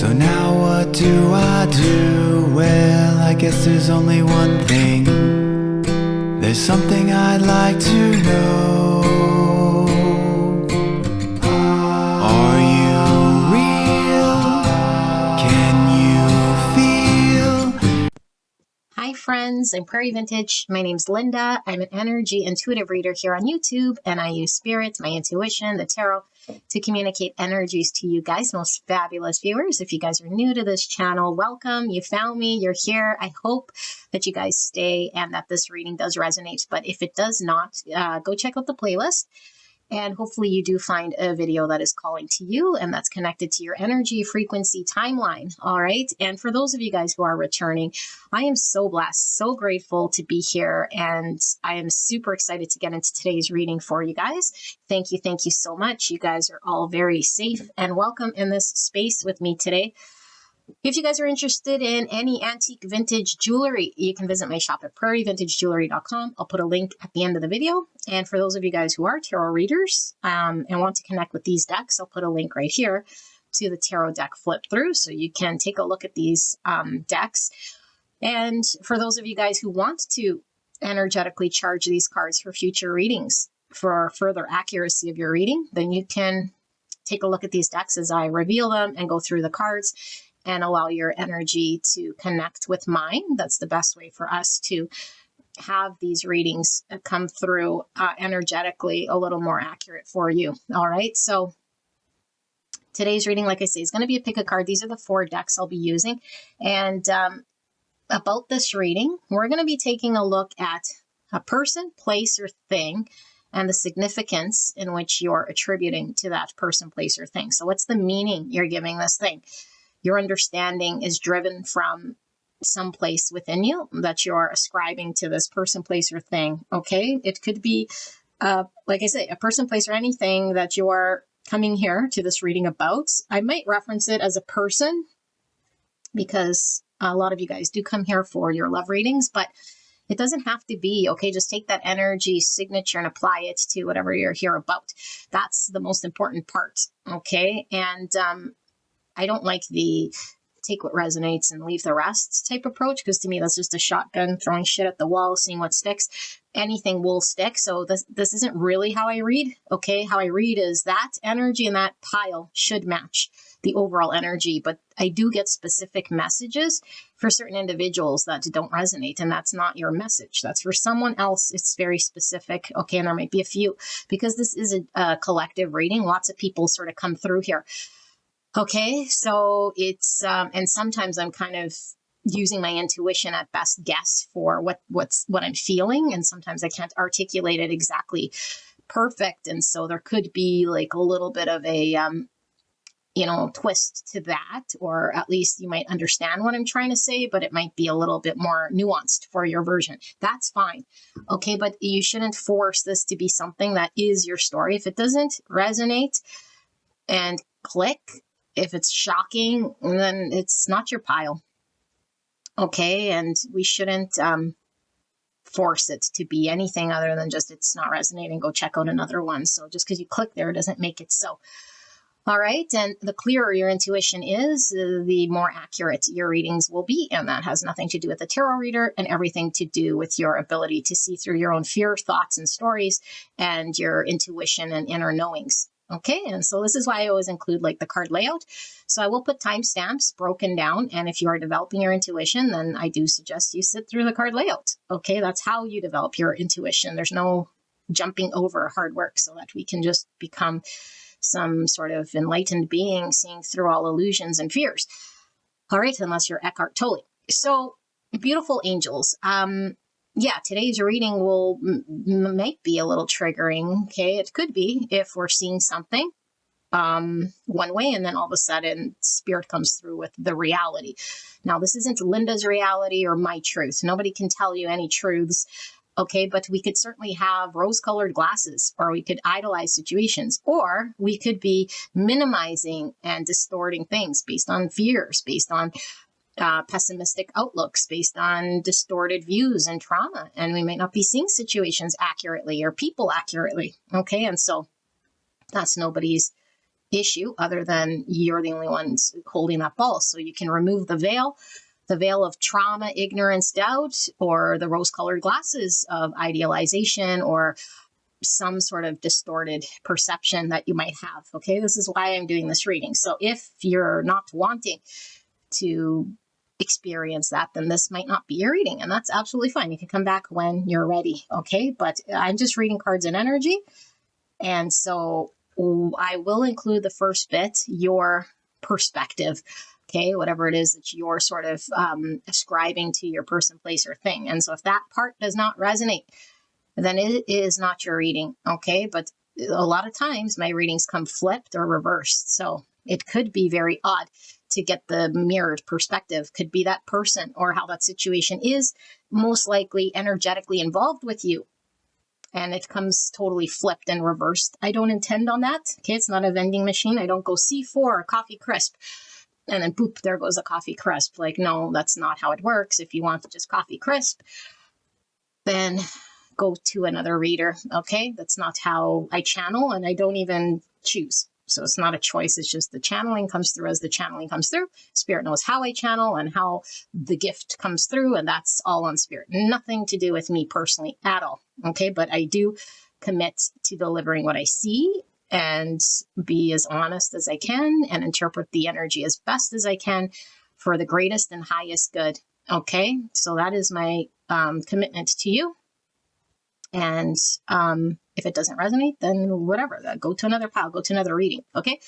So now what do I do? Well, I guess there's only one thing. There's something I'd like to know. Are you real? Can you feel? Hi friends, I'm Prairie Vintage. My name's Linda. I'm an energy intuitive reader here on YouTube, and I use spirit, my intuition, the tarot, to communicate energies to you guys, most fabulous viewers. If you guys are new to this channel, welcome. You found me, you're here. I hope that you guys stay and that this reading does resonate. But if it does not, go check out the playlist. And hopefully you do find a video that is calling to you and that's connected to your energy frequency timeline. All right. And for those of you guys who are returning, I am so blessed, so grateful to be here. And I am super excited to get into today's reading for you guys. Thank you. Thank you so much. You guys are all very safe and welcome in this space with me today. If you guys are interested in any antique vintage jewelry, you can visit my shop at prairievintagejewelry.com. I'll put a link at the end of the video. And for those of you guys who are tarot readers and want to connect with these decks, I'll put a link right here to the tarot deck flip through so you can take a look at these decks. And for those of you guys who want to energetically charge these cards for future readings, for further accuracy of your reading, then you can take a look at these decks as I reveal them and go through the cards and allow your energy to connect with mine. That's the best way for us to have these readings come through energetically a little more accurate for you. All right, so today's reading, like I say, is going to be a pick a card. These are the 4 decks I'll be using. And about this reading, we're going to be taking a look at a person, place, or thing, and the significance in which you're attributing to that person, place, or thing. So what's the meaning you're giving this thing? Your understanding is driven from some place within you that you're ascribing to this person, place, or thing. Okay, it could be, like I say, a person, place, or anything that you are coming here to this reading about. I might reference it as a person because a lot of you guys do come here for your love readings, but it doesn't have to be. Okay, just take that energy signature and apply it to whatever you're here about. That's the most important part. Okay, and I don't like the take what resonates and leave the rest type approach, because to me, that's just a shotgun throwing shit at the wall, seeing what sticks. Anything will stick. So this isn't really how I read. Okay. How I read is that energy and that pile should match the overall energy. But I do get specific messages for certain individuals that don't resonate. And that's not your message. That's for someone else. It's very specific. Okay. And there might be a few, because this is a collective reading. Lots of people sort of come through here. Okay, so it's, and sometimes I'm kind of using my intuition at best guess for what I'm feeling. And sometimes I can't articulate it exactly perfect. And so there could be like a little bit of a, twist to that, or at least you might understand what I'm trying to say, but it might be a little bit more nuanced for your version. That's fine. Okay, but you shouldn't force this to be something that is your story. If it doesn't resonate and click, if it's shocking, then it's not your pile. Okay, and we shouldn't force it to be anything other than just it's not resonating, go check out another one. So just because you click there doesn't make it so. All right, and the clearer your intuition is, the more accurate your readings will be. And that has nothing to do with the tarot reader and everything to do with your ability to see through your own fear, thoughts, and stories, and your intuition and inner knowings. Okay, and so this is why I always include like the card layout. So I will put timestamps broken down. And if you are developing your intuition, then I do suggest you sit through the card layout. Okay, that's how you develop your intuition. There's no jumping over hard work so that we can just become some sort of enlightened being seeing through all illusions and fears. All right, unless you're Eckhart Tolle. So beautiful angels. Yeah, today's reading might be a little triggering. Okay, it could be if we're seeing something one way and then all of a sudden spirit comes through with the reality. Now, this isn't Linda's reality or my truth. Nobody can tell you any truths. Okay, but we could certainly have rose-colored glasses, or we could idolize situations, or we could be minimizing and distorting things based on fears, based on pessimistic outlooks, based on distorted views and trauma. And we might not be seeing situations accurately or people accurately. Okay, and so that's nobody's issue other than you're the only ones holding that ball. So you can remove the veil of trauma, ignorance, doubt, or the rose-colored glasses of idealization or some sort of distorted perception that you might have. Okay, this is why I'm doing this reading. So if you're not wanting to experience that, then this might not be your reading, and that's absolutely fine. You can come back when you're ready. Okay, but I'm just reading cards and energy, and so I will include the first bit, your perspective. Okay, whatever it is that you're sort of ascribing to your person, place, or thing. And so if that part does not resonate, then it is not your reading. Okay, but a lot of times my readings come flipped or reversed. So it could be very odd to get the mirrored perspective. Could be that person or how that situation is most likely energetically involved with you. And it comes totally flipped and reversed. I don't intend on that. Okay, it's not a vending machine. I don't go C4 coffee crisp and then boop, there goes a coffee crisp. Like, no, that's not how it works. If you want just coffee crisp, then go to another reader. Okay, that's not how I channel, and I don't even choose. So it's not a choice. It's just the channeling comes through as the channeling comes through. Spirit knows how I channel and how the gift comes through, and that's all on Spirit. Nothing to do with me personally at all. Okay, but I do commit to delivering what I see and be as honest as I can and interpret the energy as best as I can for the greatest and highest good. Okay, so that is my commitment to you. And if it doesn't resonate, then whatever, go to another pile, go to another reading. Okay,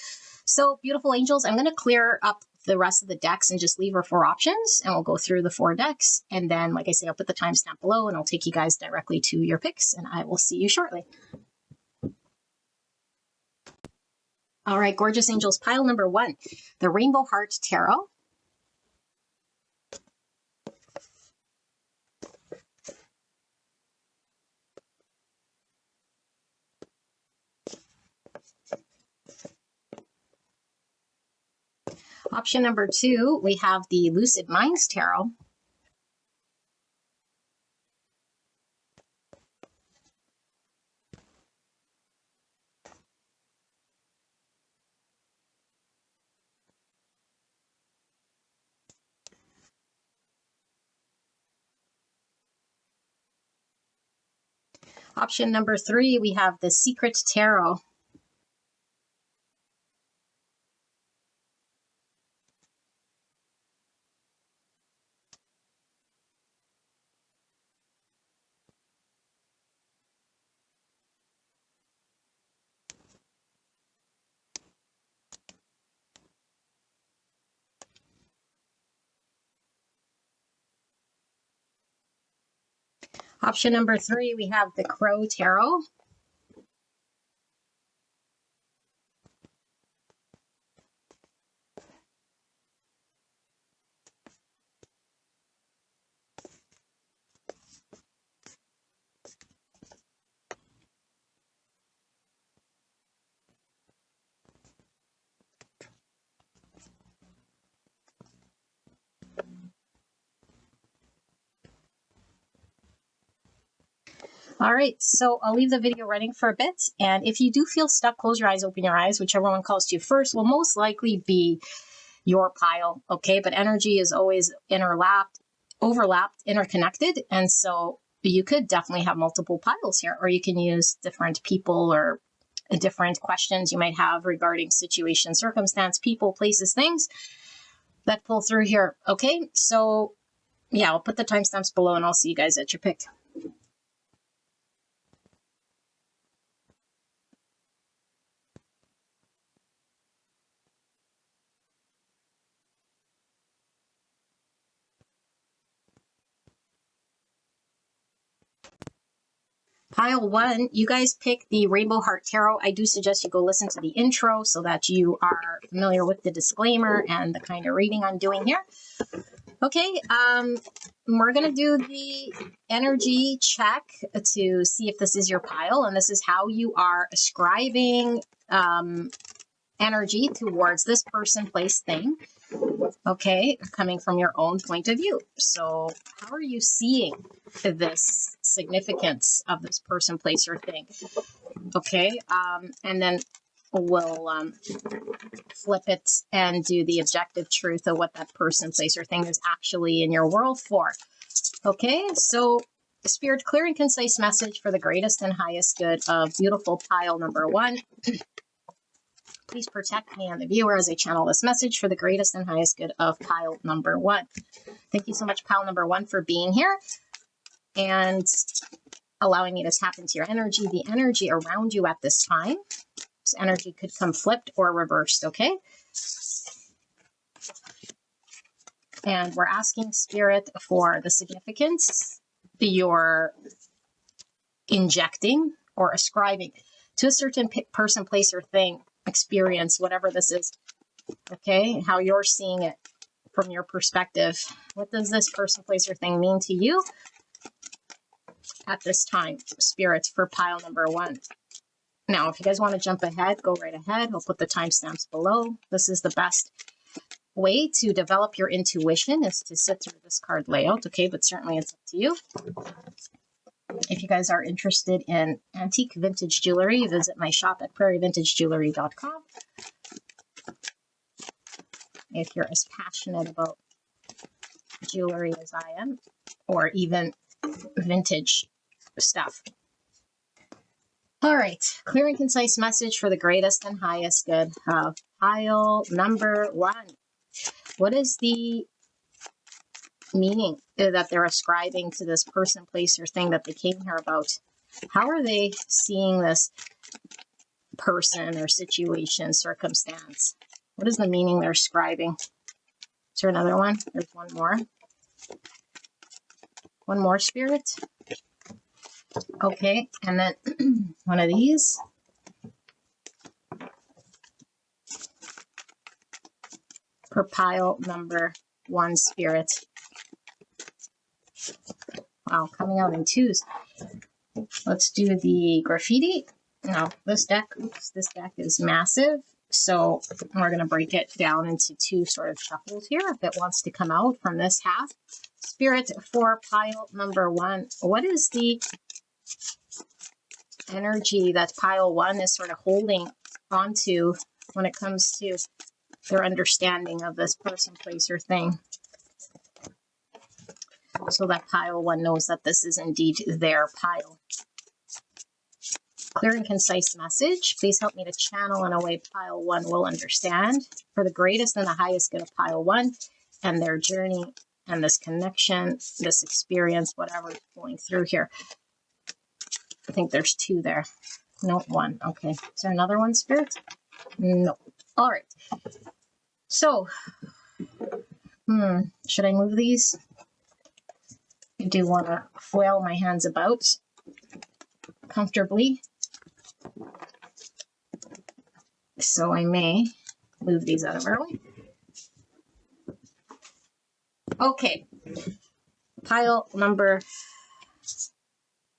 so beautiful angels, I'm going to clear up the rest of the decks and just leave our 4 options, and we'll go through the 4 decks. And then, like I say, I'll put the timestamp below and I'll take you guys directly to your picks, and I will see you shortly. All right, gorgeous angels, pile number 1, the Rainbow Heart Tarot. Option number 2, we have the Lucid Minds Tarot. Option number 3, we have the Secret Tarot. Option number 3, we have the Crow Tarot. All right, so I'll leave the video running for a bit. And if you do feel stuck, close your eyes, open your eyes, whichever one calls to you first will most likely be your pile, okay? But energy is always overlapped, interconnected. And so you could definitely have multiple piles here, or you can use different people or different questions you might have regarding situation, circumstance, people, places, things that pull through here, okay? So yeah, I'll put the timestamps below and I'll see you guys at your pick. Pile 1, you guys pick the Rainbow Heart Tarot. I do suggest you go listen to the intro so that you are familiar with the disclaimer and the kind of reading I'm doing here. Okay, we're going to do the energy check to see if this is your pile, and this is how you are ascribing energy towards this person, place, thing. Okay, coming from your own point of view. So how are you seeing this significance of this person, place, or thing? Okay, and then will flip it and do the objective truth of what that person, place, or thing is actually in your world for. Okay, so Spirit, clear and concise message for the greatest and highest good of beautiful pile number 1. Please protect me and the viewer as I channel this message for the greatest and highest good of pile number 1. Thank you so much, pile number 1, for being here and allowing me to tap into your energy, the energy around you at this time. This energy could come flipped or reversed, okay? And we're asking Spirit for the significance you're injecting or ascribing to a certain person, place, or thing, experience, whatever this is, okay? How you're seeing it from your perspective. What does this person, place, or thing mean to you at this time, Spirit, for pile number 1? Now, if you guys want to jump ahead, go right ahead. I'll put the timestamps below. This is the best way to develop your intuition, is to sit through this card layout, okay? But certainly it's up to you. If you guys are interested in antique vintage jewelry, visit my shop at prairievintagejewelry.com. If you're as passionate about jewelry as I am, or even vintage stuff. All right, clear and concise message for the greatest and highest good of pile number 1. What is the meaning that they're ascribing to this person, place, or thing that they came here about? How are they seeing this person or situation, circumstance? What is the meaning they're ascribing? Is there another one? There's one more. One more, Spirit. Okay, and then one of these. For pile number 1, Spirit. Wow, coming out in 2s. Let's do the graffiti. Now, this deck is massive. So we're going to break it down into 2 sort of shuffles here if it wants to come out from this half. Spirit, for pile number 1, what is the energy that pile 1 is sort of holding onto when it comes to their understanding of this person, place, or thing? So that pile 1 knows that this is indeed their pile. Clear and concise message. Please help me to channel in a way pile 1 will understand for the greatest and the highest good of pile 1 and their journey and this connection, this experience, whatever is going through here. I think there's 2 there. No, 1. Okay. Is there another one, Spirit? No. All right. So, should I move these? I do want to flail my hands about comfortably. So I may move these out of our way. Okay. Pile number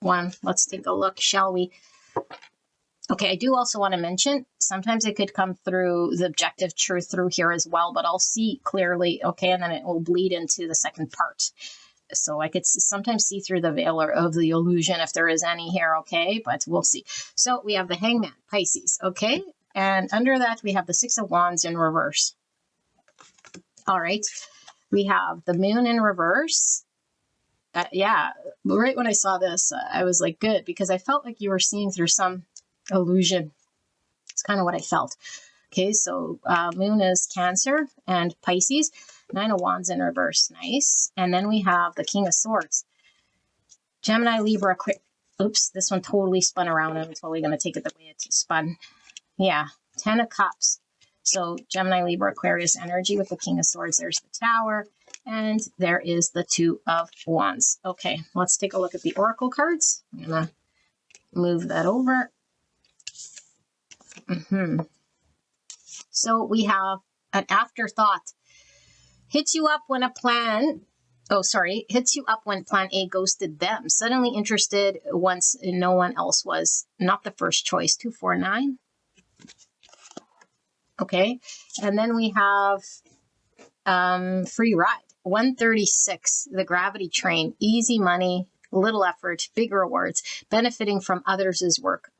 1. Let's take a look, shall we? Okay, I do also want to mention, sometimes it could come through the objective truth through here as well, but I'll see clearly, okay, and then it will bleed into the second part. So I could sometimes see through the veil of the illusion if there is any here, okay, but we'll see. So we have the Hangman, Pisces, okay, and under that we have the 6 of Wands in reverse. All right, we have the Moon in reverse. Yeah, right when I saw this, I was like, good, because I felt like you were seeing through some illusion. It's kind of what I felt. Okay, so Moon is Cancer and Pisces. 9 of Wands in reverse. Nice. And then we have the King of Swords. Gemini, Libra, oops, this one totally spun around. I'm totally going to take it the way it's spun. Yeah, 10 of Cups. So Gemini, Libra, Aquarius energy with the King of Swords. There's the Tower. And there is the 2 of Wands. Okay, let's take a look at the Oracle cards. I'm going to move that over. So we have an afterthought. Hits you up when hits you up when plan A ghosted them. Suddenly interested once no one else was. Not the first choice. 249. Okay. And then we have free ride. 136. The gravity train. Easy money, little effort, big rewards, benefiting from others' work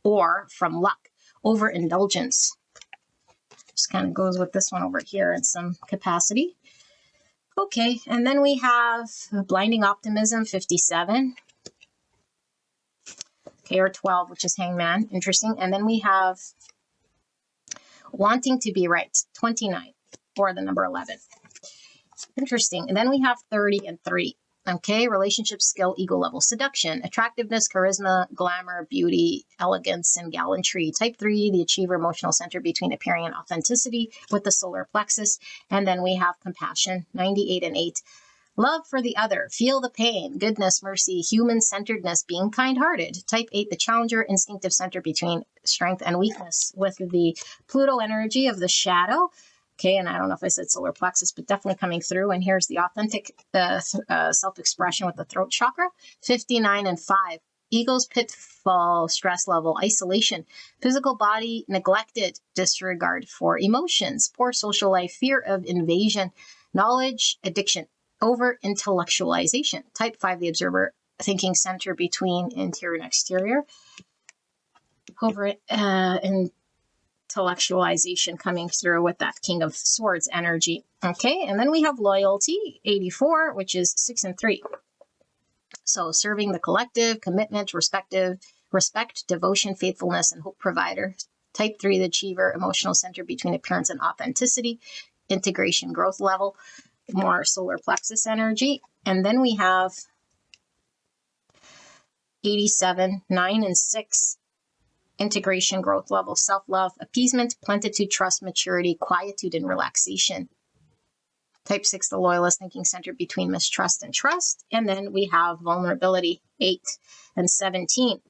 or from luck. overindulgence. Just kind of goes with this one over here in some capacity. Okay, and then we have blinding optimism, 57. Okay, or 12, which is hangman. Interesting. And then we have wanting to be right, 29, or the number 11. Interesting. And then we have 30 and 3. Okay, relationship skill, ego level, seduction, attractiveness, charisma, glamour, beauty, elegance, and gallantry. Type 3, the achiever, emotional center between appearing and authenticity with the solar plexus. And then we have compassion, 98 and 8. Love for the other, feel the pain, goodness, mercy, human-centeredness, being kind-hearted. Type 8, the challenger, instinctive center between strength and weakness with the Pluto energy of the shadow. Okay, and I don't know if I said solar plexus, but definitely coming through. And here's the authentic self-expression with the throat chakra, 59 and 5. Ego's pitfall, stress level, isolation, physical body neglected, disregard for emotions, poor social life, fear of invasion, knowledge, addiction, over-intellectualization. Type 5, the observer, thinking center between interior and exterior. Intellectualization coming through with that King of Swords energy. Okay, and then we have loyalty, 84, which is 6 and 3. So serving the collective, commitment, respect, devotion, faithfulness, and hope provider. Type 3, the achiever, emotional center between appearance and authenticity, integration, growth level, more solar plexus energy. And then we have 87, 9 and 6. Integration, growth level, self-love, appeasement, plenitude, trust, maturity, quietude, and relaxation. Type 6, the loyalist, thinking center between mistrust and trust. And then we have vulnerability, 8 and 17.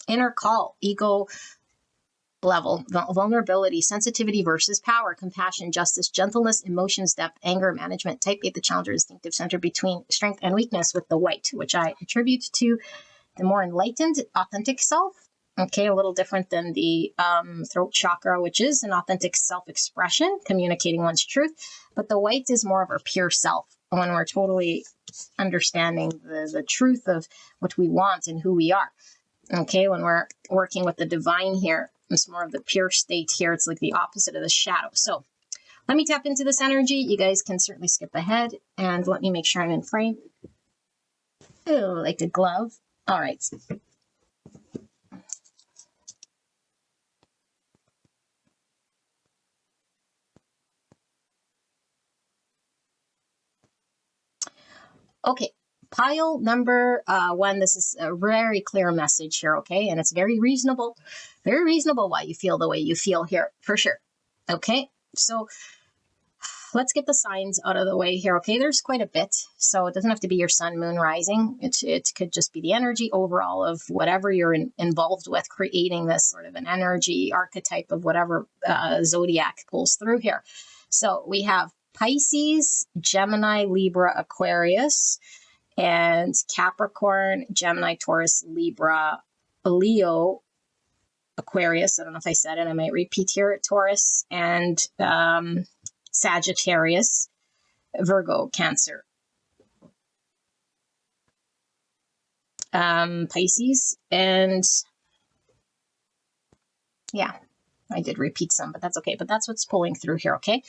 Inner call, ego level, vulnerability, sensitivity versus power, compassion, justice, gentleness, emotions, depth, anger, management. Type 8, the challenger, instinctive center between strength and weakness with the white, which I attribute to the more enlightened, authentic self. Okay, a little different than the throat chakra, which is an authentic self-expression, communicating one's truth. But the white is more of our pure self, when we're totally understanding the truth of what we want and who we are. Okay, when we're working with the divine here, it's more of the pure state here. It's like the opposite of the shadow. So let me tap into this energy. You guys can certainly skip ahead and let me make sure I'm in frame. Oh, like a glove. All right. Okay, pile number 1. This is a very clear message here, okay? And it's very reasonable why you feel the way you feel here, for sure. Okay, so let's get the signs out of the way here, okay? There's quite a bit, so it doesn't have to be your sun, moon, rising. It could just be the energy overall of whatever you're involved with, creating this sort of an energy archetype of whatever zodiac pulls through here. So we have Pisces, Gemini, Libra, Aquarius, and Capricorn, Gemini, Taurus, Libra, Leo, Aquarius. I don't know if I said it. I might repeat here. Taurus and Sagittarius, Virgo, Cancer, Pisces, and yeah, I did repeat some, but that's okay. But that's what's pulling through here, okay?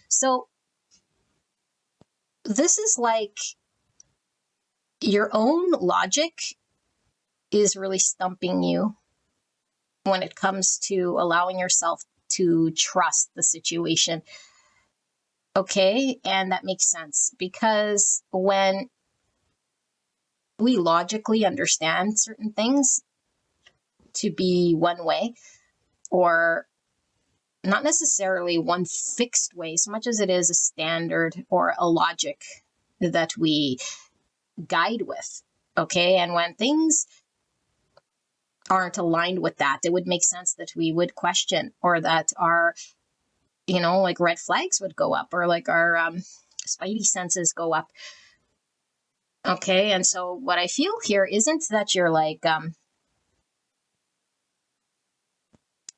So this is like your own logic is really stumping you when it comes to allowing yourself to trust the situation. Okay, and that makes sense because when we logically understand certain things to be one way, or not necessarily one fixed way, so much as it is a standard or a logic that we guide with. Okay, and when things aren't aligned with that, it would make sense that we would question, or that our, like red flags would go up, or like our spidey senses go up. Okay, and so what I feel here isn't that you're like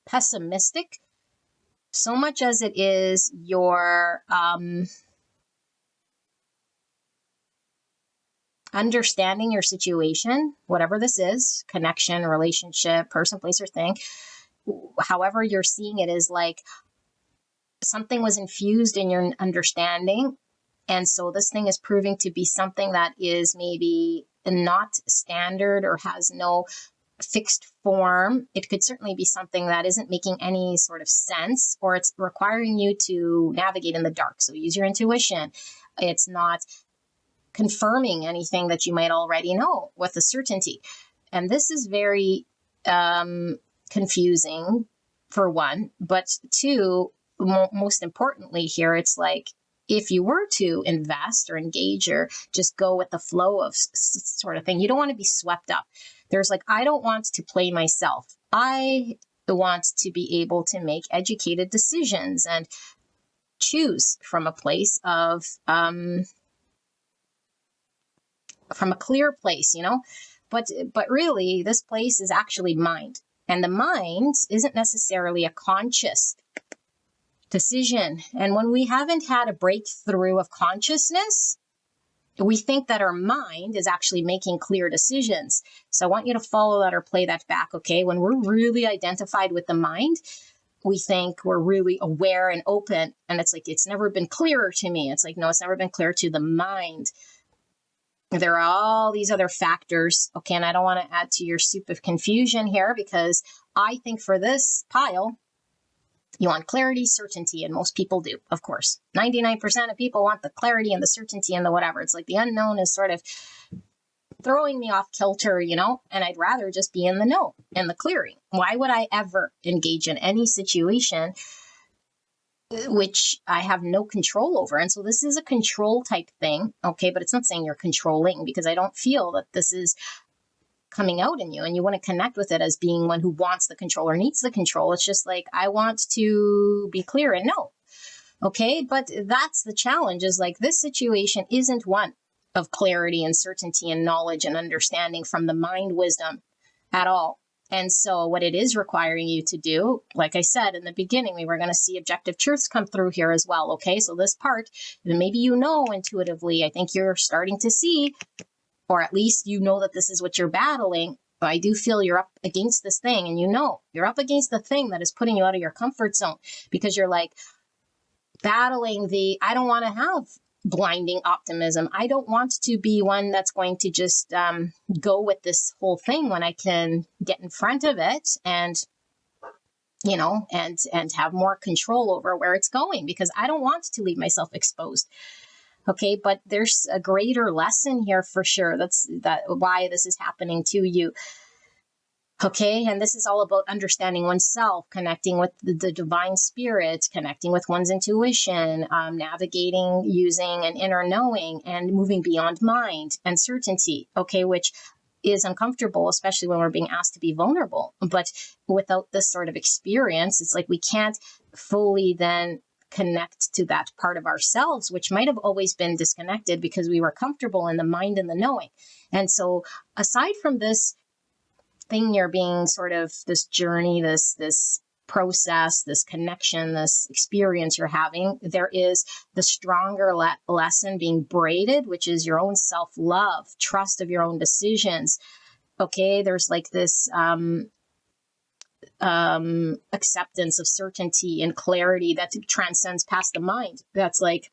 pessimistic, so much as it is your understanding your situation, whatever this is, connection, relationship, person, place, or thing, however you're seeing it is like something was infused in your understanding. And so this thing is proving to be something that is maybe not standard or has no fixed form. It could certainly be something that isn't making any sort of sense, or it's requiring you to navigate in the dark. So use your intuition. It's not confirming anything that you might already know with a certainty. And this is very confusing, for one, but two, most importantly here, it's like, if you were to invest or engage or just go with the flow of sort of thing, you don't want to be swept up. There's like, I don't want to play myself. I want to be able to make educated decisions and choose from a place of, from a clear place, you know, but really this place is actually mind, and the mind isn't necessarily a conscious decision. And when we haven't had a breakthrough of consciousness, we think that our mind is actually making clear decisions. So I want you to follow that or play that back, okay? When we're really identified with the mind, we think we're really aware and open. And it's like, it's never been clearer to me. It's like, no, it's never been clear to the mind. There are all these other factors, okay? And I don't want to add to your soup of confusion here, because I think for this pile, you want clarity, certainty, and most people do, of course. 99% of people want the clarity and the certainty and the whatever. It's like the unknown is sort of throwing me off kilter, you know, and I'd rather just be in the know, in the clearing. Why would I ever engage in any situation which I have no control over? And so this is a control type thing, okay, but it's not saying you're controlling, because I don't feel that this is coming out in you, and you want to connect with it as being one who wants the control or needs the control. It's just like, I want to be clear and know. Okay, but that's the challenge, is like, this situation isn't one of clarity and certainty and knowledge and understanding from the mind wisdom at all. And so what it is requiring you to do, like I said in the beginning, we were going to see objective truths come through here as well. Okay, so this part, maybe you know intuitively, I think you're starting to see, or at least you know that this is what you're battling. But I do feel you're up against this thing, and you know you're up against the thing that is putting you out of your comfort zone, because you're like battling the, I don't want to have blinding optimism. I don't want to be one that's going to just go with this whole thing when I can get in front of it and, you know, and have more control over where it's going, because I don't want to leave myself exposed. Okay, but there's a greater lesson here for sure. That's why this is happening to you. Okay, and this is all about understanding oneself, connecting with the divine spirit, connecting with one's intuition, navigating using an inner knowing, and moving beyond mind and certainty. Okay, which is uncomfortable, especially when we're being asked to be vulnerable. But without this sort of experience, it's like we can't fully then connect to that part of ourselves, which might have always been disconnected because we were comfortable in the mind and the knowing. And so aside from this thing you're being sort of, this journey, this process, this connection, this experience you're having, there is the stronger lesson being braided, which is your own self-love, trust of your own decisions. Okay, there's like this acceptance of certainty and clarity that transcends past the mind. That's like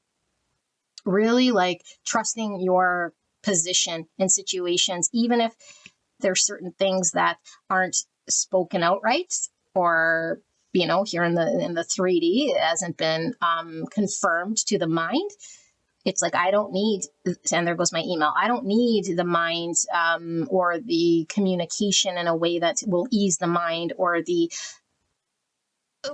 really like trusting your position in situations, even if there's certain things that aren't spoken outright, or, you know, here in the 3D, it hasn't been confirmed to the mind. It's like, I don't need, and there goes my email, I don't need the mind or the communication in a way that will ease the mind, or the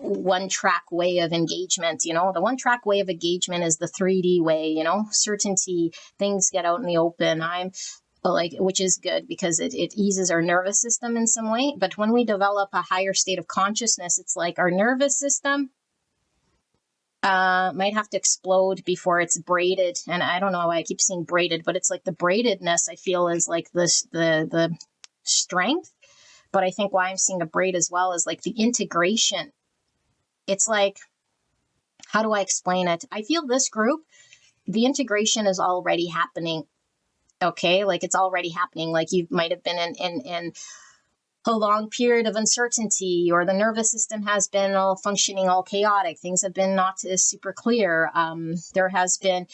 one-track way of engagement. You know, the one-track way of engagement is the 3D way, you know, certainty, things get out in the open. I'm like, which is good because it eases our nervous system in some way. But when we develop a higher state of consciousness, it's like our nervous system might have to explode before it's braided. And I don't know why I keep saying braided, but it's like the braidedness I feel is like this, the strength. But I think why I'm seeing a braid as well is like the integration. It's like, how do I explain it? I feel this group, the integration is already happening. Okay, like it's already happening. Like you might have been in a long period of uncertainty, or the nervous system has been all functioning all chaotic. Things have been not super clear. There has been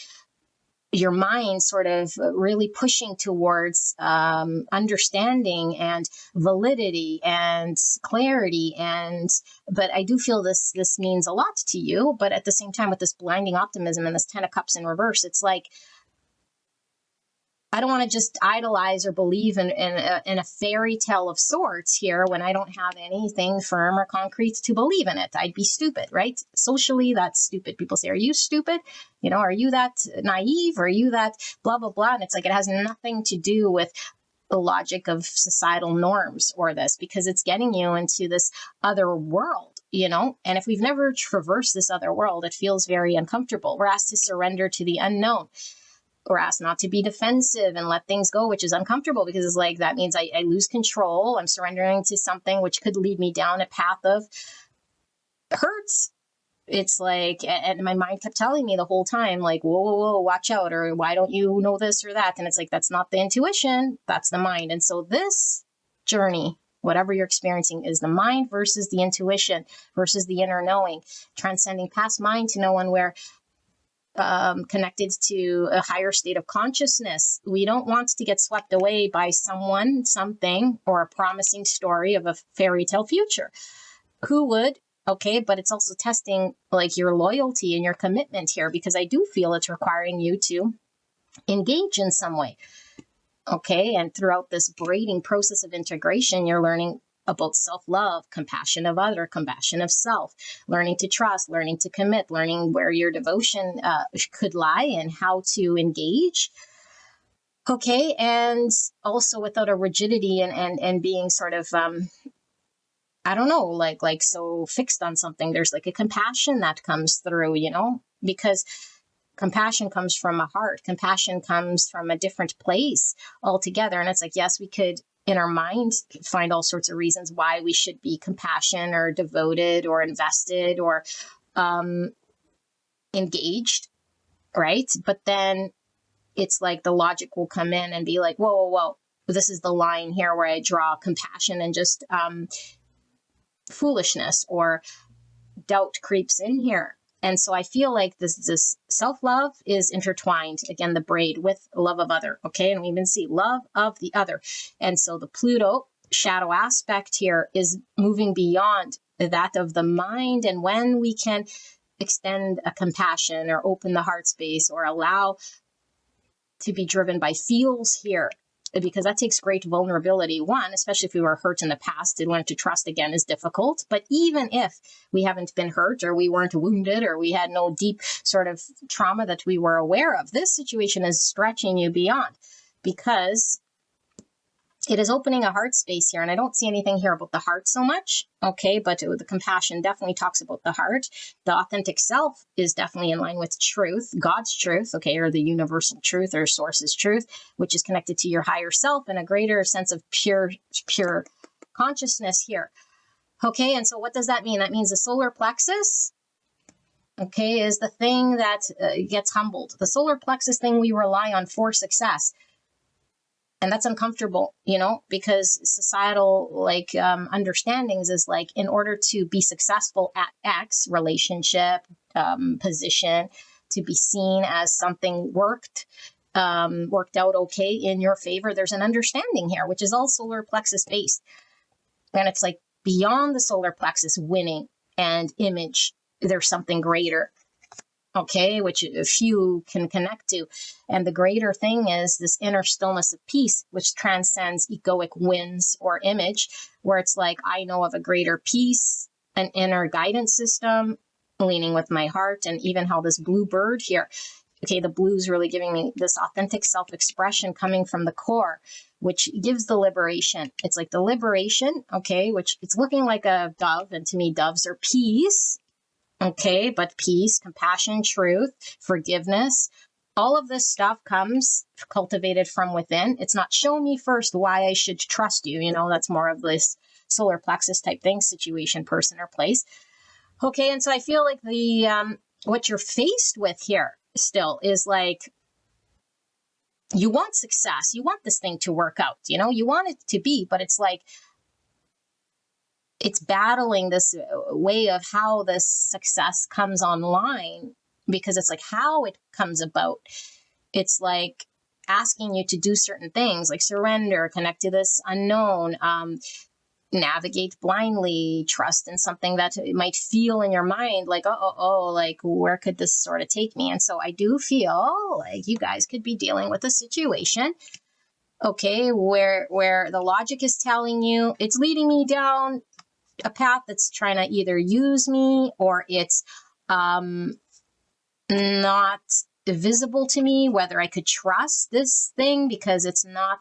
your mind sort of really pushing towards understanding and validity and clarity. But I do feel this means a lot to you. But at the same time, with this blinding optimism and this 10 of Cups in reverse, it's like, I don't want to just idolize or believe in a fairy tale of sorts here when I don't have anything firm or concrete to believe in it. I'd be stupid, right? Socially, that's stupid. People say, are you stupid? Are you that naive? Or are you that blah, blah, blah? And it's like, it has nothing to do with the logic of societal norms or this, because it's getting you into this other world, and if we've never traversed this other world, it feels very uncomfortable. We're asked to surrender to the unknown. We're asked not to be defensive and let things go, which is uncomfortable, because it's like, that means I lose control. I'm surrendering to something which could lead me down a path of hurts. It's like, and my mind kept telling me the whole time, like, whoa, watch out, or why don't you know this or that? And it's like, that's not the intuition, that's the mind. And so this journey, whatever you're experiencing, is the mind versus the intuition versus the inner knowing, transcending past mind to know one where connected to a higher state of consciousness. We don't want to get swept away by someone, something, or a promising story of a fairy tale future. Who would? Okay, but it's also testing like your loyalty and your commitment here, because I do feel it's requiring you to engage in some way. Okay, and throughout this braiding process of integration, you're learning about self-love, compassion of other, compassion of self, learning to trust, learning to commit, learning where your devotion could lie and how to engage. Okay, and also without a rigidity and being sort of, I don't know, like so fixed on something. There's like a compassion that comes through, because compassion comes from a heart. Compassion comes from a different place altogether. And it's like, yes, we could, in our mind, find all sorts of reasons why we should be compassionate or devoted or invested or engaged, right? But then it's like the logic will come in and be like, whoa, this is the line here where I draw compassion and just foolishness or doubt creeps in here. And so I feel like this self-love is intertwined, again, the braid with love of other, okay? And we even see love of the other. And so the Pluto shadow aspect here is moving beyond that of the mind. And when we can extend a compassion or open the heart space or allow to be driven by feels here, because that takes great vulnerability. One, especially if we were hurt in the past, and learn to trust again is difficult. But even if we haven't been hurt or we weren't wounded or we had no deep sort of trauma that we were aware of, this situation is stretching you beyond, because it is opening a heart space here. And I don't see anything here about the heart so much, okay? But the compassion definitely talks about the heart. The authentic self is definitely in line with truth, God's truth, okay? Or the universal truth or source's truth, which is connected to your higher self and a greater sense of pure consciousness here. Okay, and so what does that mean? That means the solar plexus, okay, is the thing that gets humbled. The solar plexus thing we rely on for success. And that's uncomfortable, because societal understandings is like, in order to be successful at X relationship, position, to be seen as something worked out okay in your favor, there's an understanding here, which is all solar plexus based. And it's like beyond the solar plexus winning and image, there's something greater. Okay, which few can connect to. And the greater thing is this inner stillness of peace, which transcends egoic wins or image, where it's like, I know of a greater peace, an inner guidance system, leaning with my heart, and even how this blue bird here, okay, the blue is really giving me this authentic self-expression coming from the core, which gives the liberation. It's like the liberation, okay, which it's looking like a dove, and to me, doves are peace. Okay, but peace, compassion, truth, forgiveness, all of this stuff comes cultivated from within. It's not show me first why I should trust you. That's more of this solar plexus type thing, situation, person, or place. Okay, and so I feel like the what you're faced with here still is like, you want success. You want this thing to work out. You want it to be, but it's like, it's battling this way of how this success comes online, because it's like how it comes about. It's like asking you to do certain things like surrender, connect to this unknown, navigate blindly, trust in something that might feel in your mind like, like where could this sort of take me? And so I do feel like you guys could be dealing with a situation, okay, where the logic is telling you it's leading me down a path that's trying to either use me, or it's not visible to me whether I could trust this thing because it's not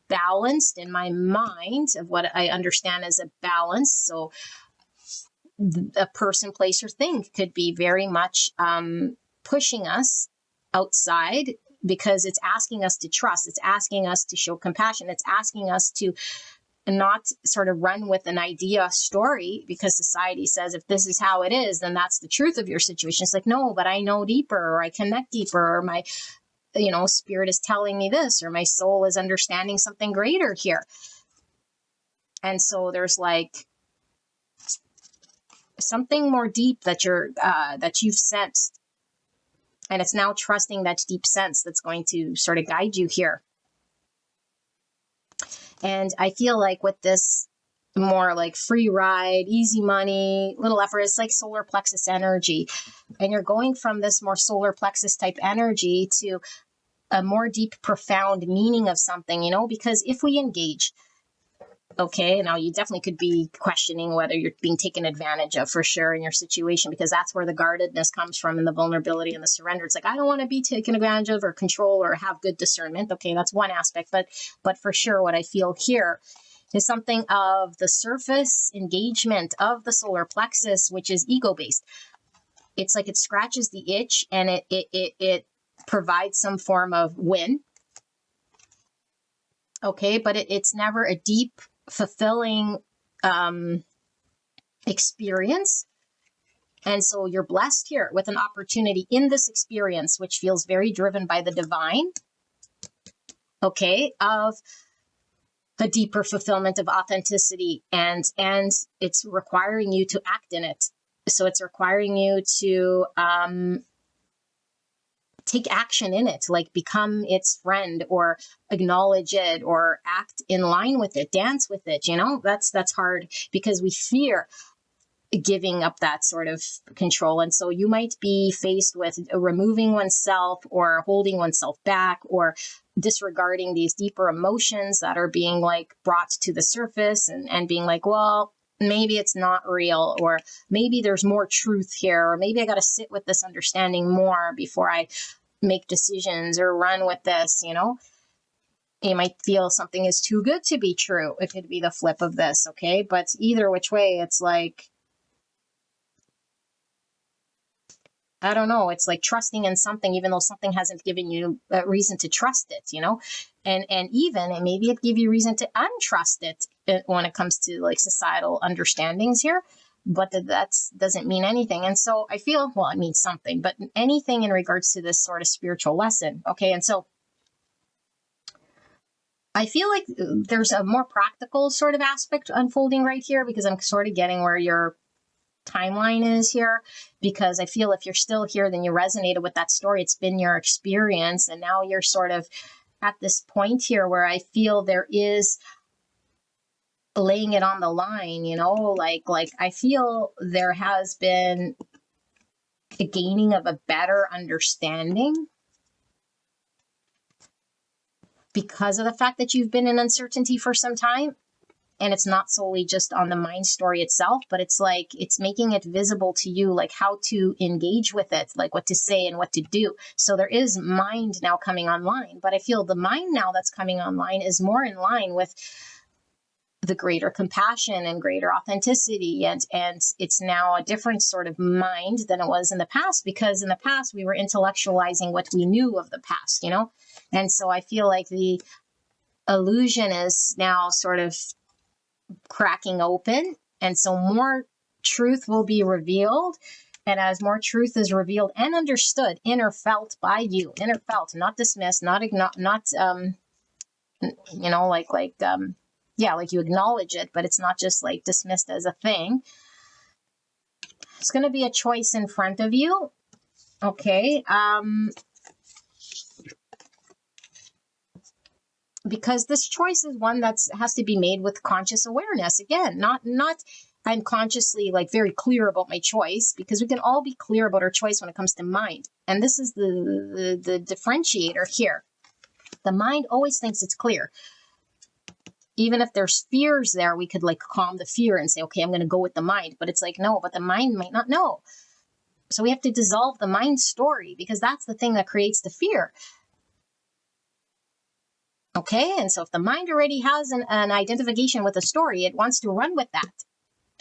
balanced in my mind of what I understand as a balance. So a person, place, or thing could be very much pushing us outside, because it's asking us to trust, it's asking us to show compassion, it's asking us to not sort of run with an idea story because society says if this is how it is, then that's the truth of your situation. It's like, no, but I know deeper, or I connect deeper, or my, spirit is telling me this, or my soul is understanding something greater here. And so there's like something more deep that you've sensed, and it's now trusting that deep sense that's going to sort of guide you here. And I feel like with this more like free ride, easy money, little effort, it's like solar plexus energy. And you're going from this more solar plexus type energy to a more deep, profound meaning of something, because if we engage, okay, now you definitely could be questioning whether you're being taken advantage of for sure in your situation, because that's where the guardedness comes from, and the vulnerability and the surrender. It's like, I don't want to be taken advantage of or control or have good discernment. Okay, that's one aspect. But for sure, what I feel here is something of the surface engagement of the solar plexus, which is ego-based. It's like it scratches the itch, and it provides some form of win. Okay, but it's never a deep, fulfilling experience. And so you're blessed here with an opportunity in this experience, which feels very driven by the divine, okay, of the deeper fulfillment of authenticity, and it's requiring you to act in it. So it's requiring you to take action in it, like become its friend, or acknowledge it, or act in line with it, dance with it. That's hard because we fear giving up that sort of control. And so you might be faced with removing oneself, or holding oneself back, or disregarding these deeper emotions that are being like brought to the surface, and being like, well, maybe it's not real, or maybe there's more truth here, or maybe I got to sit with this understanding more before I make decisions or run with this. You might feel something is too good to be true. It could be the flip of this. Okay. But either which way, it's like, I don't know. It's like trusting in something, even though something hasn't given you a reason to trust it, and maybe it gave you reason to untrust it when it comes to like societal understandings here, but that doesn't mean anything. And so I feel, well, it means something, but anything in regards to this sort of spiritual lesson. Okay. And so I feel like there's a more practical sort of aspect unfolding right here, because I'm sort of getting where your timeline is here, because I feel if you're still here, then you resonated with that story. It's been your experience, and now you're sort of at this point here where I feel there is laying it on the line, like I feel there has been a gaining of a better understanding because of the fact that you've been in uncertainty for some time. And it's not solely just on the mind story itself, but it's like it's making it visible to you, like how to engage with it, like what to say and what to do. So there is mind now coming online, but I feel the mind now that's coming online is more in line with the greater compassion and greater authenticity. And it's now a different sort of mind than it was in the past, because in the past we were intellectualizing what we knew of the past, And so I feel like the illusion is now sort of cracking open, and so more truth will be revealed. And as more truth is revealed and understood, inner felt by you, not dismissed, not yeah, like you acknowledge it, but it's not just like dismissed as a thing. It's going to be a choice in front of you. Okay. Because this choice is one that has to be made with conscious awareness. Again, not I'm consciously like very clear about my choice, because we can all be clear about our choice when it comes to mind. And this is the differentiator here. The mind always thinks it's clear. Even if there's fears there, we could like calm the fear and say, okay, I'm going to go with the mind. But it's like, no, but the mind might not know. So we have to dissolve the mind story, because that's the thing that creates the fear. Okay, and so if the mind already has an identification with a story, it wants to run with that.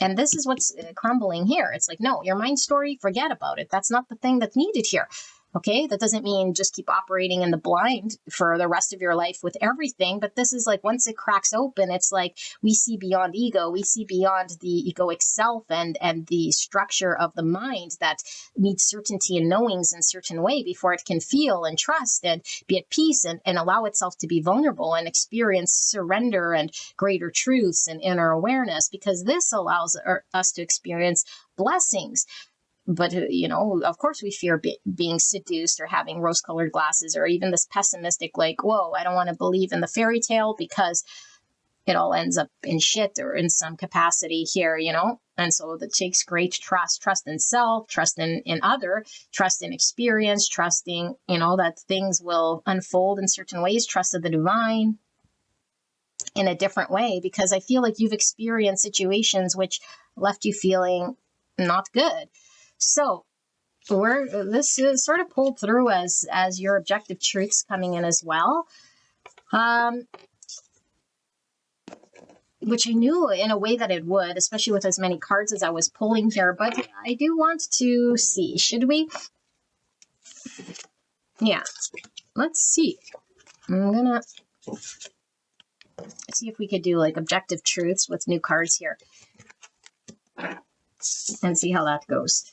And this is what's crumbling here. It's like, no, your mind story, forget about it. That's not the thing that's needed here. Okay, that doesn't mean just keep operating in the blind for the rest of your life with everything. But this is like, once it cracks open, it's like we see beyond ego. We see beyond the egoic self and the structure of the mind that needs certainty and knowings in a certain way before it can feel and trust and be at peace and allow itself to be vulnerable and experience surrender and greater truths and inner awareness, because this allows us to experience blessings. But, you know, of course we fear being seduced or having rose-colored glasses, or even this pessimistic, like, whoa, I don't want to believe in the fairy tale because it all ends up in shit or in some capacity here, you know? And so that takes great trust in self, trust in other, trust in experience, trusting, you know, that things will unfold in certain ways, trust of the divine in a different way, because I feel like you've experienced situations which left you feeling not good. So this is sort of pulled through as your objective truths coming in as well, which I knew in a way that it would, especially with as many cards as I was pulling here. But I do want to see, should we? Yeah, let's see. I'm gonna see if we could do like objective truths with new cards here and see how that goes.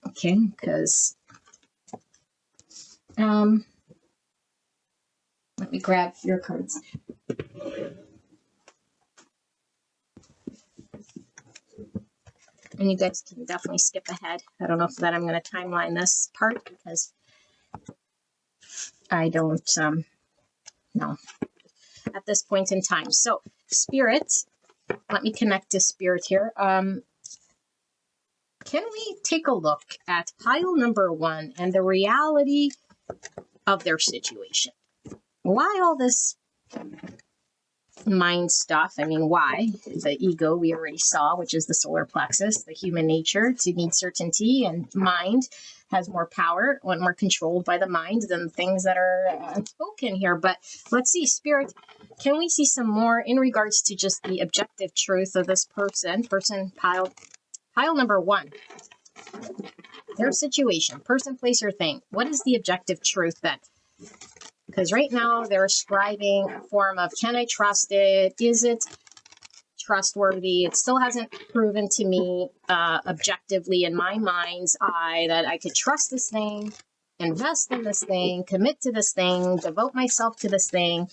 Okay, because let me grab your cards. And you guys can definitely skip ahead. I don't know if that I'm going to timeline this part, because I don't know at this point in time. So Spirit, let me connect to Spirit here. Can we take a look at pile number 1 and the reality of their situation? Why all this mind stuff? I mean, why? The ego we already saw, which is the solar plexus, the human nature to need certainty, and mind has more power when we're controlled by the mind than things that are unspoken here. But let's see, Spirit, can we see some more in regards to just the objective truth of this person pile number 1, their situation, person, place, or thing. What is the objective truth then? Because right now they're ascribing a form of, can I trust it? Is it trustworthy? It still hasn't proven to me objectively in my mind's eye that I could trust this thing, invest in this thing, commit to this thing, devote myself to this thing.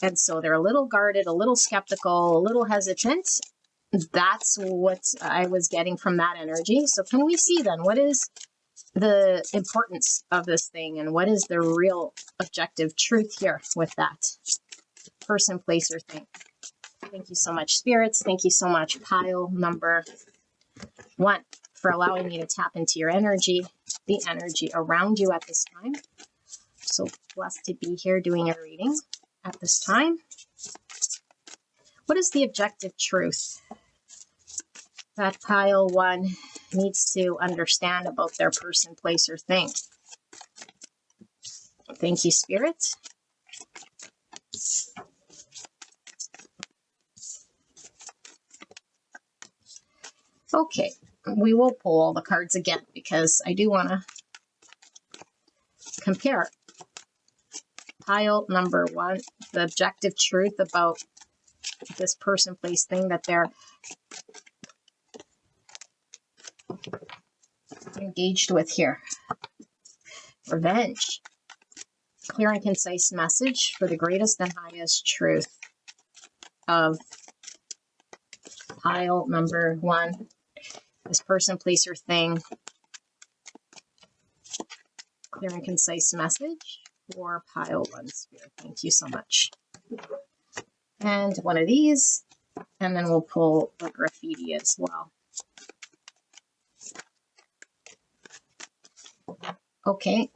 And so they're a little guarded, a little skeptical, a little hesitant. That's what I was getting from that energy. So can we see then, what is the importance of this thing, and what is the real objective truth here with that person, place, or thing? Thank you so much, Spirits. Thank you so much, pile number 1, for allowing me to tap into your energy, the energy around you at this time. So blessed to be here doing a reading at this time. What is the objective truth that pile 1 needs to understand about their person, place, or thing? Thank you, Spirit. Okay, we will pull all the cards again, because I do want to compare pile number 1, the objective truth about this person, place, thing that they're engaged with here. Revenge. Clear and concise message for the greatest and highest truth. of pile number 1. This person, place, or thing. Clear and concise message for pile 1, Spirit. Thank you so much. And one of these, and then we'll pull the graffiti as well. Okay.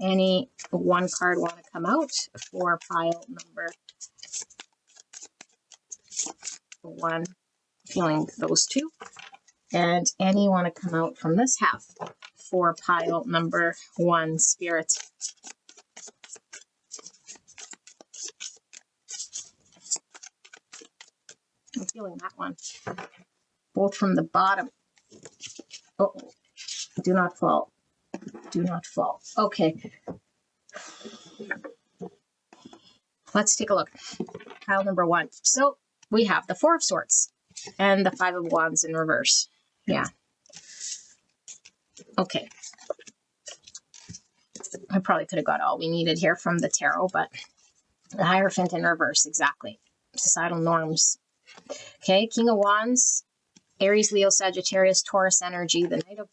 Any one card want to come out for pile number 1? Feeling those two. And any want to come out from this half for pile number 1, Spirit. I'm feeling that one. Both from the bottom. Oh, do not fall. Do not fall. Okay. Let's take a look. Pile number 1. So we have the 4 of Swords and the 5 of Wands in reverse. Yeah. Okay. I probably could have got all we needed here from the tarot, but the Hierophant in reverse, exactly. Societal norms. Okay, King of Wands, Aries, Leo, Sagittarius, Taurus energy, the Knight of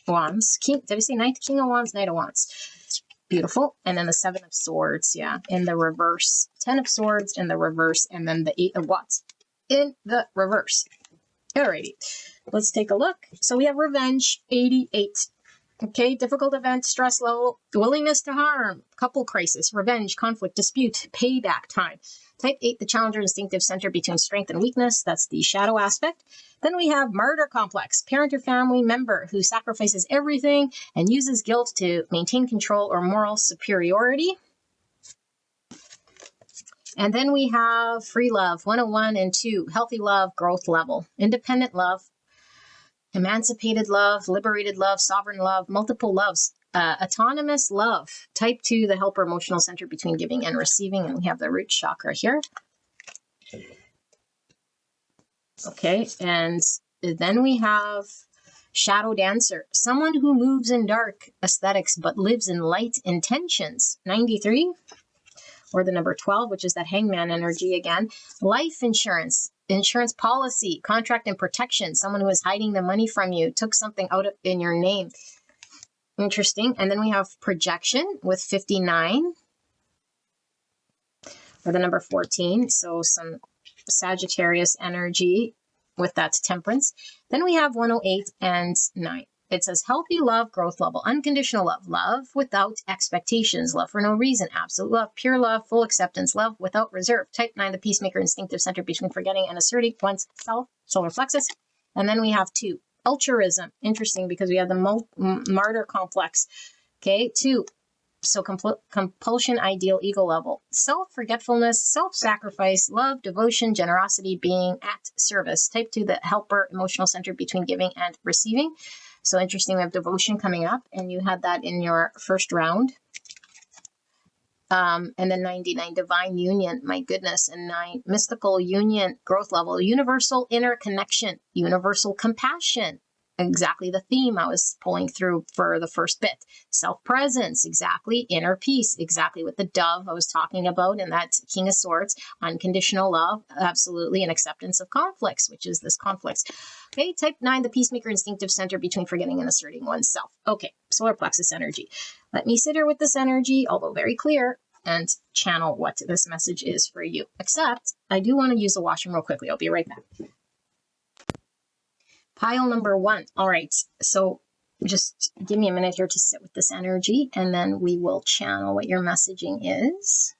Wands. Did I say Knight? King of Wands, Knight of Wands. Beautiful. And then the 7 of Swords, yeah, in the reverse. 10 of Swords in the reverse, and then the 8 of Wands in the reverse. Alrighty, let's take a look. So we have Revenge, 88. Okay, difficult event, stress level, willingness to harm, couple crisis, revenge, conflict, dispute, payback time. Type 8, the challenger, instinctive center between strength and weakness. That's the shadow aspect. Then we have martyr complex, parent or family member who sacrifices everything and uses guilt to maintain control or moral superiority. And then we have free love, 101 and 2, healthy love, growth level, independent love, emancipated love, liberated love, sovereign love, multiple loves, autonomous love, type 2, the helper emotional center between giving and receiving. And we have the root chakra here. Okay, and then we have shadow dancer, someone who moves in dark aesthetics but lives in light intentions, 93. Or the number 12, which is that hangman energy again. Life insurance, insurance policy, contract and protection. Someone who is hiding the money from you, took something out in your name. Interesting. And then we have projection with 59. Or the number 14. So some Sagittarius energy with that temperance. Then we have 108 and 9. It says healthy love, growth level, unconditional love, love without expectations, love for no reason, absolute love, pure love, full acceptance, love without reserve. Type 9, the peacemaker, instinctive center between forgetting and asserting one's self, solar plexus. And then we have 2, altruism. Interesting because we have the martyr complex. Okay, 2. So compulsion, ideal, ego level, self-forgetfulness, self-sacrifice, love, devotion, generosity, being at service. Type 2, the helper, emotional center between giving and receiving. So interesting, we have devotion coming up, and you had that in your first round. And then 99, divine union, my goodness, and 9, mystical union, growth level, universal inner connection, universal compassion. Exactly the theme I was pulling through for the first bit. Self-presence, exactly. Inner peace, exactly with the dove I was talking about, and that King of Swords. Unconditional love, absolutely. And acceptance of conflicts, which is this conflicts. Okay, type 9, the peacemaker, instinctive center between forgetting and asserting oneself. Okay, solar plexus energy. Let me sit here with this energy, although very clear, and channel what this message is for you. Except, I do want to use the washroom real quickly. I'll be right back. Pile number 1. All right, so just give me a minute here to sit with this energy, and then we will channel what your messaging is.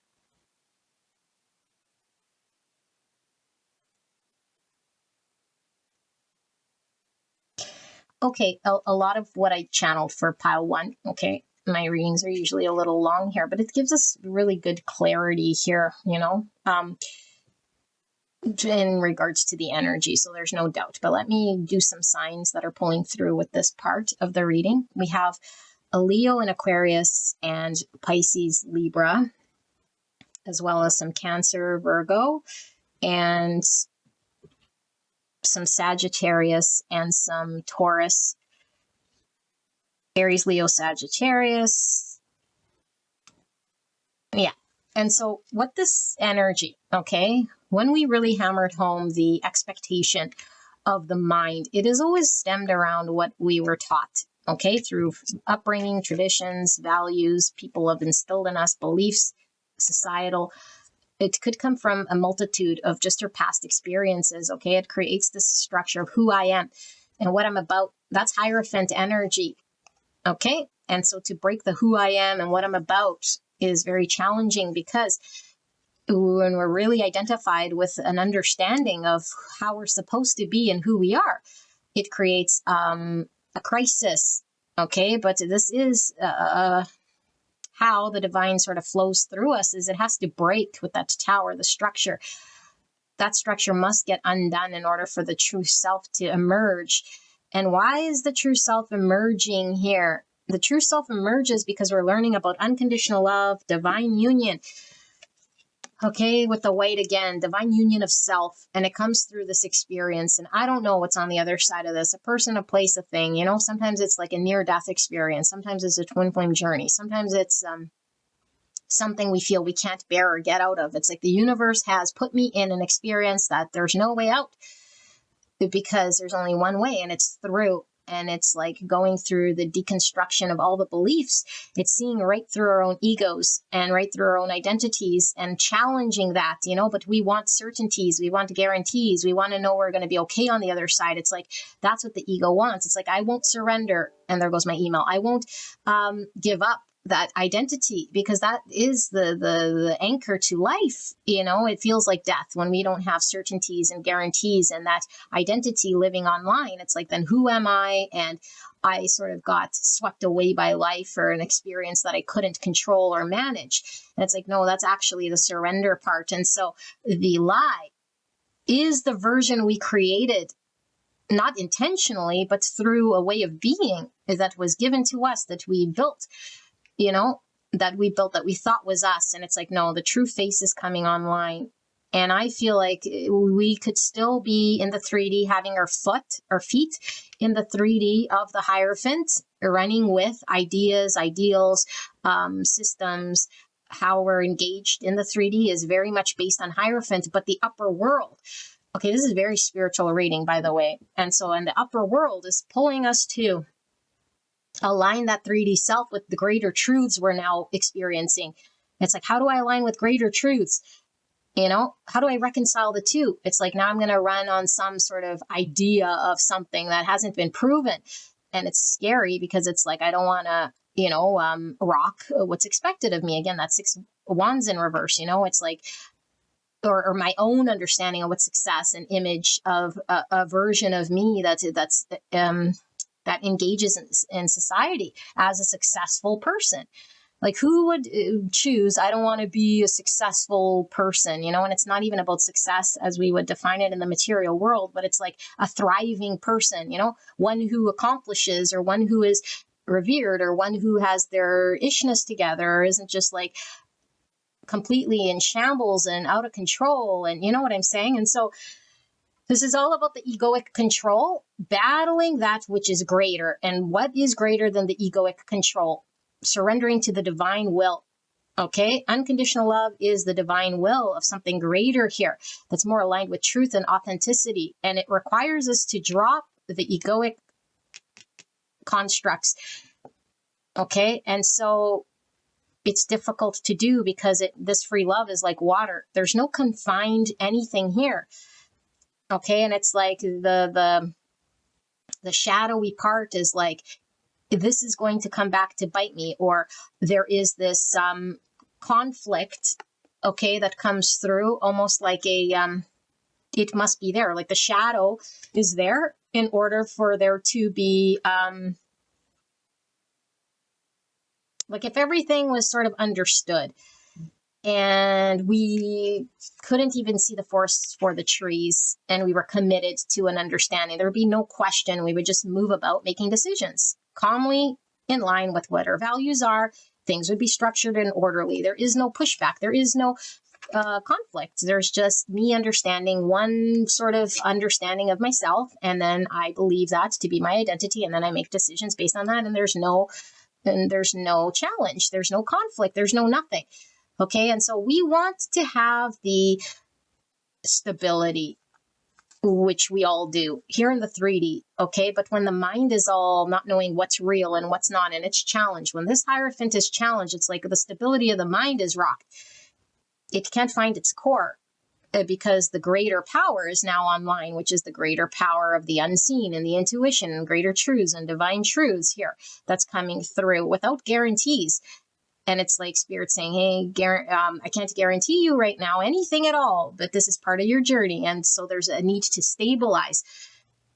Okay, a lot of what I channeled for pile 1, okay, my readings are usually a little long here, but it gives us really good clarity here, you know, in regards to the energy, so there's no doubt. But let me do some signs that are pulling through with this part of the reading. We have a Leo and Aquarius and Pisces, Libra, as well as some Cancer, Virgo, and some Sagittarius and some Taurus, Aries, Leo, Sagittarius. Yeah, And so what this energy, okay, when we really hammered home the expectation of the mind, it is always stemmed around what we were taught, okay, through upbringing, traditions, values, people have instilled in us, beliefs, societal. It could come from a multitude of just our past experiences, okay? It creates this structure of who I am and what I'm about. That's Hierophant energy, okay? And so to break the who I am and what I'm about is very challenging, because when we're really identified with an understanding of how we're supposed to be and who we are, it creates a crisis, okay? But this is how the divine sort of flows through us, is it has to break with that tower, the structure. That structure must get undone in order for the true self to emerge. And why is the true self emerging here? The true self emerges because we're learning about unconditional love, divine union. Okay, with the white again, divine union of self. And it comes through this experience. And I don't know what's on the other side of this. A person, a place, a thing. You know, sometimes it's like a near-death experience. Sometimes it's a twin flame journey. Sometimes it's something we feel we can't bear or get out of. It's like the universe has put me in an experience that there's no way out, because there's only one way, and it's through. And it's like going through the deconstruction of all the beliefs. It's seeing right through our own egos and right through our own identities and challenging that, you know, but we want certainties. We want guarantees. We want to know we're going to be okay on the other side. It's like, that's what the ego wants. It's like, I won't surrender. And there goes my email. I won't give up that identity, because that is the anchor to life. You know, it feels like death when we don't have certainties and guarantees and that identity living online. It's like, then who am I? And I sort of got swept away by life or an experience that I couldn't control or manage. And it's like, no, that's actually the surrender part. And so the lie is the version we created, not intentionally, but through a way of being that was given to us, that we built, you know, that we thought was us. And it's like, no, the true face is coming online. And I feel like we could still be in the 3D, having our feet in the 3D of the Hierophant, running with ideas, ideals, systems. How we're engaged in the 3D is very much based on Hierophant, but the upper world. Okay, this is very spiritual reading, by the way. And so, and the upper world is pulling us to align that 3D self with the greater truths we're now experiencing. It's like, how do I align with greater truths? You know, how do I reconcile the two? It's like, now I'm going to run on some sort of idea of something that hasn't been proven. And it's scary, because it's like, I don't want to, you know, rock what's expected of me. Again, that 6 wands in reverse, you know, it's like, or my own understanding of what success and image of a version of me that engages in society as a successful person. Like, who would choose, I don't want to be a successful person, you know? And it's not even about success as we would define it in the material world, but it's like a thriving person, you know, one who accomplishes, or one who is revered, or one who has their ishness together, or isn't just like completely in shambles and out of control. And you know what I'm saying? And so this is all about the egoic control, battling that which is greater. And what is greater than the egoic control? Surrendering to the divine will. Okay, unconditional love is the divine will of something greater here that's more aligned with truth and authenticity. And it requires us to drop the egoic constructs. Okay, and so it's difficult to do, because this free love is like water. There's no confined anything here. Okay, and it's like the shadowy part is like, this is going to come back to bite me, or there is this conflict, okay, that comes through almost like it must be there. Like the shadow is there in order for there to be, like if everything was sort of understood and we couldn't even see the forest for the trees, and we were committed to an understanding, there would be no question. We would just move about making decisions calmly in line with what our values are. Things would be structured and orderly. There is no pushback. There is no conflict. There's just me understanding one sort of understanding of myself, and then I believe that to be my identity, and then I make decisions based on that, and there's no challenge. There's no conflict. There's no nothing. Okay. And so we want to have the stability, which we all do here in the 3D. Okay. But when the mind is all not knowing what's real and what's not, and it's challenged, when this Hierophant is challenged, it's like the stability of the mind is rocked. It can't find its core because the greater power is now online, which is the greater power of the unseen and the intuition and greater truths and divine truths here that's coming through without guarantees. And it's like Spirit saying, hey, I can't guarantee you right now anything at all, but this is part of your journey. And so there's a need to stabilize,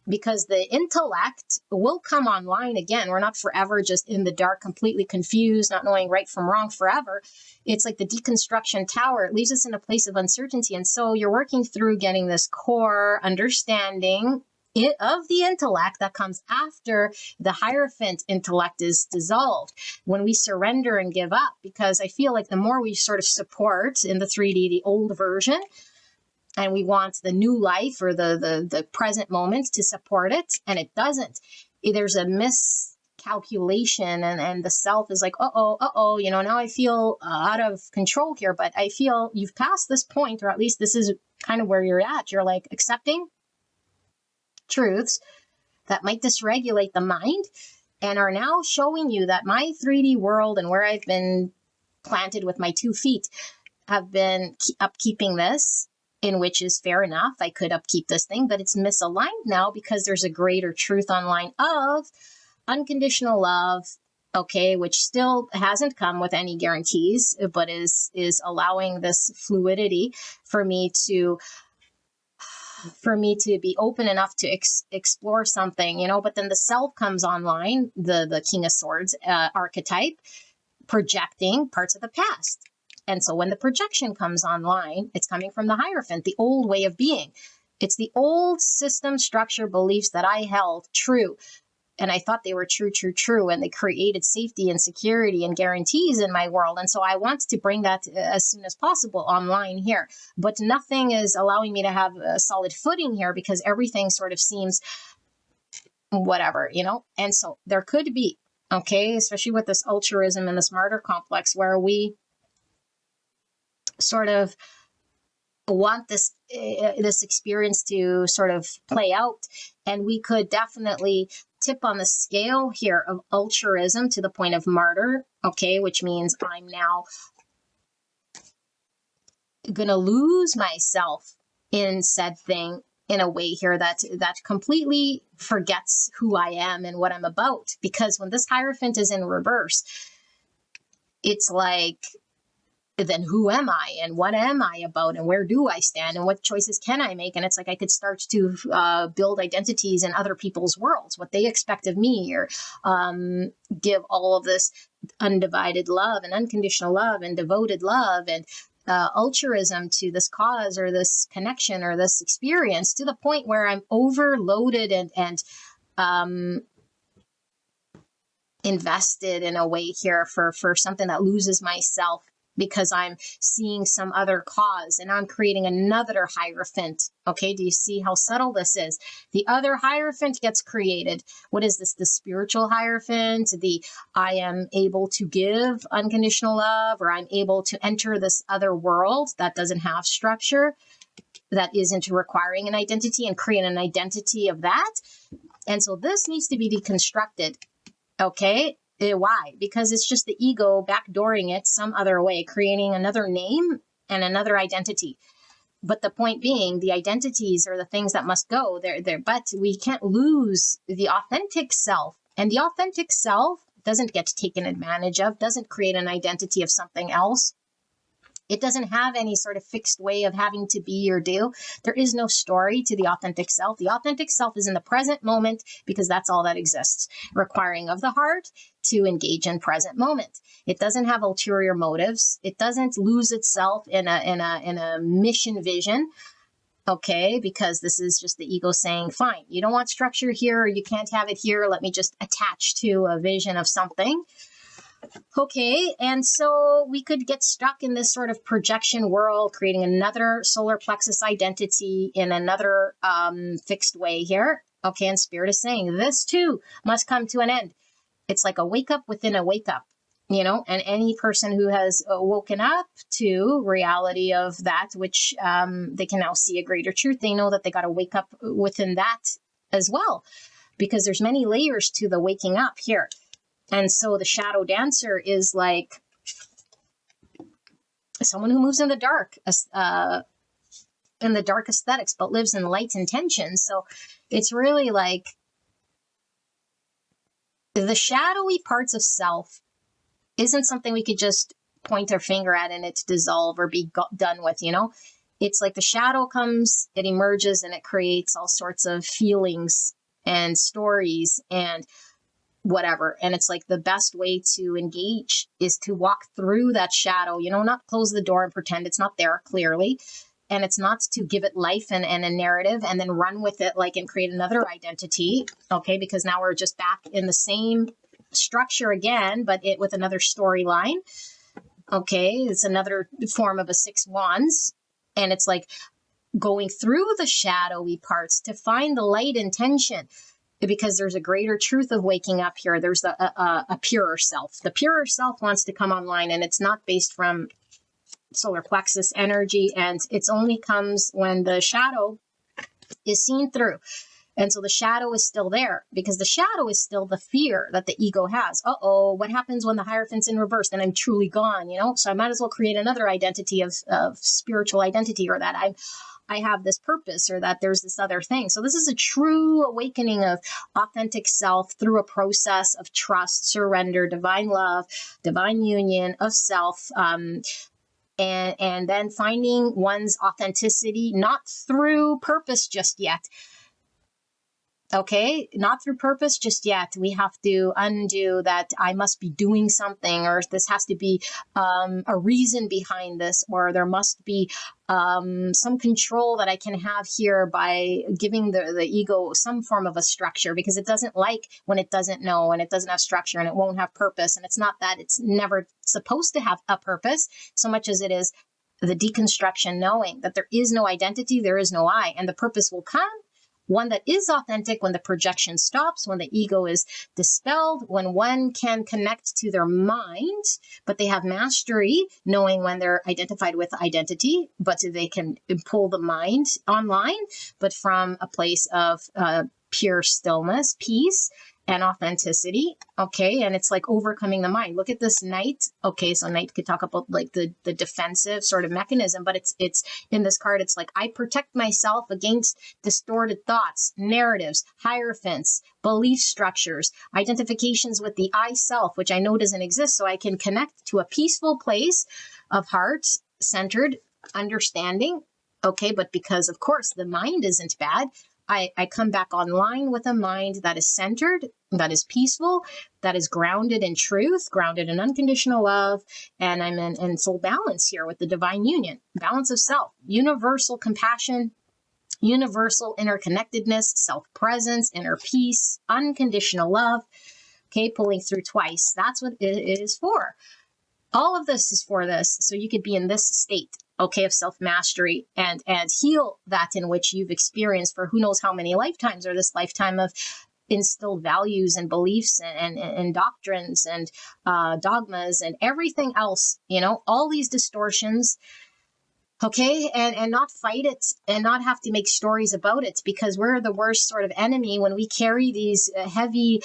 because the intellect will come online again. We're not forever just in the dark, completely confused, not knowing right from wrong forever. It's like the deconstruction tower. It leaves us in a place of uncertainty. And so you're working through getting this core understanding of the intellect that comes after the Hierophant intellect is dissolved, when we surrender and give up. Because I feel like the more we sort of support in the 3D, the old version, and we want the new life or the present moment to support it, and it doesn't. There's a miscalculation, and the self is like, uh-oh, now I feel out of control here, but I feel you've passed this point, or at least this is kind of where you're at. You're like accepting truths that might dysregulate the mind and are now showing you that my 3D world and where I've been planted with my 2 feet have been upkeeping this, in which is fair enough. I could upkeep this thing, but it's misaligned now because there's a greater truth online of unconditional love, okay, which still hasn't come with any guarantees, but is allowing this fluidity for me to be open enough to explore something, but then the self comes online, the King of Swords archetype, projecting parts of the past. And so when the projection comes online, it's coming from the Hierophant, the old way of being. It's the old system, structure, beliefs that I held true. And I thought they were true. And they created safety and security and guarantees in my world. And so I want to bring that as soon as possible online here. But nothing is allowing me to have a solid footing here because everything sort of seems whatever, And so there could be, okay, especially with this altruism and this martyr complex, where we sort of want this experience to sort of play out, and we could definitely tip on the scale here of altruism to the point of martyr, okay, which means I'm now gonna lose myself in said thing in a way here that completely forgets who I am and what I'm about. Because when this Hierophant is in reverse, it's like, then who am I and what am I about and where do I stand and what choices can I make? And it's like I could start to build identities in other people's worlds, what they expect of me, or give all of this undivided love and unconditional love and devoted love and altruism to this cause or this connection or this experience, to the point where I'm overloaded and invested in a way here for something that loses myself, because I'm seeing some other cause and I'm creating another Hierophant. Okay, do you see how subtle this is? The other Hierophant gets created. What is this? The spiritual Hierophant, the I am able to give unconditional love, or I'm able to enter this other world that doesn't have structure, that isn't requiring an identity, and create an identity of that. And so this needs to be deconstructed. Okay. Why? Because it's just the ego backdooring it some other way, creating another name and another identity. But the point being, the identities are the things that must go there. But we can't lose the authentic self. And the authentic self doesn't get taken advantage of, doesn't create an identity of something else. It doesn't have any sort of fixed way of having to be or do. There is no story to the authentic self. The authentic self is in the present moment, because that's all that exists, requiring of the heart to engage in present moment. It doesn't have ulterior motives. It doesn't lose itself in a mission vision. Okay, because this is just the ego saying, fine, you don't want structure here, or you can't have it here. Let me just attach to a vision of something. Okay, and so we could get stuck in this sort of projection world, creating another solar plexus identity in another fixed way here. Okay, and Spirit is saying this too must come to an end. It's like a wake up within a wake up. and any person who has woken up to reality of that, which they can now see a greater truth, they know that they got to wake up within that as well, because there's many layers to the waking up here. And so the shadow dancer is like someone who moves in the dark aesthetics, but lives in light intentions. So it's really like the shadowy parts of self isn't something we could just point our finger at and it's dissolve or be done with, It's like the shadow comes, it emerges, and it creates all sorts of feelings and stories and whatever. And it's like the best way to engage is to walk through that shadow, not close the door and pretend it's not there clearly. And it's not to give it life and a narrative and then run with it and create another identity. Okay, because now we're just back in the same structure again, but it with another storyline. Okay, it's another form of a 6 wands, and it's like going through the shadowy parts to find the light intention, because there's a greater truth of waking up here. There's a purer self. The purer self wants to come online, and it's not based from solar plexus energy, and it only comes when the shadow is seen through. And so the shadow is still there, because the shadow is still the fear that the ego has. What happens when the Hierophant's in reverse? Then I'm truly gone, So I might as well create another identity of spiritual identity, or that I have this purpose, or that there's this other thing. So this is a true awakening of authentic self through a process of trust, surrender, divine love, divine union of self, and then finding one's authenticity, not through purpose just yet. Okay, not through purpose just yet. We have to undo that I must be doing something, or this has to be a reason behind this, or there must be some control that I can have here by giving the ego some form of a structure, because it doesn't like when it doesn't know, and it doesn't have structure, and it won't have purpose. And it's not that it's never supposed to have a purpose so much as it is the deconstruction, knowing that there is no identity, there is no I, and the purpose will come. One that is authentic when the projection stops, when the ego is dispelled, when one can connect to their mind, but they have mastery, knowing when they're identified with identity, but they can pull the mind online, but from a place of pure stillness, peace, and authenticity. Okay, and it's like overcoming the mind. Look at this knight. Okay, so knight could talk about like the defensive sort of mechanism, but it's in this card, it's like I protect myself against distorted thoughts, narratives, hierophants, belief structures, identifications with the I self, which I know doesn't exist, so I can connect to a peaceful place of heart centered understanding. Okay, but because of course the mind isn't bad, I come back online with a mind that is centered, that is peaceful, that is grounded in truth, grounded in unconditional love, and I'm in full balance here with the divine union, balance of self, universal compassion, universal interconnectedness, self-presence, inner peace, unconditional love. Okay, pulling through twice. That's what it is for. All of this is for this, so you could be in this state, okay, of self-mastery and heal that in which you've experienced for who knows how many lifetimes, or this lifetime of instilled values and beliefs and doctrines and dogmas and everything else, all these distortions, okay, and not fight it and not have to make stories about it, because we're the worst sort of enemy when we carry these heavy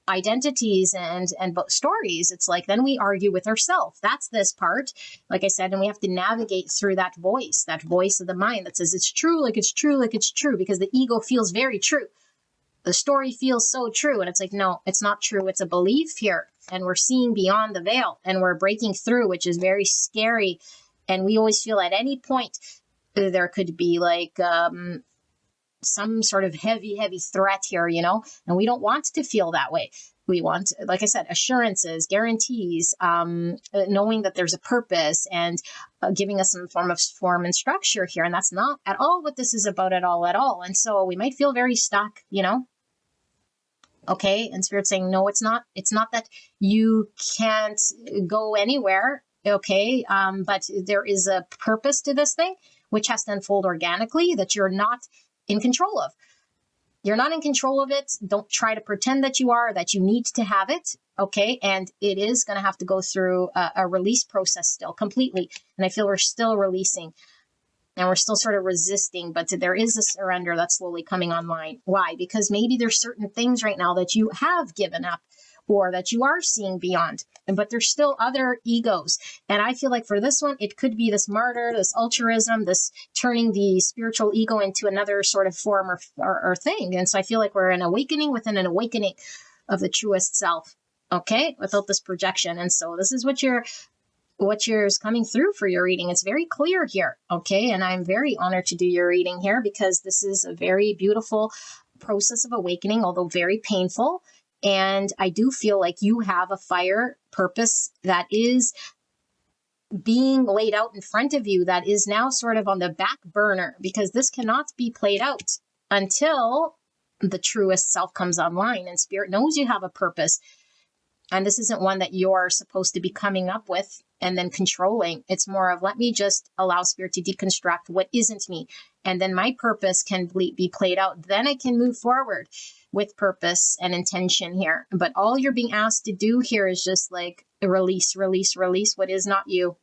identities and stories. It's like then we argue with ourselves. That's this part, like I said, and we have to navigate through that voice of the mind that says it's true, like it's true, like it's true, because the ego feels very true. The story feels so true, and it's like, no, it's not true. It's a belief here, and we're seeing beyond the veil, and we're breaking through, which is very scary. And we always feel at any point there could be like some sort of heavy threat here, and we don't want to feel that way. We want, like I said, assurances, guarantees, knowing that there's a purpose, and giving us some form and structure here. And that's not at all what this is about at all. And so we might feel very stuck, Okay. And Spirit's saying, no, it's not. It's not that you can't go anywhere. Okay. But there is a purpose to this thing, which has to unfold organically, that you're not in control of. You're not in control of it. Don't try to pretend that you are, that you need to have it. Okay. And it is going to have to go through a release process still completely. And I feel we're still releasing. And we're still sort of resisting, but there is a surrender that's slowly coming online. Why? Because maybe there's certain things right now that you have given up or that you are seeing beyond, but there's still other egos. And I feel like for this one, it could be this martyr, this altruism, this turning the spiritual ego into another sort of form or thing. And so I feel like we're an awakening within an awakening of the truest self, okay, without this projection. And so this is what is coming through for your reading. It's very clear here, okay? And I'm very honored to do your reading here because this is a very beautiful process of awakening, although very painful. And I do feel like you have a fire purpose that is being laid out in front of you that is now sort of on the back burner, because this cannot be played out until the truest self comes online and spirit knows you have a purpose. And this isn't one that you're supposed to be coming up with and then controlling. It's more of, let me just allow spirit to deconstruct what isn't me. And then my purpose can be played out. Then I can move forward with purpose and intention here. But all you're being asked to do here is just like release what is not you.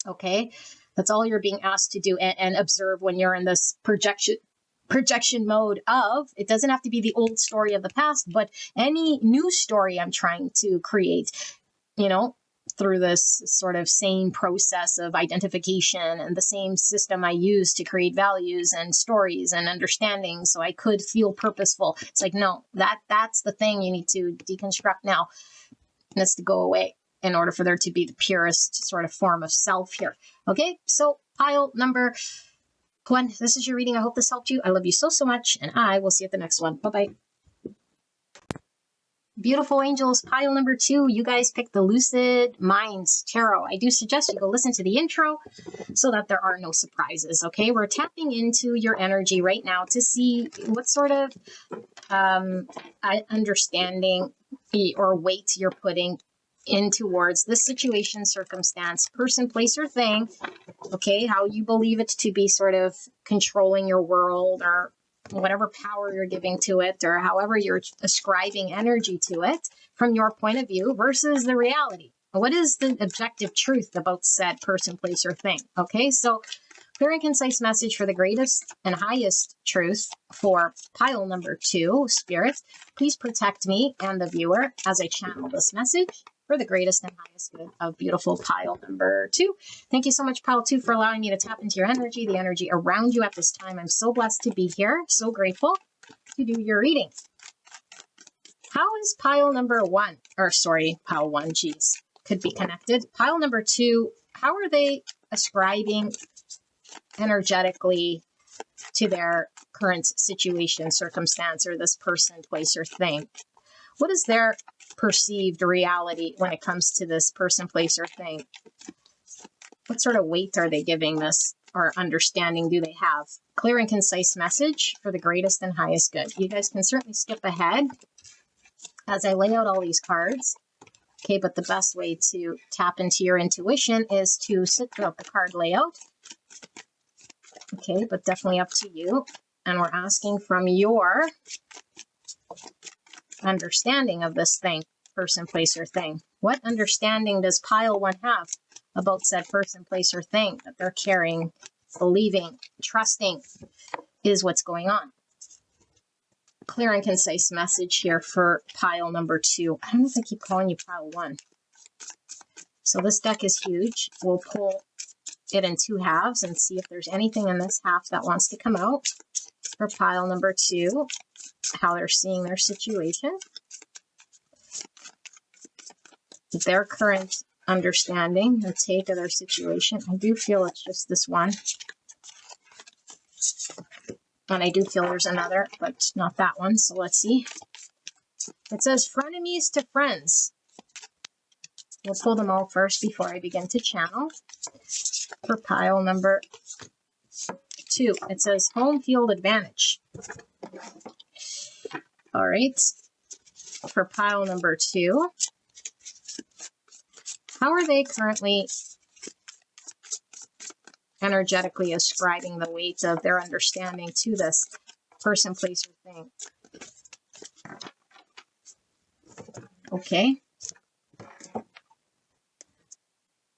Okay. That's all you're being asked to do, and observe when you're in this projection mode of, it doesn't have to be the old story of the past, but any new story I'm trying to create, through this sort of same process of identification and the same system I use to create values and stories and understanding so I could feel purposeful. It's like, no, that's the thing you need to deconstruct now. And it's to go away in order for there to be the purest sort of form of self here. Okay, so pile number 1, this is your reading. I hope this helped you. I love you so much, and I will see you at the next one. Bye-bye. Beautiful angels, pile number 2, you guys picked the Lucid Minds Tarot. I do suggest you go listen to the intro so that there are no surprises, okay? We're tapping into your energy right now to see what sort of understanding or weight you're putting in towards this situation, circumstance, person, place, or thing, okay? How you believe it to be sort of controlling your world, or whatever power you're giving to it, or however you're ascribing energy to it from your point of view versus the reality. What is the objective truth about said person, place, or thing? Okay, so clear and concise message for the greatest and highest truth for pile number 2, Spirit. Please protect me and the viewer as I channel this message for the greatest and highest good of beautiful pile number 2. Thank you so much, pile 2, for allowing me to tap into your energy, the energy around you at this time. I'm so blessed to be here, so grateful to do your reading. How is pile number 1, or sorry, pile 1, geez, could be connected. Pile number 2, how are they ascribing energetically to their current situation, circumstance, or this person, place, or thing? What is their perceived reality when it comes to this person, place, or thing? What sort of weight are they giving this, or understanding do they have? Clear and concise message for the greatest and highest good. You guys can certainly skip ahead as I lay out all these cards. Okay, but the best way to tap into your intuition is to sit throughout the card layout. Okay, but definitely up to you. And we're asking from your understanding of this thing, person, place, or thing. What understanding does pile 1 have about said person, place, or thing that they're carrying, believing, trusting is what's going on? Clear and concise message here for pile number 2. I don't know if I keep calling you pile 1. So this deck is huge. We'll pull it in 2 halves and see if there's anything in this half that wants to come out for pile number 2, how they're seeing their situation, their current understanding or take of their situation. I do feel it's just this one. And I do feel there's another, but not that one. So let's see. It says frenemies to friends. We'll pull them all first before I begin to channel. For pile number 2, it says home field advantage. All right. For pile number 2, how are they currently energetically ascribing the weight of their understanding to this person, place, or thing? Okay.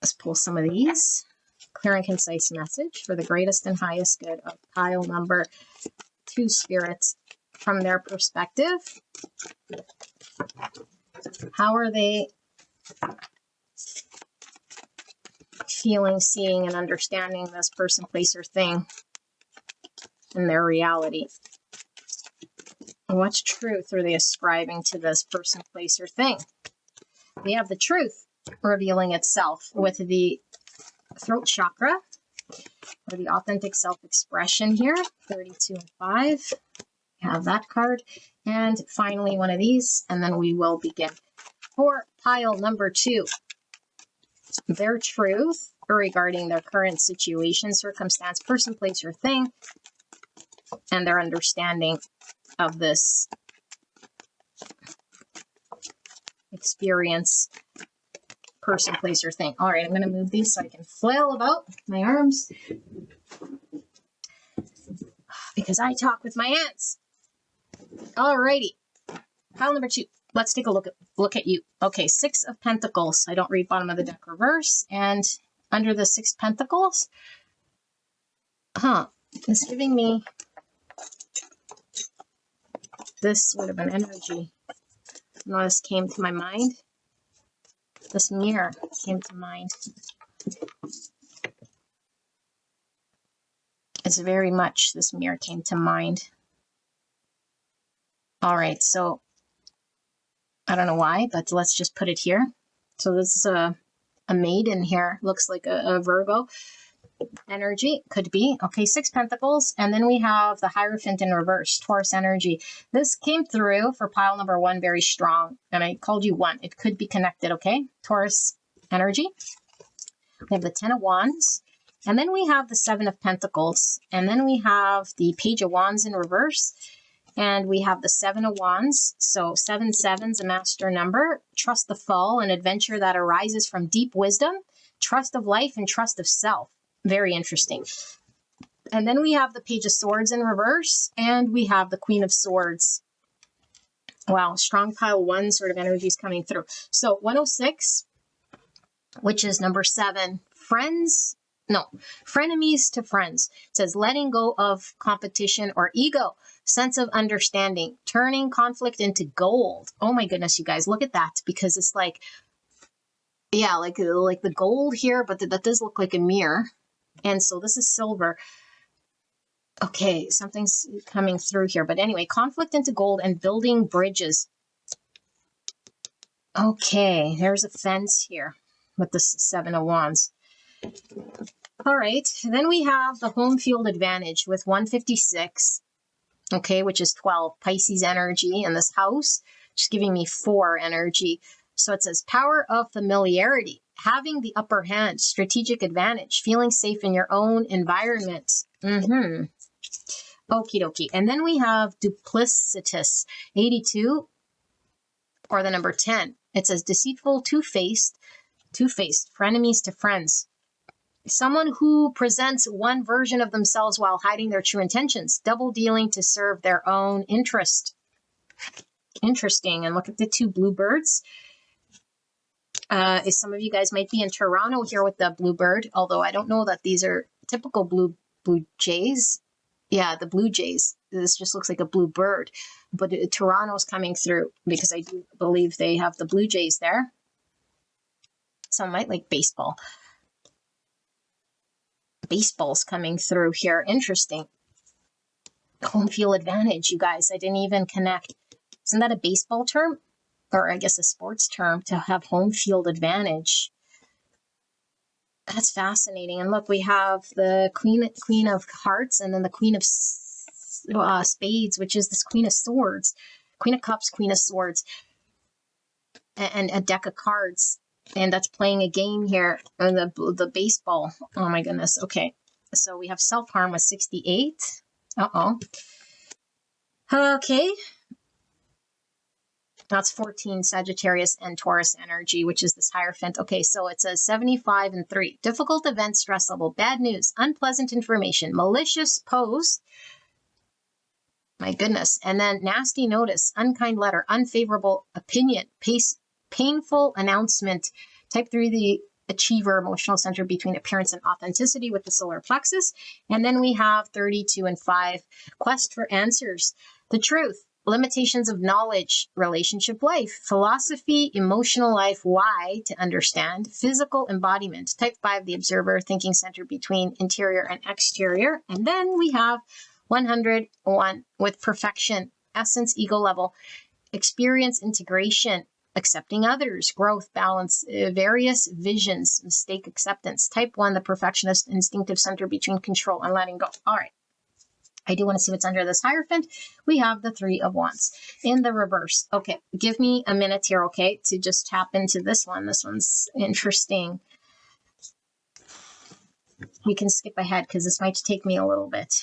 Let's pull some of these. Clear and concise message for the greatest and highest good of pile number 2 spirits from their perspective. How are they feeling, seeing, and understanding this person, place, or thing in their reality? And what truth are they ascribing to this person, place, or thing? We have the truth revealing itself with the throat chakra, or the authentic self-expression here, 32 and 5. We have that card. And finally, one of these, and then we will begin. For pile number 2, their truth regarding their current situation, circumstance, person, place, or thing, and their understanding of this experience, person, place, or thing. All right, I'm going to move these so I can flail about my arms because I talk with my hands. All righty, pile number 2. Let's take a look at you. Okay, 6 of Pentacles. I don't read bottom of the deck reverse, and under the 6 Pentacles, it's giving me this sort of an energy. This came to my mind. This mirror came to mind. It's very much this mirror came to mind. All right, so I don't know why, but let's just put it here. So this is a maiden here. Looks like a Virgo energy. Could be. Okay, 6 Pentacles. And then we have the Hierophant in reverse, Taurus energy. This came through for pile number 1 very strong. And I called you 1. It could be connected, okay? Taurus energy. We have the 10 of Wands. And then we have the 7 of Pentacles. And then we have the Page of Wands in reverse. And we have the 7 of Wands. So 7, 7's a master number. Trust the fall, an adventure that arises from deep wisdom, trust of life, and trust of self. Very interesting. And then we have the Page of Swords in reverse. And we have the Queen of Swords. Wow, strong pile 1 sort of energies coming through. So 106, which is number 7. Frenemies to friends. It says letting go of competition or ego, sense of understanding, turning conflict into gold. Oh my goodness, you guys, look at that, because it's like, yeah, like the gold here, but that does look like a mirror. And so this is silver. Okay, something's coming through here. But anyway, conflict into gold and building bridges. Okay, there's a fence here with the 7 of Wands. All right, then we have the home field advantage with 156, okay, which is 12, Pisces energy in this house, just giving me 4 energy. So it says power of familiarity, having the upper hand, strategic advantage, feeling safe in your own environment. Okie dokie. And then we have duplicitous, 82, or the number 10. It says deceitful, two-faced, frenemies to friends. Someone who presents one version of themselves while hiding their true intentions, double dealing to serve their own interest. Interesting. And look at the 2 bluebirds. Some of you guys might be in Toronto here with the bluebird, although I don't know that these are typical blue jays. Yeah, the blue jays. This just looks like a blue bird. But Toronto's coming through because I do believe they have the blue jays there. Some might like baseball. Baseball's coming through here. Interesting. Home field advantage, you guys. I didn't even connect. Isn't that a baseball term? Or I guess a sports term, to have home field advantage. That's fascinating. And look, we have the Queen of Hearts and then the Queen of Spades, which is this Queen of Swords. Queen of Cups, Queen of Swords. And a deck of cards. And that's playing a game here, the baseball. Oh my goodness. Okay. So we have self-harm with 68. Okay. That's 14 Sagittarius and Taurus energy, which is this Hierophant. Okay, so it says 75 and 3. Difficult event, stress level, bad news, unpleasant information, malicious post. My goodness. And then nasty notice, unkind letter, unfavorable opinion, painful announcement. Type 3, the achiever, emotional center between appearance and authenticity with the solar plexus. And then we have 32 and 5, quest for answers. The truth, limitations of knowledge, relationship life, philosophy, emotional life, why, to understand, physical embodiment. Type 5, the observer, thinking center between interior and exterior. And then we have 101 with perfection, essence, ego level, experience, integration, accepting others, growth, balance, various visions, mistake, acceptance. Type 1, the perfectionist, instinctive center between control and letting go. All right. I do want to see what's under this Hierophant. We have the 3 of Wands in the reverse. Okay, give me a minute here, okay, to just tap into this one. This one's interesting. We can skip ahead because this might take me a little bit.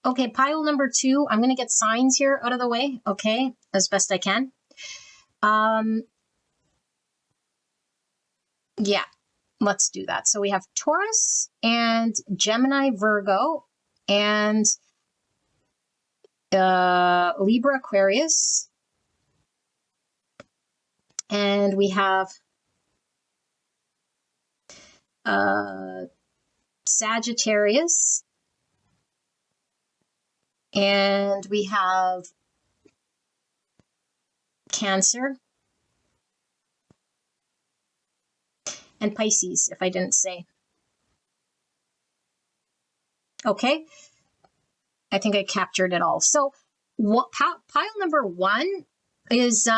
Okay, pile number 2, I'm going to get signs here out of the way, okay, as best I can. Yeah, let's do that. So we have Taurus and Gemini, Virgo, and Libra, Aquarius. And we have Sagittarius. And we have Cancer. And Pisces, if I didn't say. Okay. I think I captured it all. So what, pile number 1 is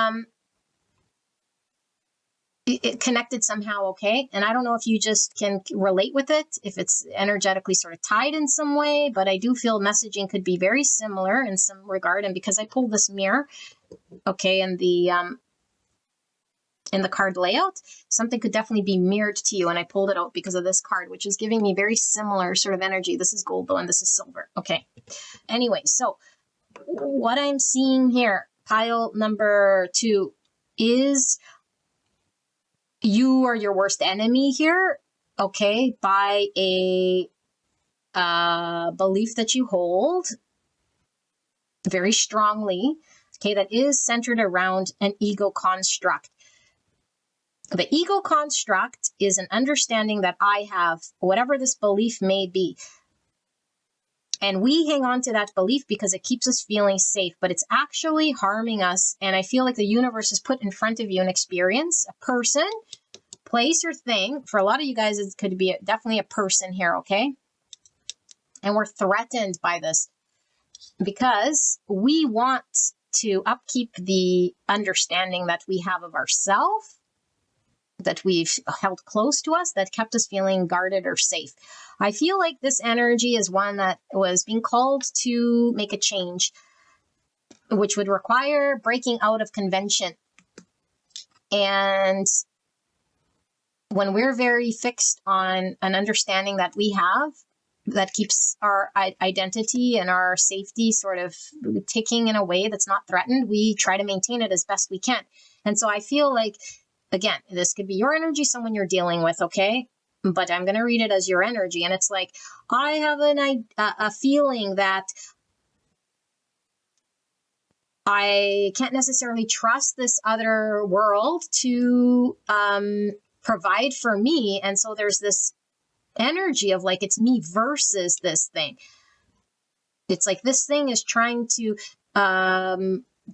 it connected somehow, okay? And I don't know if you just can relate with it, if it's energetically sort of tied in some way, but I do feel messaging could be very similar in some regard. And because I pulled this mirror, okay, in the card layout, something could definitely be mirrored to you. And I pulled it out because of this card, which is giving me very similar sort of energy. This is gold though, and this is silver. Okay. Anyway, so what I'm seeing here, pile number 2, is you are your worst enemy here, okay, by a belief that you hold very strongly, okay, that is centered around an ego construct. The ego construct is an understanding that I have, whatever this belief may be. And we hang on to that belief because it keeps us feeling safe, but it's actually harming us. And I feel like the universe has put in front of you an experience, a person, place, or thing. For a lot of you guys, it could be definitely a person here, okay? And we're threatened by this because we want to upkeep the understanding that we have of ourselves, that we've held close to us, that kept us feeling guarded or safe. I feel like this energy is one that was being called to make a change, which would require breaking out of convention. And when we're very fixed on an understanding that we have, that keeps our identity and our safety sort of ticking in a way that's not threatened, we try to maintain it as best we can. And so I feel like, again, this could be your energy, someone you're dealing with, okay? But I'm going to read it as your energy. And it's like, I have a feeling that I can't necessarily trust this other world to provide for me. And so there's this energy of like, it's me versus this thing. It's like this thing is trying to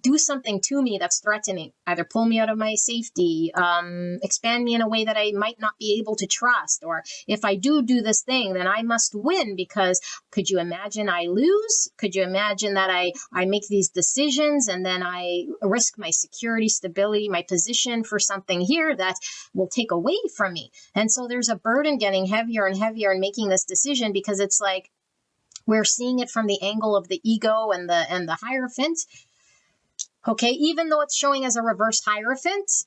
do something to me that's threatening, either pull me out of my safety, expand me in a way that I might not be able to trust, or if I do this thing, then I must win, because could you imagine I lose? Could you imagine that I make these decisions and then I risk my security, stability, my position for something here that will take away from me? And so there's a burden getting heavier and heavier in making this decision, because it's like we're seeing it from the angle of the ego and the Hierophant. Okay, even though it's showing as a reverse Hierophant,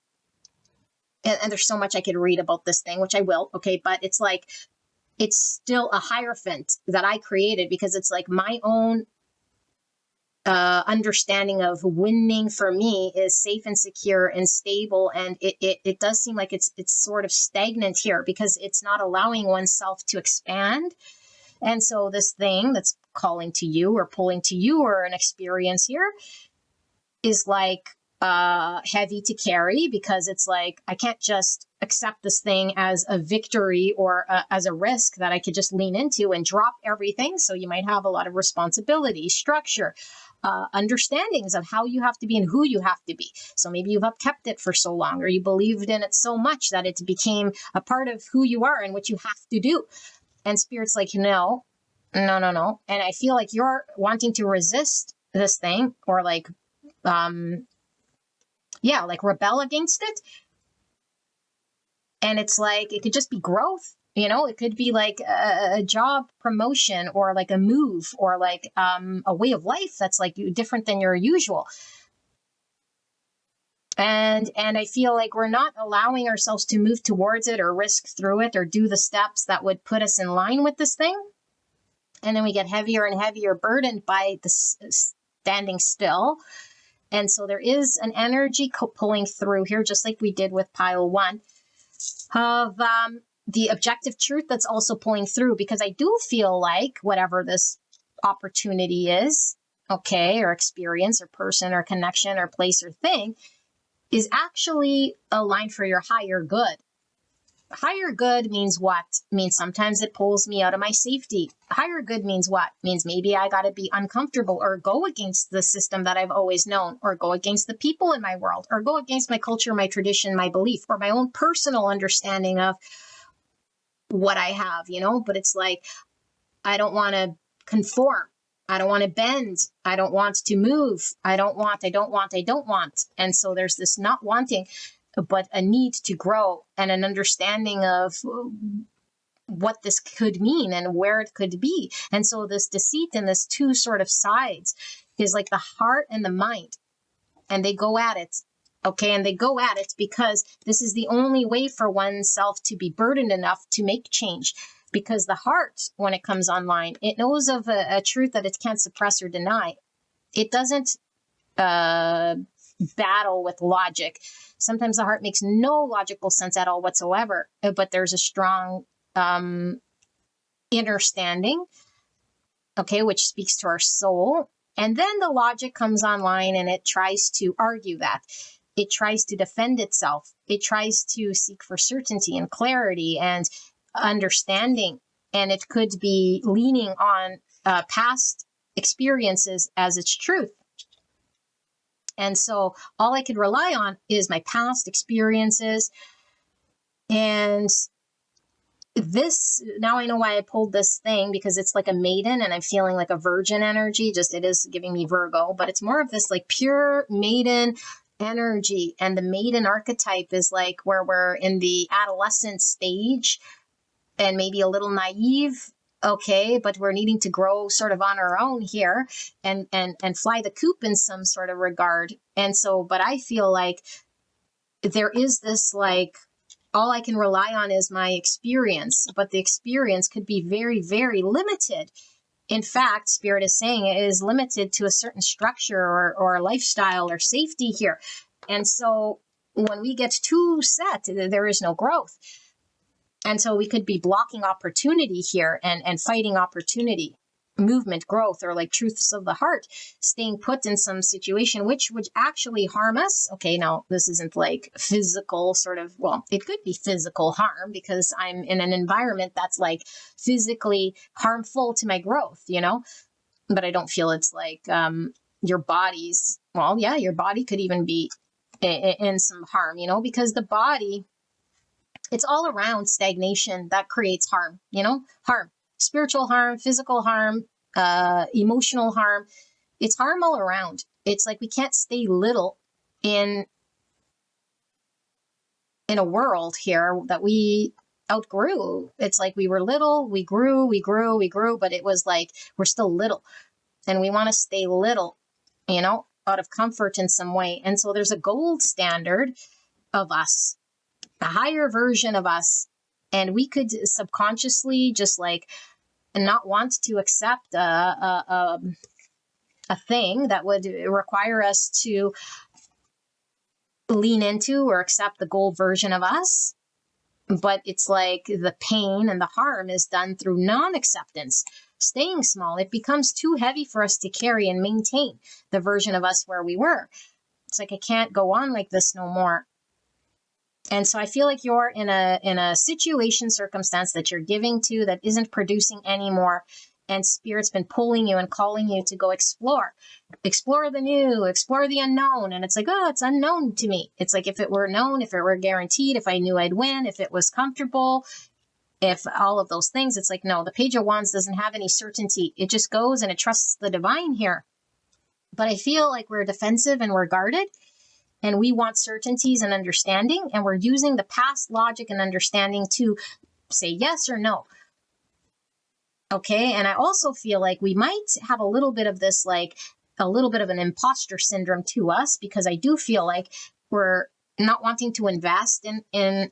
and there's so much I could read about this thing, which I will, okay, but it's like, it's still a Hierophant that I created because it's like my own understanding of winning for me is safe and secure and stable. And it does seem like it's sort of stagnant here because it's not allowing oneself to expand. And so this thing that's calling to you or pulling to you or an experience here is like heavy to carry because it's like, I can't just accept this thing as a victory or as a risk that I could just lean into and drop everything. So you might have a lot of responsibility, structure, understandings of how you have to be and who you have to be. So maybe you've upkept it for so long, or you believed in it so much that it became a part of who you are and what you have to do. And Spirit's like, no. And I feel like you're wanting to resist this thing or like, like rebel against it. And it's like, it could just be growth. It could be like a job promotion or like a move or like a way of life that's like different than your usual. And I feel like we're not allowing ourselves to move towards it or risk through it or do the steps that would put us in line with this thing. And then we get heavier and heavier burdened by the standing still. And so there is an energy pulling through here, just like we did with pile 1 of the objective truth that's also pulling through, because I do feel like whatever this opportunity is, okay, or experience or person or connection or place or thing is actually aligned for your higher good. Higher good means what? Means sometimes it pulls me out of my safety. Higher good means what? Means maybe I got to be uncomfortable or go against the system that I've always known, or go against the people in my world, or go against my culture, my tradition, my belief, or my own personal understanding of what I have, but it's like, I don't want to conform. I don't want to bend. I don't want to move. I don't want. And so there's this not wanting, but a need to grow and an understanding of what this could mean and where it could be. And so this deceit and this two sort of sides is like the heart and the mind, and they go at it. Okay, and they go at it because this is the only way for oneself to be burdened enough to make change. Because the heart, when it comes online, it knows of a truth that it can't suppress or deny. It doesn't battle with logic. Sometimes the heart makes no logical sense at all whatsoever, but there's a strong understanding, okay, which speaks to our soul. And then the logic comes online and it tries to argue that. It tries to defend itself. It tries to seek for certainty and clarity and understanding. And it could be leaning on past experiences as its truth. And so all I could rely on is my past experiences. And this, now I know why I pulled this thing, because it's like a maiden and I'm feeling like a virgin energy. Just, it is giving me Virgo, but it's more of this like pure maiden energy. And the maiden archetype is like where we're in the adolescent stage and maybe a little naive. Okay, but we're needing to grow sort of on our own here and fly the coop in some sort of regard. And so, but I feel like there is this like, all I can rely on is my experience, but the experience could be very, very limited. In fact, Spirit is saying it is limited to a certain structure or lifestyle or safety here. And so when we get too set, there is no growth. And so we could be blocking opportunity here and fighting opportunity, movement, growth, or like truths of the heart, staying put in some situation which would actually harm us. Okay, now this isn't like physical sort of, well, it could be physical harm because I'm in an environment that's like physically harmful to my growth, but I don't feel it's like your body's, well, yeah, your body could even be in some harm, because the body, it's all around stagnation that creates harm, harm, spiritual harm, physical harm, emotional harm. It's harm all around. It's like we can't stay little in a world here that we outgrew. It's like we were little, we grew, but it was like we're still little and we want to stay little, out of comfort in some way. And so there's a gold standard of us, a higher version of us. And we could subconsciously just like not want to accept a thing that would require us to lean into or accept the gold version of us. But it's like the pain and the harm is done through non-acceptance, staying small. It becomes too heavy for us to carry and maintain the version of us where we were. It's like, I can't go on like this no more. And so I feel like you're in a situation, circumstance that you're giving to that isn't producing anymore. And Spirit's been pulling you and calling you to go explore the new, explore the unknown. And it's like, oh, it's unknown to me. It's like, if it were known, if it were guaranteed, if I knew I'd win, if it was comfortable, if all of those things, it's like, no, the Page of Wands doesn't have any certainty. It just goes and it trusts the divine here. But I feel like we're defensive and we're guarded. And we want certainties and understanding. And we're using the past logic and understanding to say yes or no. Okay. And I also feel like we might have a little bit of this, like a little bit of an imposter syndrome to us, because I do feel like we're not wanting to invest in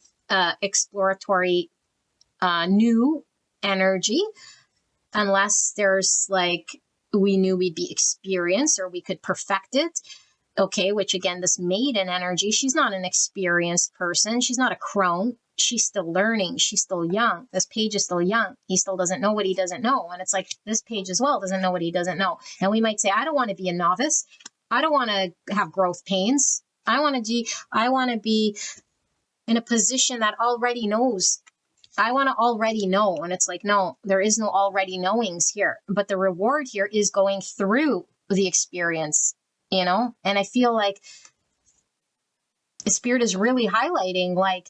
exploratory new energy unless there's like, we knew we'd be experienced or we could perfect it. Okay, which again, this maiden energy, she's not an experienced person. She's not a crone. She's still learning. She's still young. This page is still young. He still doesn't know what he doesn't know. And it's like, this page as well doesn't know what he doesn't know. And we might say, I don't want to be a novice. I don't want to have growth pains. I want to be in a position that already knows. I want to already know. And it's like, no, there is no already knowings here. But the reward here is going through the experience. You know, and I feel like the Spirit is really highlighting, like,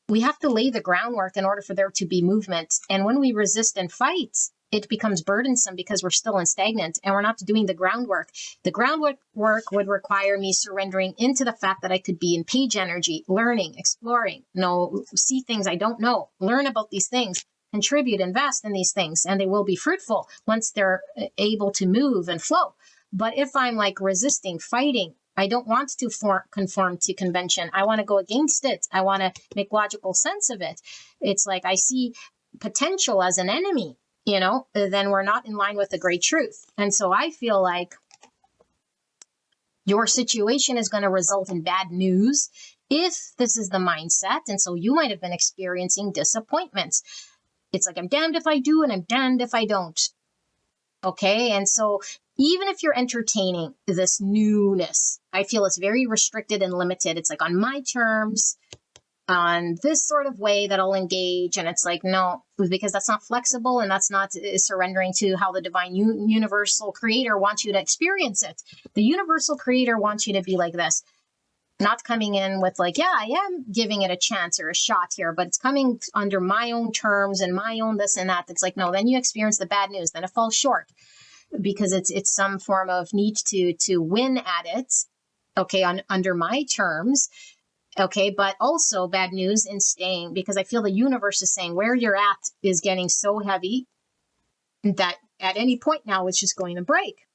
we have to lay the groundwork in order for there to be movement. And when we resist and fight, it becomes burdensome because we're still in stagnant and we're not doing the groundwork. The groundwork would require me surrendering into the fact that I could be in page energy, learning, exploring, see things I don't know, learn about these things, contribute, invest in these things, and they will be fruitful once they're able to move and flow. But if I'm like resisting, fighting, I don't want to conform to convention. I want to go against it. I want to make logical sense of it. It's like I see potential as an enemy, then we're not in line with the great truth. And so I feel like your situation is going to result in bad news if this is the mindset. And so you might have been experiencing disappointments. It's like, I'm damned if I do and I'm damned if I don't. Okay. And so even if you're entertaining this newness, I feel it's very restricted and limited. It's like on my terms, on this sort of way that I'll engage. And it's like, no, because that's not flexible and that's not surrendering to how the divine universal creator wants you to experience it. The universal creator wants you to be like this, not coming in with like, yeah, I am giving it a chance or a shot here, but it's coming under my own terms and my own this and that. It's like, no, then you experience the bad news, then it falls short. Because it's some form of need to win at it, okay, under my terms, okay, but also bad news in staying, because I feel the universe is saying where you're at is getting so heavy that at any point now it's just going to break.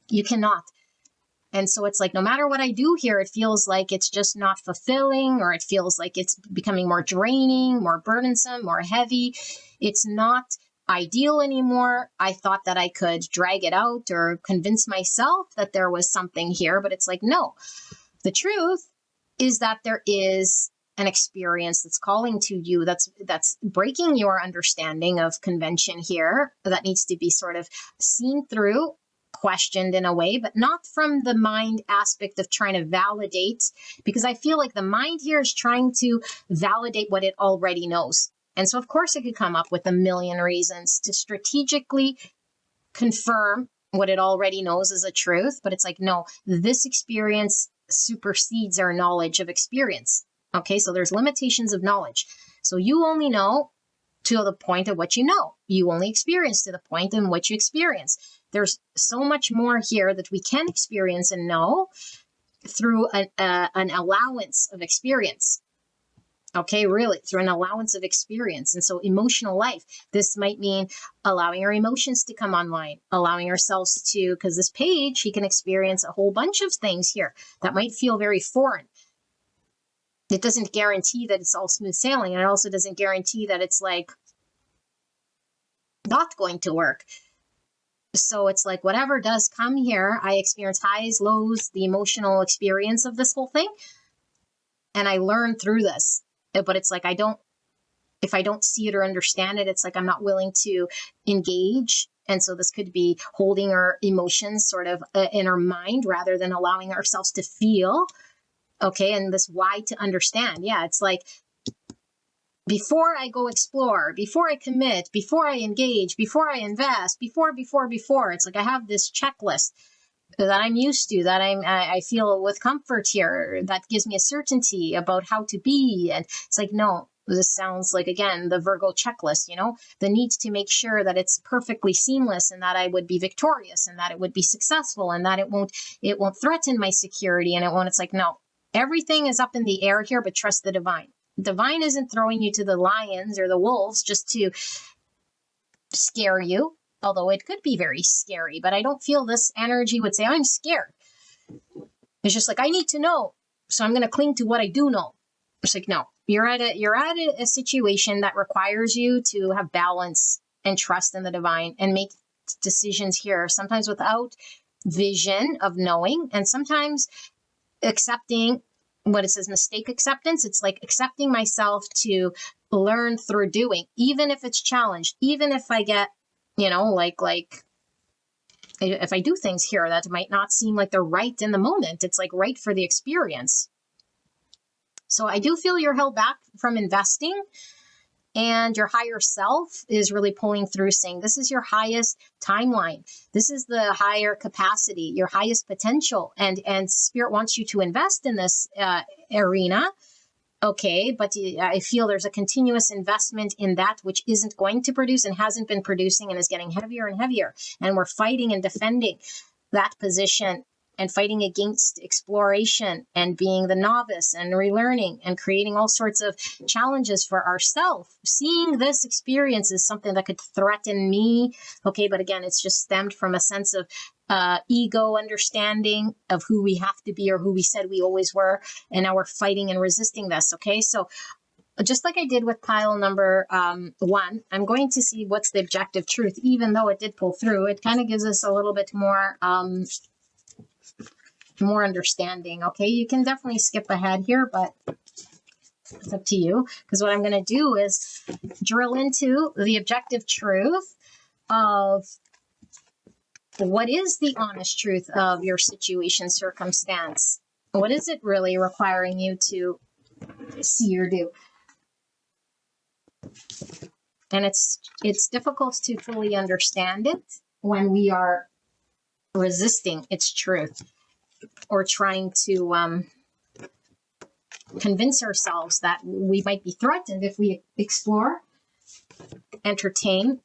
You cannot. And so it's like, no matter what I do here, it feels like it's just not fulfilling, or it feels like it's becoming more draining, more burdensome, more heavy. It's not ideal anymore. I thought that I could drag it out or convince myself that there was something here, but it's like, no. The truth is that there is an experience that's calling to you, that's breaking your understanding of convention here, that needs to be sort of seen through, questioned in a way, but not from the mind aspect of trying to validate, because I feel like the mind here is trying to validate what it already knows. And so, of course, it could come up with a million reasons to strategically confirm what it already knows is a truth. But it's like, no, this experience supersedes our knowledge of experience. Okay, so there's limitations of knowledge. So you only know to the point of what you know. You only experience to the point in which you experience. There's so much more here that we can experience and know through an allowance of experience. Okay, really, through an allowance of experience. And so emotional life, this might mean allowing our emotions to come online, allowing ourselves to, because this page, he can experience a whole bunch of things here that might feel very foreign. It doesn't guarantee that it's all smooth sailing. And it also doesn't guarantee that it's like not going to work. So it's like whatever does come here, I experience highs, lows, the emotional experience of this whole thing. And I learn through this. But it's like if I don't see it or understand it, it's like I'm not willing to engage. And so this could be holding our emotions sort of in our mind rather than allowing ourselves to feel. Okay, and this why to understand. Yeah, it's like before I go explore, before I commit, before I engage, before I invest, before, it's like I have this checklist that I'm used to, that I feel with comfort here, that gives me a certainty about how to be. And it's like, no, this sounds like, again, the Virgo checklist, the need to make sure that it's perfectly seamless and that I would be victorious and that it would be successful and that it won't threaten my security and it's like, no, everything is up in the air here, but trust the divine. Divine isn't throwing you to the lions or the wolves just to scare you. Although it could be very scary, but I don't feel this energy would say, I'm scared. It's just like, I need to know. So I'm going to cling to what I do know. It's like, no, you're at a situation that requires you to have balance and trust in the divine and make decisions here, sometimes without vision of knowing, and sometimes accepting what it says, mistake acceptance. It's like accepting myself to learn through doing, even if it's challenged, even if I get, like if I do things here that might not seem like they're right in the moment, it's like right for the experience. So I do feel you're held back from investing, and your higher self is really pulling through, saying this is your highest timeline. This is the higher capacity, your highest potential. And Spirit wants you to invest in this arena. Okay, but I feel there's a continuous investment in that which isn't going to produce and hasn't been producing and is getting heavier and heavier. And we're fighting and defending that position and fighting against exploration and being the novice and relearning and creating all sorts of challenges for ourselves. Seeing this experience is something that could threaten me. Okay, but again, it's just stemmed from a sense of ego understanding of who we have to be or who we said we always were. And now we're fighting and resisting this. Okay, so just like I did with pile number 1, I'm going to see what's the objective truth, even though it did pull through. It kind of gives us a little bit more understanding. Okay, you can definitely skip ahead here, but it's up to you, because what I'm going to do is drill into the objective truth of what is the honest truth of your situation, circumstance. What is it really requiring you to see or do? And it's difficult to fully understand it when we are resisting its truth or trying to convince ourselves that we might be threatened if we explore, entertain.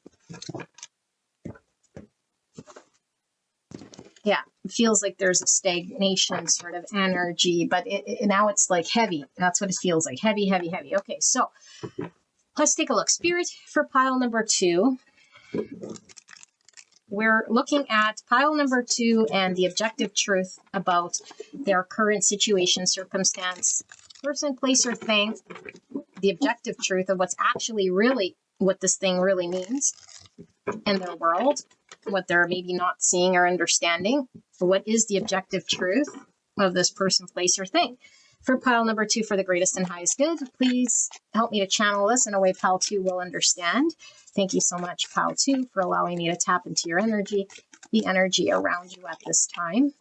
Yeah, it feels like there's a stagnation sort of energy, but now it's like heavy. That's what it feels like. Heavy, heavy, heavy. Okay, so let's take a look. Spirit, for pile number 2. We're looking at pile number 2 and the objective truth about their current situation, circumstance, person, place, or thing. The objective truth of what's actually really, what this thing really means in their world, what they're maybe not seeing or understanding. What is the objective truth of this person, place, or thing? For pile number 2, for the greatest and highest good, please help me to channel this in a way pile 2 will understand. Thank you so much, pile 2, for allowing me to tap into your energy, the energy around you at this time.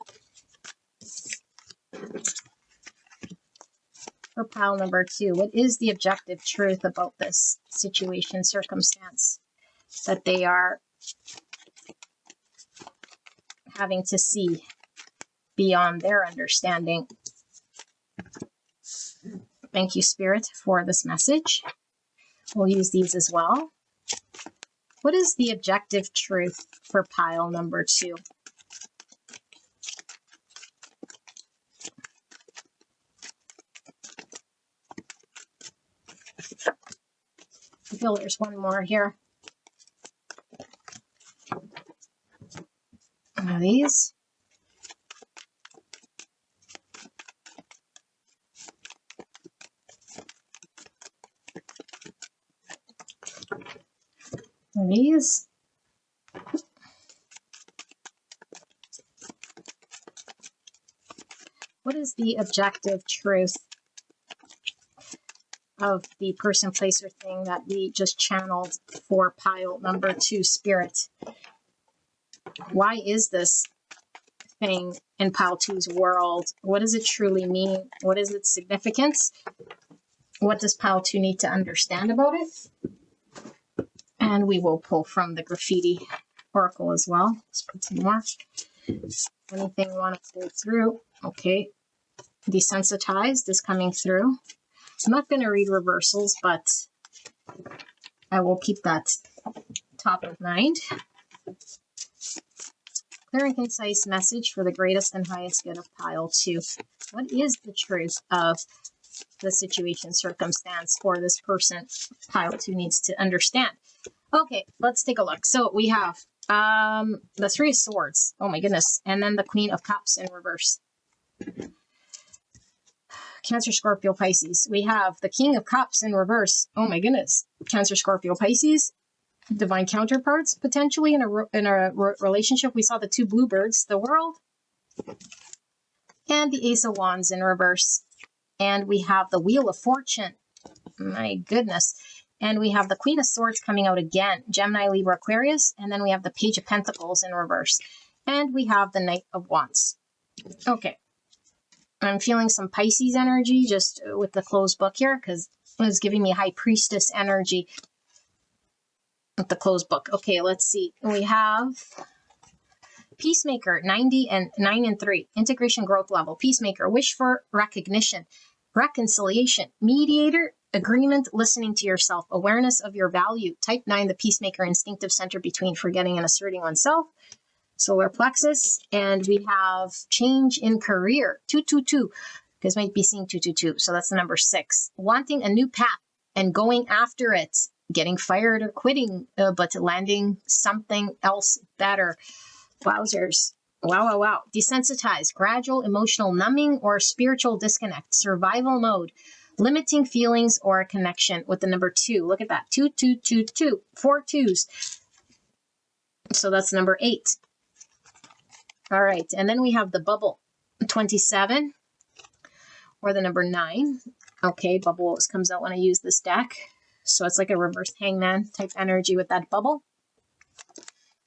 For pile number 2, what is the objective truth about this situation, circumstance that they are having to see beyond their understanding? Thank you, Spirit, for this message. We'll use these as well. What is the objective truth for pile number 2? feel there's one more here. One of these. One of these. What is the objective truth of the person, place, or thing that we just channeled for pile number 2, Spirit? Why is this thing in pile 2's world? What does it truly mean? What is its significance? What does pile 2 need to understand about it? And we will pull from the graffiti oracle as well. Let's put some more. Anything you want to pull through? Okay. Desensitized is coming through. I'm not going to read reversals, but I will keep that top of mind. Clear and concise message for the greatest and highest good of pile 2. What is the truth of the situation, circumstance, or this person pile 2 needs to understand? Okay, let's take a look. So we have the 3 of Swords. Oh my goodness. And then the Queen of Cups in reverse. Cancer, Scorpio, Pisces. We have the King of Cups in reverse. Oh my goodness. Cancer, Scorpio, Pisces. Divine counterparts potentially in a relationship. We saw the 2 bluebirds, the World, and the Ace of Wands in reverse. And we have the Wheel of Fortune. My goodness. And we have the Queen of Swords coming out again. Gemini, Libra, Aquarius. And then we have the Page of Pentacles in reverse. And we have the Knight of Wands. Okay. I'm feeling some Pisces energy just with the closed book here because it was giving me High Priestess energy with the closed book. Okay, let's see. We have Peacemaker, 90 and 9 and 3. Integration growth level. Peacemaker, wish for recognition, reconciliation, mediator, agreement, listening to yourself, awareness of your value. Type 9, the Peacemaker, instinctive center between forgetting and asserting oneself. Solar plexus, and we have change in career, 222. You guys might be seeing 222, so that's the number 6. Wanting a new path and going after it, getting fired or quitting, but landing something else better. Wowzers. Wow. Desensitized, gradual emotional numbing or spiritual disconnect, survival mode, limiting feelings or a connection with the number 2. Look at that, 2222, 4 2s. So that's number 8. All right, and then we have the bubble, 27, or the number 9. Okay, bubble always comes out when I use this deck. So it's like a reverse hangman type energy with that bubble.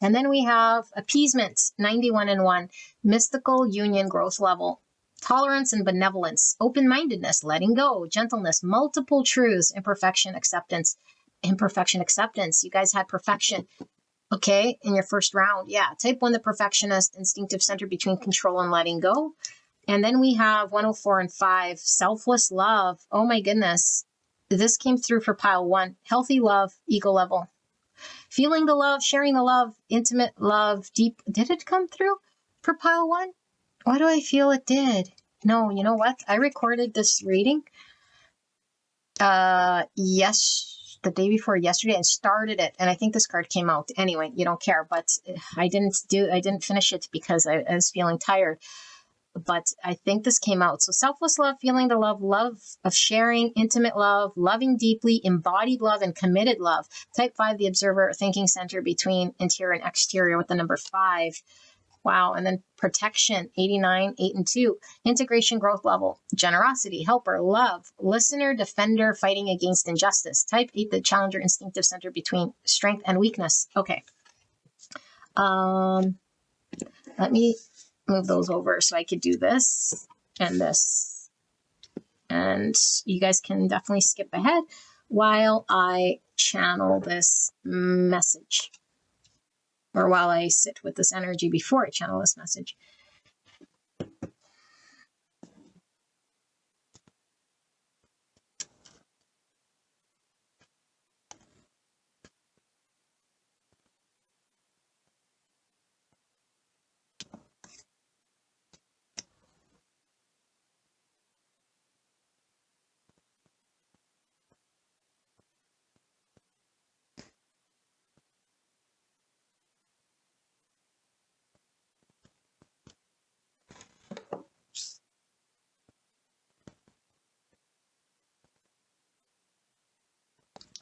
And then we have appeasement, 91 and 1, mystical union growth level, tolerance and benevolence, open-mindedness, letting go, gentleness, multiple truths, imperfection, acceptance. You guys had perfection. Okay, in your first round. Yeah, type 1, the perfectionist, instinctive center between control and letting go. And then we have 104 and 5, selfless love. Oh my goodness. This came through for pile 1. Healthy love, ego level. Feeling the love, sharing the love, intimate love, deep. Did it come through for pile 1? Why do I feel it did? No, you know what? I recorded this reading the day before yesterday and started it, and I think this card came out. Anyway, you don't care, but I didn't finish it because I was feeling tired. But I think this came out. So selfless love, feeling the love, love of sharing, intimate love, loving deeply, embodied love, and committed love. Type 5, the observer, thinking center between interior and exterior with the number 5. Wow. And then protection, 89, 8 and 2. Integration growth level, generosity, helper, love, listener, defender, fighting against injustice. Type 8, the challenger, instinctive center between strength and weakness. Okay. Let me move those over so I could do this and this. And you guys can definitely skip ahead while I channel this message. Or while I sit with this energy before I channel this message.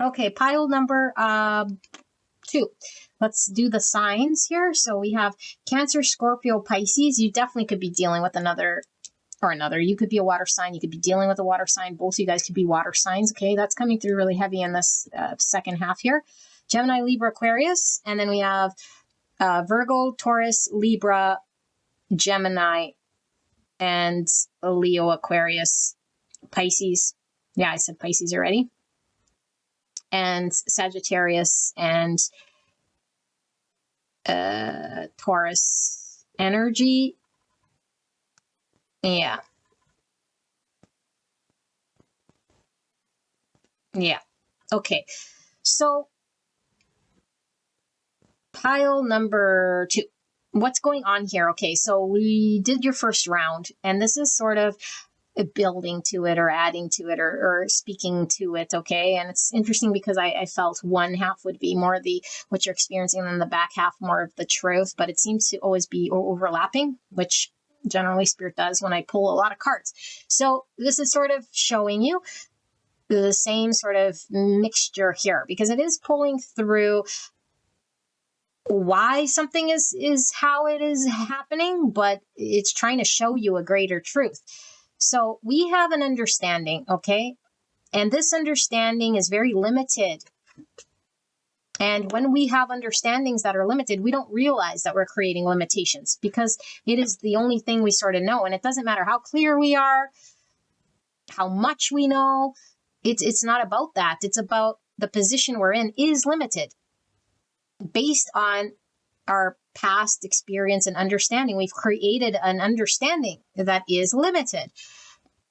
Okay, pile number 2. Let's do the signs here. So we have Cancer, Scorpio, Pisces. You definitely could be dealing with another. You could be a water sign. You could be dealing with a water sign. Both of you guys could be water signs. Okay, that's coming through really heavy in this second half here. Gemini, Libra, Aquarius. And then we have Virgo, Taurus, Libra, Gemini, and Leo, Aquarius, Pisces. Yeah, I said Pisces already. And Sagittarius and Taurus energy. Yeah. Yeah. Okay. So pile number 2. What's going on here? Okay, so we did your first round, and this is sort of building to it or adding to it or speaking to it, okay? And it's interesting because I felt one half would be more the what you're experiencing, and then the back half more of the truth, but it seems to always be overlapping, which generally Spirit does when I pull a lot of cards. So this is sort of showing you the same sort of mixture here, because it is pulling through why something is how it is happening, but it's trying to show you a greater truth. So we have an understanding, okay? And this understanding is very limited. And when we have understandings that are limited, we don't realize that we're creating limitations because it is the only thing we sort of know. And it doesn't matter how clear we are, how much we know. It's not about that. It's about the position we're in is limited. Based on our past experience and understanding, we've created an understanding that is limited.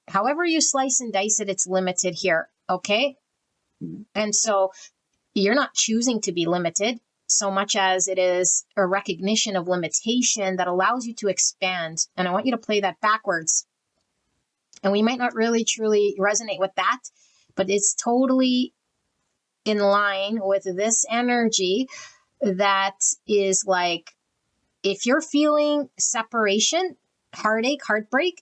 However you slice and dice it, it's limited here, okay? And so you're not choosing to be limited so much as it is a recognition of limitation that allows you to expand. And I want you to play that backwards. And we might not really truly resonate with that, but it's totally in line with this energy that is like, if you're feeling separation, heartache, heartbreak,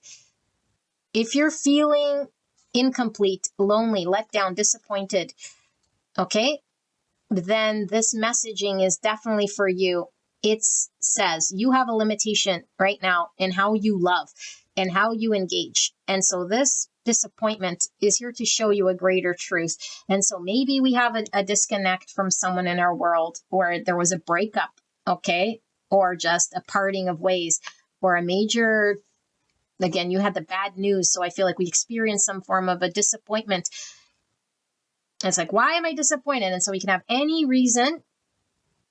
if you're feeling incomplete, lonely, let down, disappointed, okay, then this messaging is definitely for you. It says you have a limitation right now in how you love and how you engage. And so this disappointment is here to show you a greater truth. And so maybe we have a disconnect from someone in our world, or there was a breakup, okay, or just a parting of ways, or a major, again, you had the bad news. So I feel like we experienced some form of a disappointment. It's like, why am I disappointed? And so we can have any reason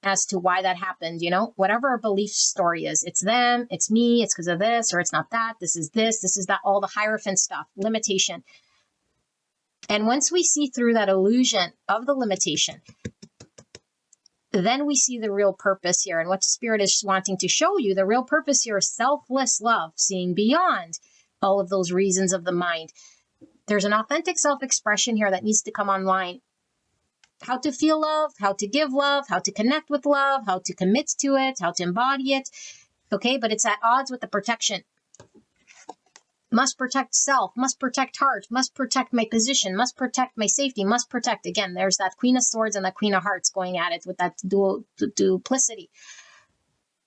as to why that happened, you know, whatever our belief story is. It's them, it's me, it's because of this, or it's not that, this is that, all the Hierophant stuff, limitation. And once we see through that illusion of the limitation, then we see the real purpose here. And what Spirit is wanting to show you, the real purpose here is selfless love, seeing beyond all of those reasons of the mind. There's an authentic self-expression here that needs to come online. How to feel love, how to give love, how to connect with love, how to commit to it, how to embody it. Okay, but it's at odds with the protection. Must protect self, must protect heart, must protect my position, must protect my safety, must protect. Again, there's that Queen of Swords and that Queen of Hearts going at it with that duplicity.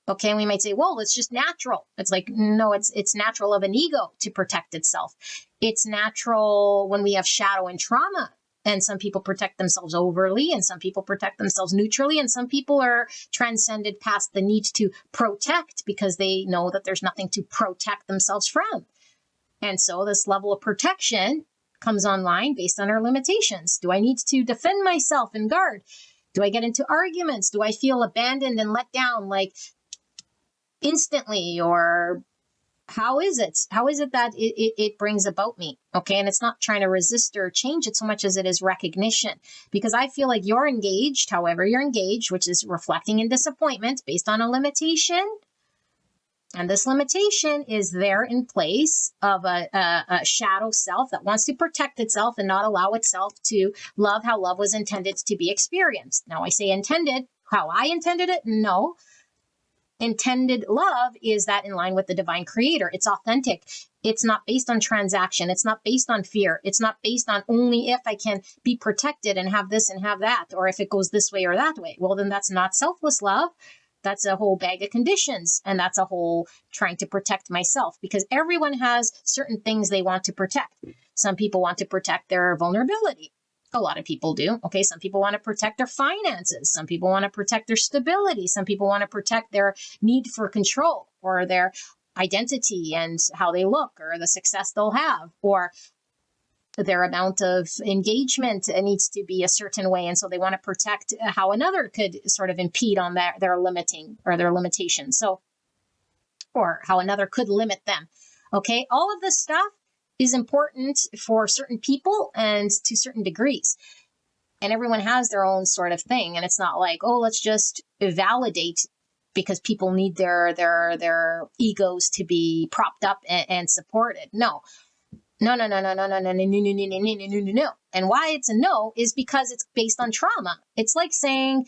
Okay, and we might say, well, it's just natural. It's like, no, it's natural of an ego to protect itself. It's natural when we have shadow and trauma. And some people protect themselves overly, and some people protect themselves neutrally, and some people are transcended past the need to protect because they know that there's nothing to protect themselves from. And so this level of protection comes online based on our limitations. Do I need to defend myself and guard? Do I get into arguments? Do I feel abandoned and let down like instantly? Or how is it? How is it that it brings about me? Okay. And it's not trying to resist or change it so much as it is recognition, because I feel like you're engaged, however you're engaged, which is reflecting in disappointment based on a limitation. And this limitation is there in place of a shadow self that wants to protect itself and not allow itself to love how love was intended to be experienced. Now I say intended, how I intended it? No. intended love is that in line with the divine creator. It's authentic. It's not based on transaction. It's not based on fear. It's not based on only if I can be protected and have this and have that, or if it goes this way or that way. Well, then that's not selfless love. That's a whole bag of conditions. And that's a whole trying to protect myself, because everyone has certain things they want to protect. Some people want to protect their vulnerability. A lot of people do. Okay. Some people want to protect their finances. Some people want to protect their stability. Some people want to protect their need for control, or their identity and how they look, or the success they'll have, or their amount of engagement needs to be a certain way. And so they want to protect how another could sort of impede on their limiting or their limitations. So, or how another could limit them. Okay. All of this stuff is important for certain people and to certain degrees. And everyone has their own sort of thing. And it's not like, oh, let's just validate because people need their egos to be propped up and supported. No. No. And why it's a no is because it's based on trauma. It's like saying,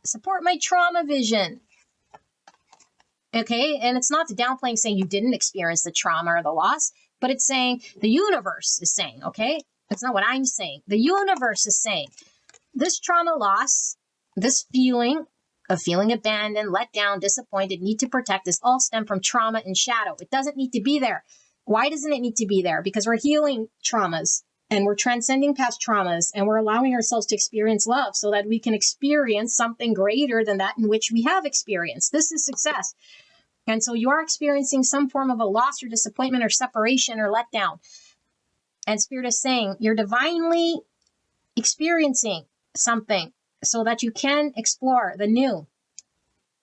support my trauma vision. Okay. And it's not downplaying saying you didn't experience the trauma or the loss, but it's saying the universe is saying, okay, it's not what I'm saying. The universe is saying this trauma loss, this feeling of feeling abandoned, let down, disappointed, need to protect, this all stem from trauma and shadow. It doesn't need to be there. Why doesn't it need to be there? Because we're healing traumas and we're transcending past traumas and we're allowing ourselves to experience love so that we can experience something greater than that in which we have experienced. This is success. And so you are experiencing some form of a loss or disappointment or separation or letdown. And Spirit is saying you're divinely experiencing something so that you can explore the new.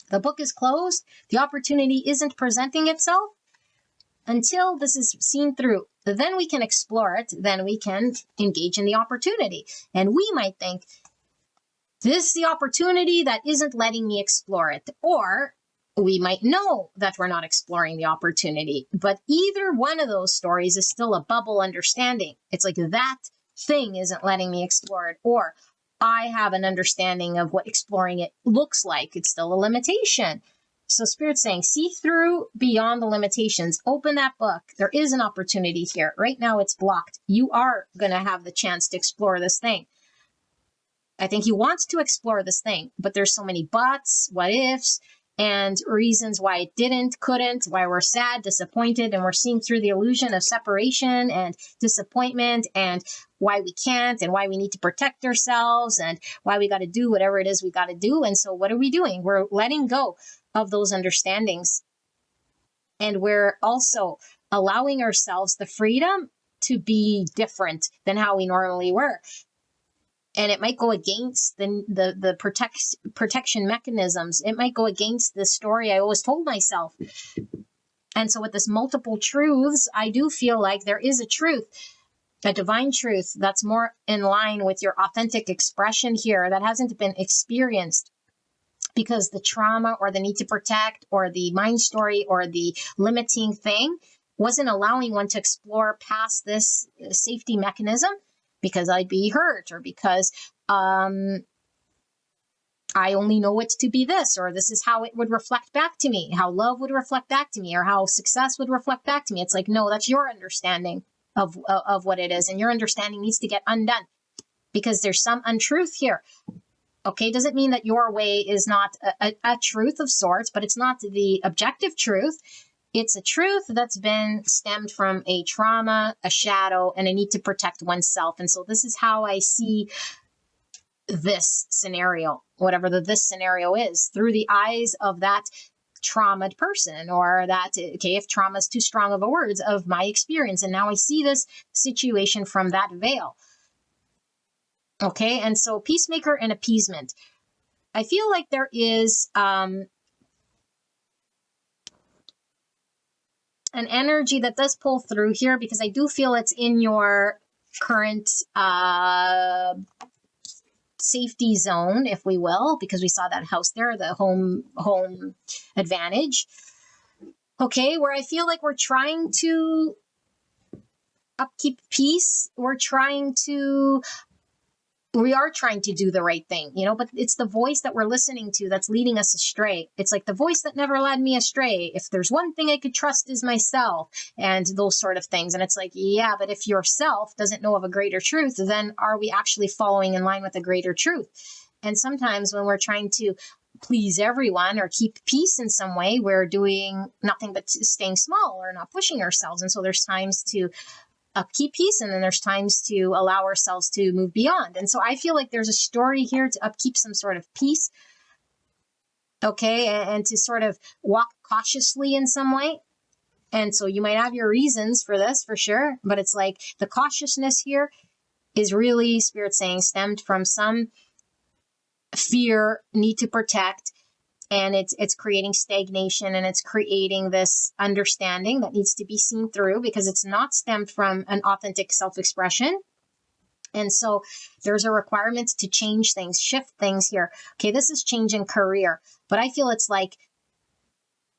The book is closed. The opportunity isn't presenting itself until this is seen through. Then we can explore it. Then we can engage in the opportunity. And we might think, this is the opportunity that isn't letting me explore it. Or we might know that we're not exploring the opportunity. But either one of those stories is still a bubble understanding. It's like that thing isn't letting me explore it. Or I have an understanding of what exploring it looks like. It's still a limitation. So Spirit's saying, see through beyond the limitations. Open that book. There is an opportunity here. Right now it's blocked. You are going to have the chance to explore this thing. I think you want to explore this thing, but there's so many buts, what ifs, and reasons why it didn't, couldn't, why we're sad, disappointed, and we're seeing through the illusion of separation and disappointment and why we can't and why we need to protect ourselves and why we got to do whatever it is we got to do. And so what are we doing? We're letting go of those understandings. And we're also allowing ourselves the freedom to be different than how we normally were. And it might go against the protection mechanisms. It might go against the story I always told myself. And so with this multiple truths, I do feel like there is a truth, a divine truth that's more in line with your authentic expression here that hasn't been experienced because the trauma or the need to protect or the mind story or the limiting thing wasn't allowing one to explore past this safety mechanism. Because I'd be hurt, or because I only know it to be this, or this is how it would reflect back to me, how love would reflect back to me, or how success would reflect back to me. It's like, no, that's your understanding of what it is, and your understanding needs to get undone because there's some untruth here. Okay, doesn't mean that your way is not a truth of sorts, but it's not the objective truth. It's a truth that's been stemmed from a trauma, a shadow, and a need to protect oneself. And so this is how I see this scenario, whatever this scenario is, through the eyes of that traumatized person, or that, okay, if trauma is too strong of a word, of my experience. And now I see this situation from that veil. Okay, and so peacemaker and appeasement. I feel like there is an energy that does pull through here, because I do feel it's in your current safety zone, if we will, because we saw that house there, the home advantage. Okay, where I feel like we're trying to upkeep peace. We're trying to we are trying to do the right thing, but it's the voice that we're listening to that's leading us astray. It's like the voice that never led me astray. If there's one thing I could trust is myself, and those sort of things. And it's like, yeah, but if yourself doesn't know of a greater truth, then are we actually following in line with a greater truth? And sometimes when we're trying to please everyone or keep peace in some way, we're doing nothing but staying small or not pushing ourselves. And so there's times to upkeep peace, and then there's times to allow ourselves to move beyond. And so I feel like there's a story here to upkeep some sort of peace, okay, and to sort of walk cautiously in some way. And so you might have your reasons for this, for sure, but it's like the cautiousness here is really, Spirit saying, stemmed from some fear, need to protect, and it's creating stagnation, and it's creating this understanding that needs to be seen through, because it's not stemmed from an authentic self-expression. And so there's a requirement to change things, shift things here. Okay, this is change in career, but I feel it's like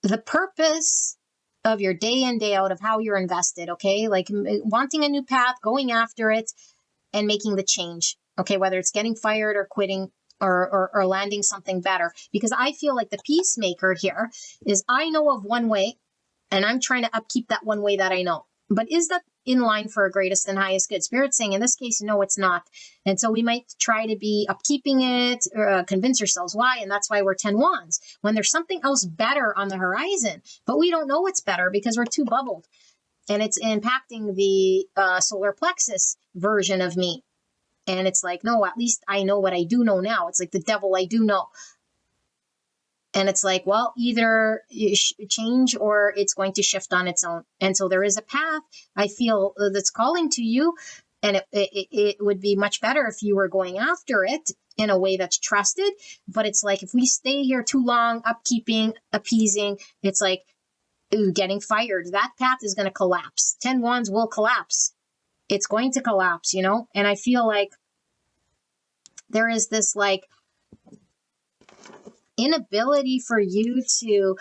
the purpose of your day in, day out of how you're invested, okay? Like wanting a new path, going after it, and making the change, okay? Whether it's getting fired or quitting, or landing something better. Because I feel like the peacemaker here is, I know of one way, and I'm trying to upkeep that one way that I know. But is that in line for a greatest and highest good? Spirit saying in this case, no, it's not. And so we might try to be upkeeping it, or convince ourselves why, and that's why we're 10 wands, when there's something else better on the horizon, but we don't know what's better because we're too bubbled. And it's impacting the solar plexus version of me. And it's like, no, at least I know what I do know now. It's like the devil I do know. And it's like, well, either you change or it's going to shift on its own. And so there is a path, I feel, that's calling to you. And it would be much better if you were going after it in a way that's trusted. But it's like, if we stay here too long, upkeeping, appeasing, it's like, getting fired. That path is going to collapse. 10 wands will collapse. It's going to collapse, And I feel like there is this like inability for you to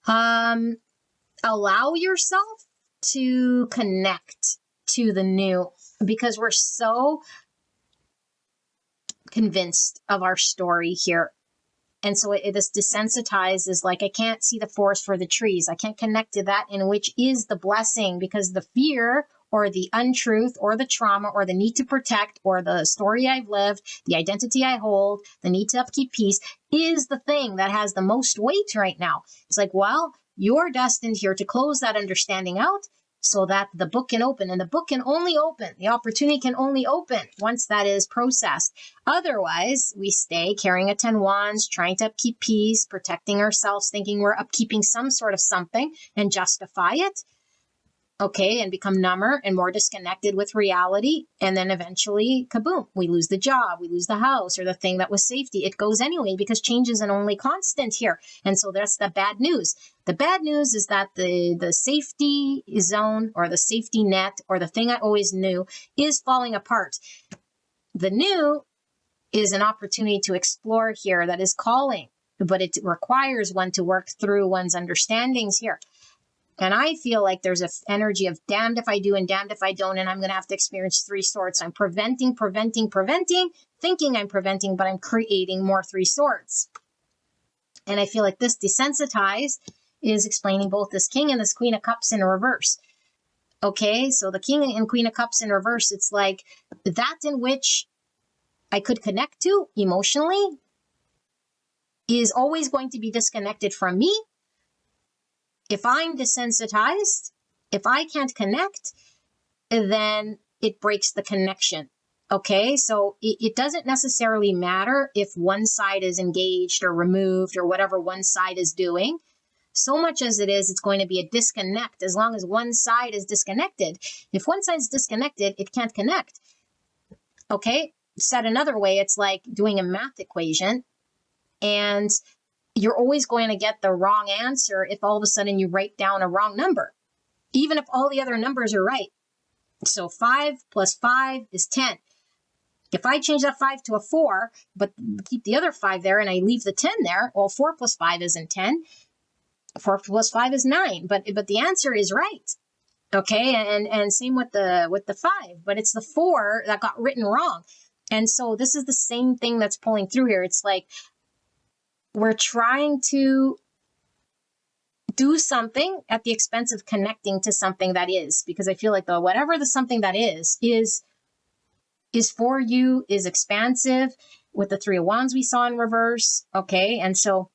allow yourself to connect to the new, because we're so convinced of our story here. And so this desensitized is like, I can't see the forest for the trees. I can't connect to that in which is the blessing, because the fear or the untruth or the trauma or the need to protect or the story I've lived, the identity I hold, the need to upkeep peace is the thing that has the most weight right now. It's like, well, you're destined here to close that understanding out so that the book can open, and the book can only open, the opportunity can only open once that is processed. Otherwise, we stay carrying a 10 wands, trying to upkeep peace, protecting ourselves, thinking we're upkeeping some sort of something and justify it. Okay, and become number and more disconnected with reality. And then eventually, kaboom, we lose the job, we lose the house, or the thing that was safety. It goes anyway, because change is an only constant here. And so that's the bad news. The bad news is that the safety zone or the safety net or the thing I always knew is falling apart. The new is an opportunity to explore here that is calling, but it requires one to work through one's understandings here. And I feel like there's an energy of damned if I do and damned if I don't, and I'm going to have to experience three swords. I'm preventing, thinking I'm preventing, but I'm creating more three swords. And I feel like this desensitized is explaining both this King and this Queen of Cups in reverse. Okay, so the King and Queen of Cups in reverse, it's like that in which I could connect to emotionally is always going to be disconnected from me. If I'm desensitized, if I can't connect, then it breaks the connection. Okay, so it doesn't necessarily matter if one side is engaged or removed or whatever one side is doing. So much as it is, it's going to be a disconnect as long as one side is disconnected. If one side is disconnected, it can't connect. Okay, said another way, it's like doing a math equation, and you're always going to get the wrong answer if all of a sudden you write down a wrong number, even if all the other numbers are right. So 5 plus 5 is 10. If I change that 5 to a 4, but keep the other 5 there and I leave the 10 there, well, 4 plus 5 isn't 10. 4 plus 5 is 9, but the answer is right. Okay, and same with the 5, but it's the 4 that got written wrong. And so this is the same thing that's pulling through here. It's like we're trying to do something at the expense of connecting to something that is, because I feel like whatever the something that is for you, is expansive. With the Three of Wands we saw in reverse, okay? And so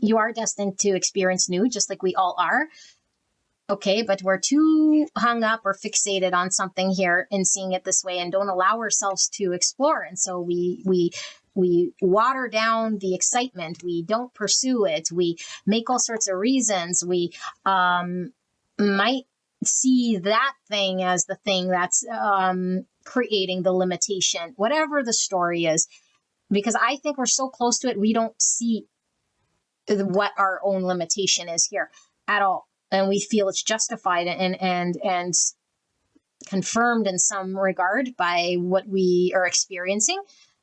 you are destined to experience new, just like we all are, okay? But we're too hung up or fixated on something here and seeing it this way, and don't allow ourselves to explore. And so we water down the excitement. We don't pursue it. We make all sorts of reasons. We might see that thing as the thing that's creating the limitation, whatever the story is, because I think we're so close to it, we don't see what our own limitation is here at all. And we feel it's justified and confirmed in some regard by what we are experiencing.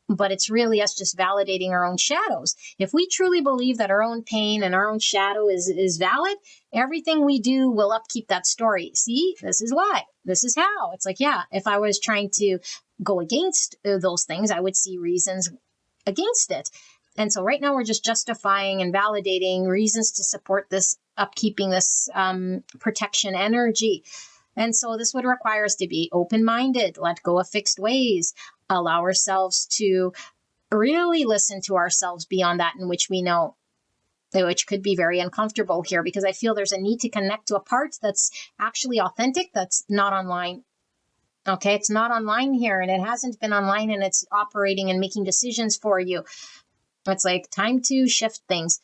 But it's really us just validating our own shadows. If we truly believe that our own pain and our own shadow is valid, everything we do will upkeep that story. See, this is why, this is how. It's like, yeah, if I was trying to go against those things, I would see reasons against it. And so right now we're just justifying and validating reasons to support this, upkeeping this protection energy. And so this would require us to be open-minded, let go of fixed ways, allow ourselves to really listen to ourselves beyond that in which we know, which could be very uncomfortable here, because I feel there's a need to connect to a part that's actually authentic, that's not online. Okay, it's not online here, and it hasn't been online, and it's operating and making decisions for you. It's like time to shift things.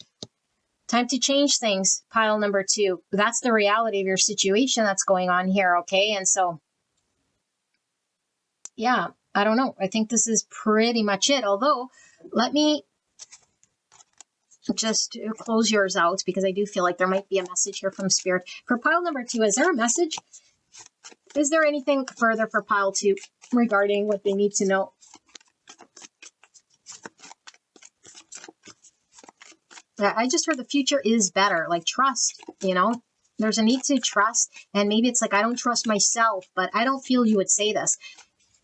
Time to change things, pile number 2. That's the reality of your situation that's going on here, okay? And so, yeah, I don't know. I think this is pretty much it. Although, let me just close yours out, because I do feel like there might be a message here from Spirit. For pile number 2, is there a message? Is there anything further for pile 2 regarding what they need to know? I just heard the future is better, like trust, there's a need to trust. And maybe it's like, I don't trust myself, but I don't feel you would say this.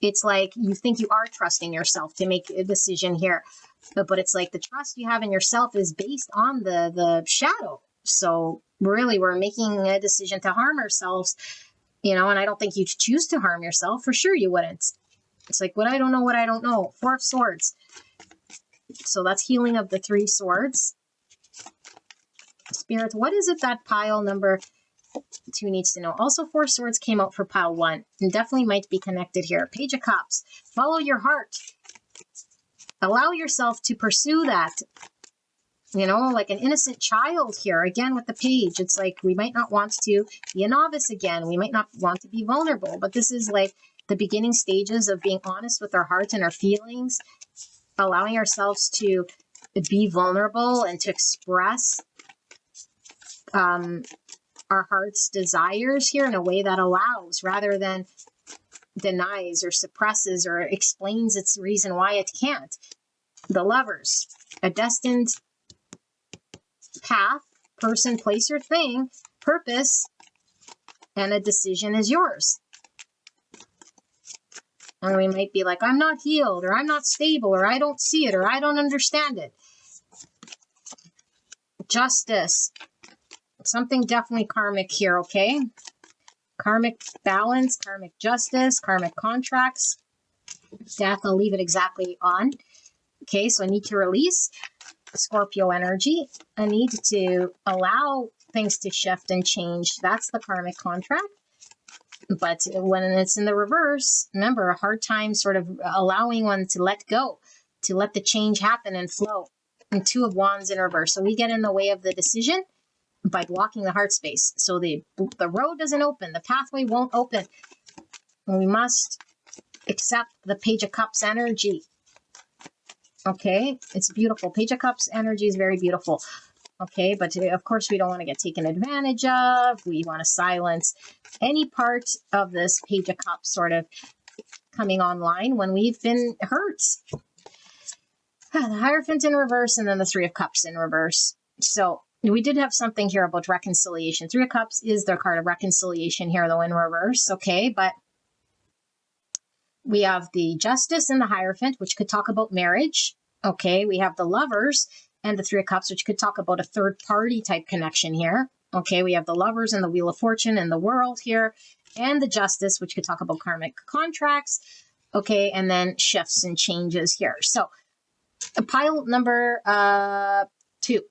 It's like you think you are trusting yourself to make a decision here. But it's like the trust you have in yourself is based on the shadow. So really, we're making a decision to harm ourselves, and I don't think you'd choose to harm yourself. For sure you wouldn't. It's like, what I don't know. 4 of Swords. So that's healing of the 3 swords. Spirit, what is it that pile number 2 needs to know? Also, 4 swords came out for pile 1 and definitely might be connected here. Page of Cups. Follow your heart. Allow yourself to pursue that, like an innocent child here. Again, with the page, it's like we might not want to be a novice again. We might not want to be vulnerable, but this is like the beginning stages of being honest with our hearts and our feelings, allowing ourselves to be vulnerable and to express our heart's desires here in a way that allows, rather than denies or suppresses or explains its reason why it can't. The Lovers, a destined path, person, place, or thing, purpose, and a decision is yours. And we might be like, I'm not healed, or I'm not stable, or I don't see it, or I don't understand it. Justice. Something definitely karmic here, okay? Karmic balance, karmic justice, karmic contracts. Death, I'll leave it exactly on. Okay, so I need to release Scorpio energy. I need to allow things to shift and change. That's the karmic contract. But when it's in the reverse, remember, a hard time sort of allowing one to let go, to let the change happen and flow. And 2 of Wands in reverse. So we get in the way of the decision by blocking the heart space. So the road doesn't open, the pathway won't open. We must accept the Page of Cups energy. Okay, it's beautiful. Page of Cups energy is very beautiful. Okay, but of course we don't want to get taken advantage of. We want to silence any part of this Page of Cups sort of coming online when we've been hurt. The Hierophant in reverse, and then the 3 of Cups in reverse. So we did have something here about reconciliation. 3 of Cups is the card of reconciliation here, though, in reverse. Okay, but We have the Justice and the Hierophant, which could talk about marriage. Okay, we have the Lovers and the Three of Cups, which could talk about a third party type connection here. Okay, we have the Lovers and the Wheel of Fortune and the World here, and the Justice, which could talk about karmic contracts. Okay, and then shifts and changes here. So pile number 2.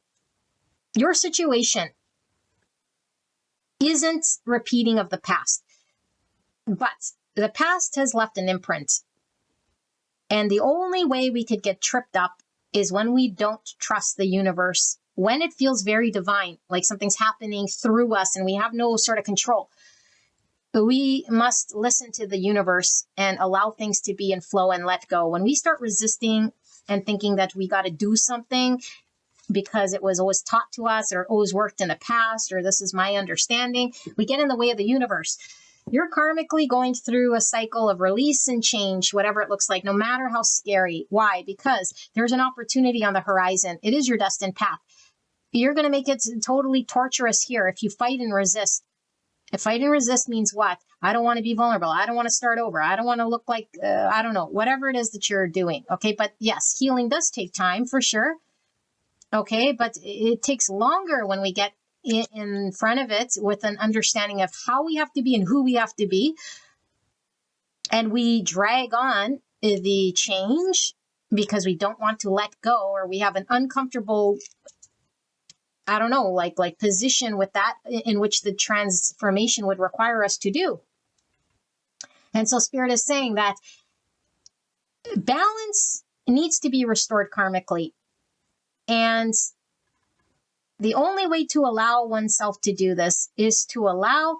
Your situation isn't repeating of the past, but the past has left an imprint. And the only way we could get tripped up is when we don't trust the universe, when it feels very divine, like something's happening through us and we have no sort of control. But we must listen to the universe and allow things to be in flow and let go. When we start resisting and thinking that we got to do something because it was always taught to us or always worked in the past, or this is my understanding, we get in the way of the universe. You're karmically going through a cycle of release and change, whatever it looks like, no matter how scary. Why? Because there's an opportunity on the horizon. It is your destined path. You're going to make it totally torturous here if you fight and resist. If fight and resist means what? I don't want to be vulnerable. I don't want to start over. I don't want to look like, I don't know, whatever it is that you're doing. Okay, but yes, healing does take time for sure. Okay, but it takes longer when we get in front of it with an understanding of how we have to be and who we have to be. And we drag on the change because we don't want to let go, or we have an uncomfortable, I don't know, like position with that in which the transformation would require us to do. And so Spirit is saying that balance needs to be restored karmically. And the only way to allow oneself to do this is to allow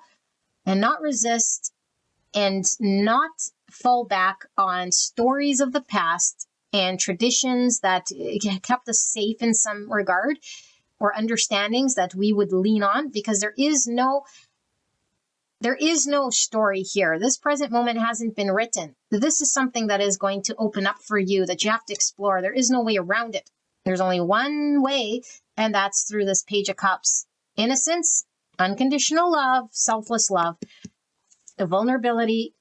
and not resist and not fall back on stories of the past and traditions that kept us safe in some regard, or understandings that we would lean on, because there is no story here. This present moment hasn't been written. This is something that is going to open up for you, that you have to explore. There is no way around it. There's only one way, and that's through this Page of Cups. Innocence, unconditional love, selfless love, the vulnerability,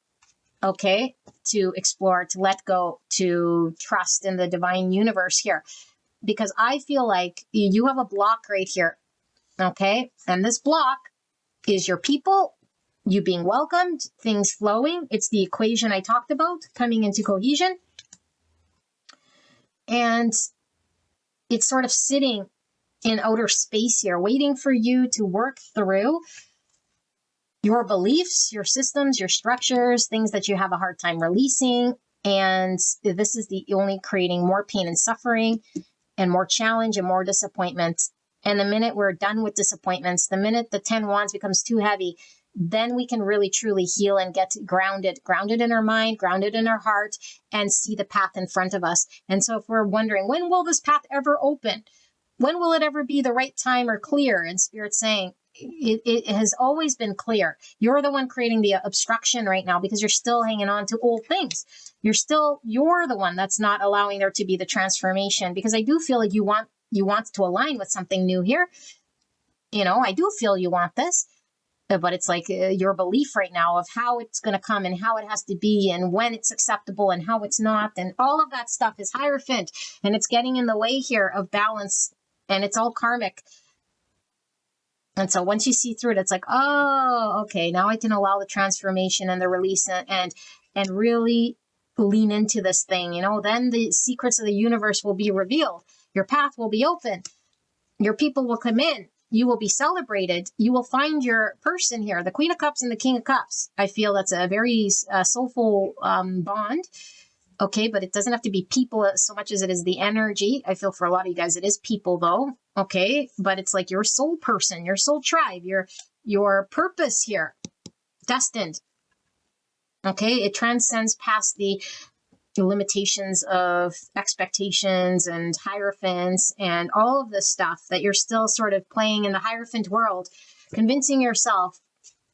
okay, to explore, to let go, to trust in the divine universe here. Because I feel like you have a block right here, okay? And this block is your people, you being welcomed, things flowing. It's the equation I talked about, coming into cohesion. And it's sort of sitting in outer space here, waiting for you to work through your beliefs, your systems, your structures, things that you have a hard time releasing. And this is the only creating more pain and suffering and more challenge and more disappointment. And the minute we're done with disappointments, the minute the 10 wands becomes too heavy, then we can really truly heal and get grounded in our mind, grounded in our heart, and see the path in front of us. And so if we're wondering, when will this path ever open? When will it ever be the right time or clear? And Spirit's saying, it has always been clear. You're the one creating the obstruction right now because you're still hanging on to old things. You're the one that's not allowing there to be the transformation, because I do feel like you want to align with something new here. You know, I do feel you want this. But it's like your belief right now of how it's going to come and how it has to be and when it's acceptable and how it's not. And all of that stuff is Hierophant, and it's getting in the way here of balance, and it's all karmic. And so once you see through it, it's like, oh, okay, now I can allow the transformation and the release and really lean into this thing. You know, then the secrets of the universe will be revealed. Your path will be open. Your people will come in. You will be celebrated. You will find your person here, the Queen of Cups and the King of Cups. I feel that's a very soulful bond. Okay, but it doesn't have to be people so much as it is the energy. I feel for a lot of you guys, it is people though. Okay, but it's like your soul person, your soul tribe, your purpose here, destined. Okay, it transcends past the limitations of expectations and hierophants and all of this stuff that you're still sort of playing in the hierophant world, convincing yourself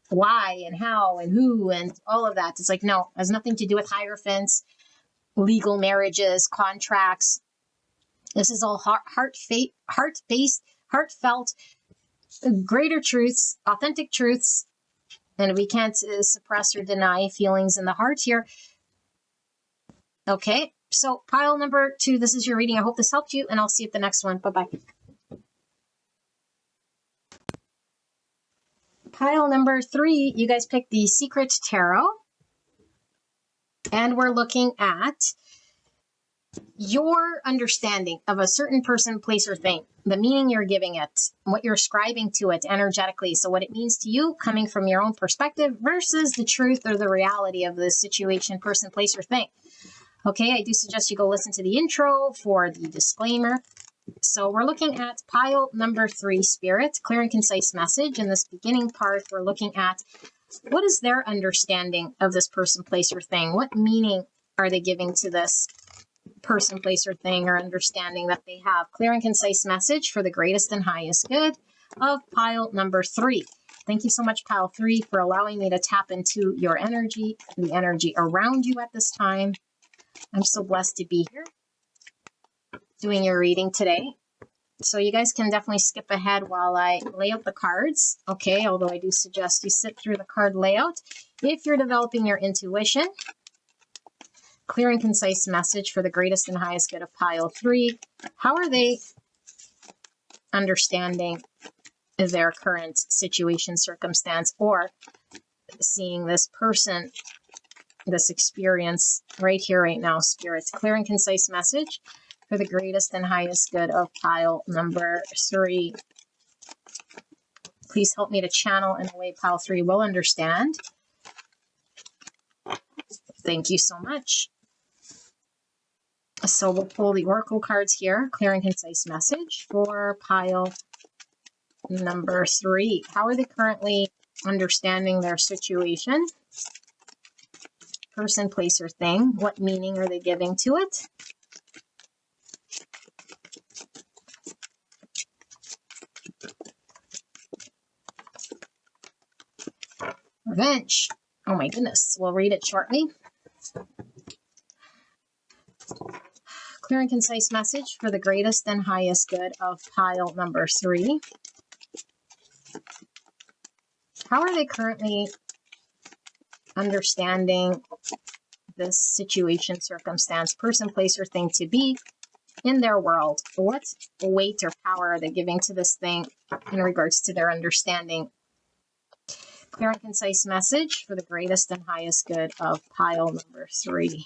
why and how and who and all of that. It's like, no, it has nothing to do with hierophants, legal marriages, contracts. This is all heart-based, heartfelt, greater truths, authentic truths. And we can't suppress or deny feelings in the heart here. Okay, so pile number 2, this is your reading. I hope this helped you, and I'll see you at the next one. Bye-bye. Pile number 3, you guys picked the Secret Tarot. And we're looking at your understanding of a certain person, place, or thing, the meaning you're giving it, what you're ascribing to it energetically. So what it means to you coming from your own perspective versus the truth or the reality of the situation, person, place, or thing. Okay, I do suggest you go listen to the intro for the disclaimer. So we're looking at pile number 3, Spirit, clear and concise message. In this beginning part, we're looking at what is their understanding of this person, place, or thing? What meaning are they giving to this person, place, or thing, or understanding that they have? Clear and concise message for the greatest and highest good of pile number 3. Thank you so much, pile 3, for allowing me to tap into your energy, the energy around you at this time. I'm so blessed to be here doing your reading today. So you guys can definitely skip ahead while I lay out the cards, okay? Although I do suggest you sit through the card layout. If you're developing your intuition, clear and concise message for the greatest and highest good of pile 3. How are they understanding their current situation, circumstance, or seeing this person, this experience right here, right now, Spirit? Clear and concise message for the greatest and highest good of pile number 3. Please help me to channel in a way pile 3 will understand. Thank you so much. So we'll pull the oracle cards here. Clear and concise message for pile number 3. How are they currently understanding their situation? Person, place, or thing. What meaning are they giving to it? Revenge. Oh my goodness. We'll read it shortly. Clear and concise message for the greatest and highest good of pile number 3. How are they currently understanding this situation, circumstance, person, place, or thing to be in their world? What weight or power are they giving to this thing in regards to their understanding? Clear and concise message for the greatest and highest good of pile number 3.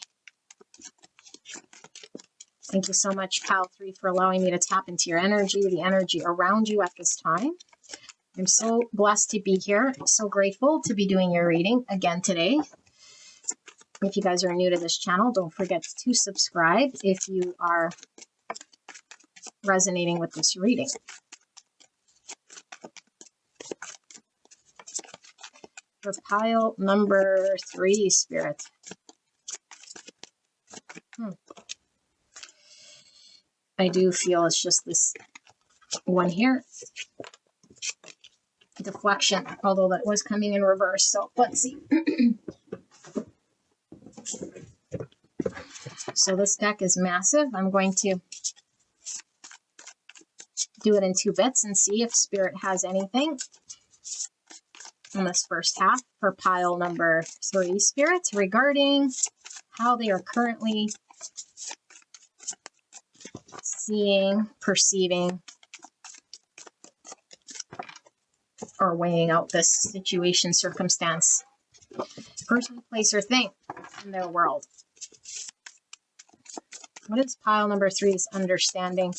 Thank you so much, pile 3, for allowing me to tap into your energy, the energy around you at this time. I'm so blessed to be here. So grateful to be doing your reading again today. If you guys are new to this channel, don't forget to subscribe if you are resonating with this reading. For pile number 3, Spirit. I do feel it's just this one here. Deflection, although that was coming in reverse. So let's see. So this deck is massive. I'm going to do it in 2 bits and see if Spirit has anything in this first half for pile number 3, Spirit, regarding how they are currently seeing, perceiving, or weighing out this situation, circumstance, person, place, or thing in their world. What is pile number 3's understanding?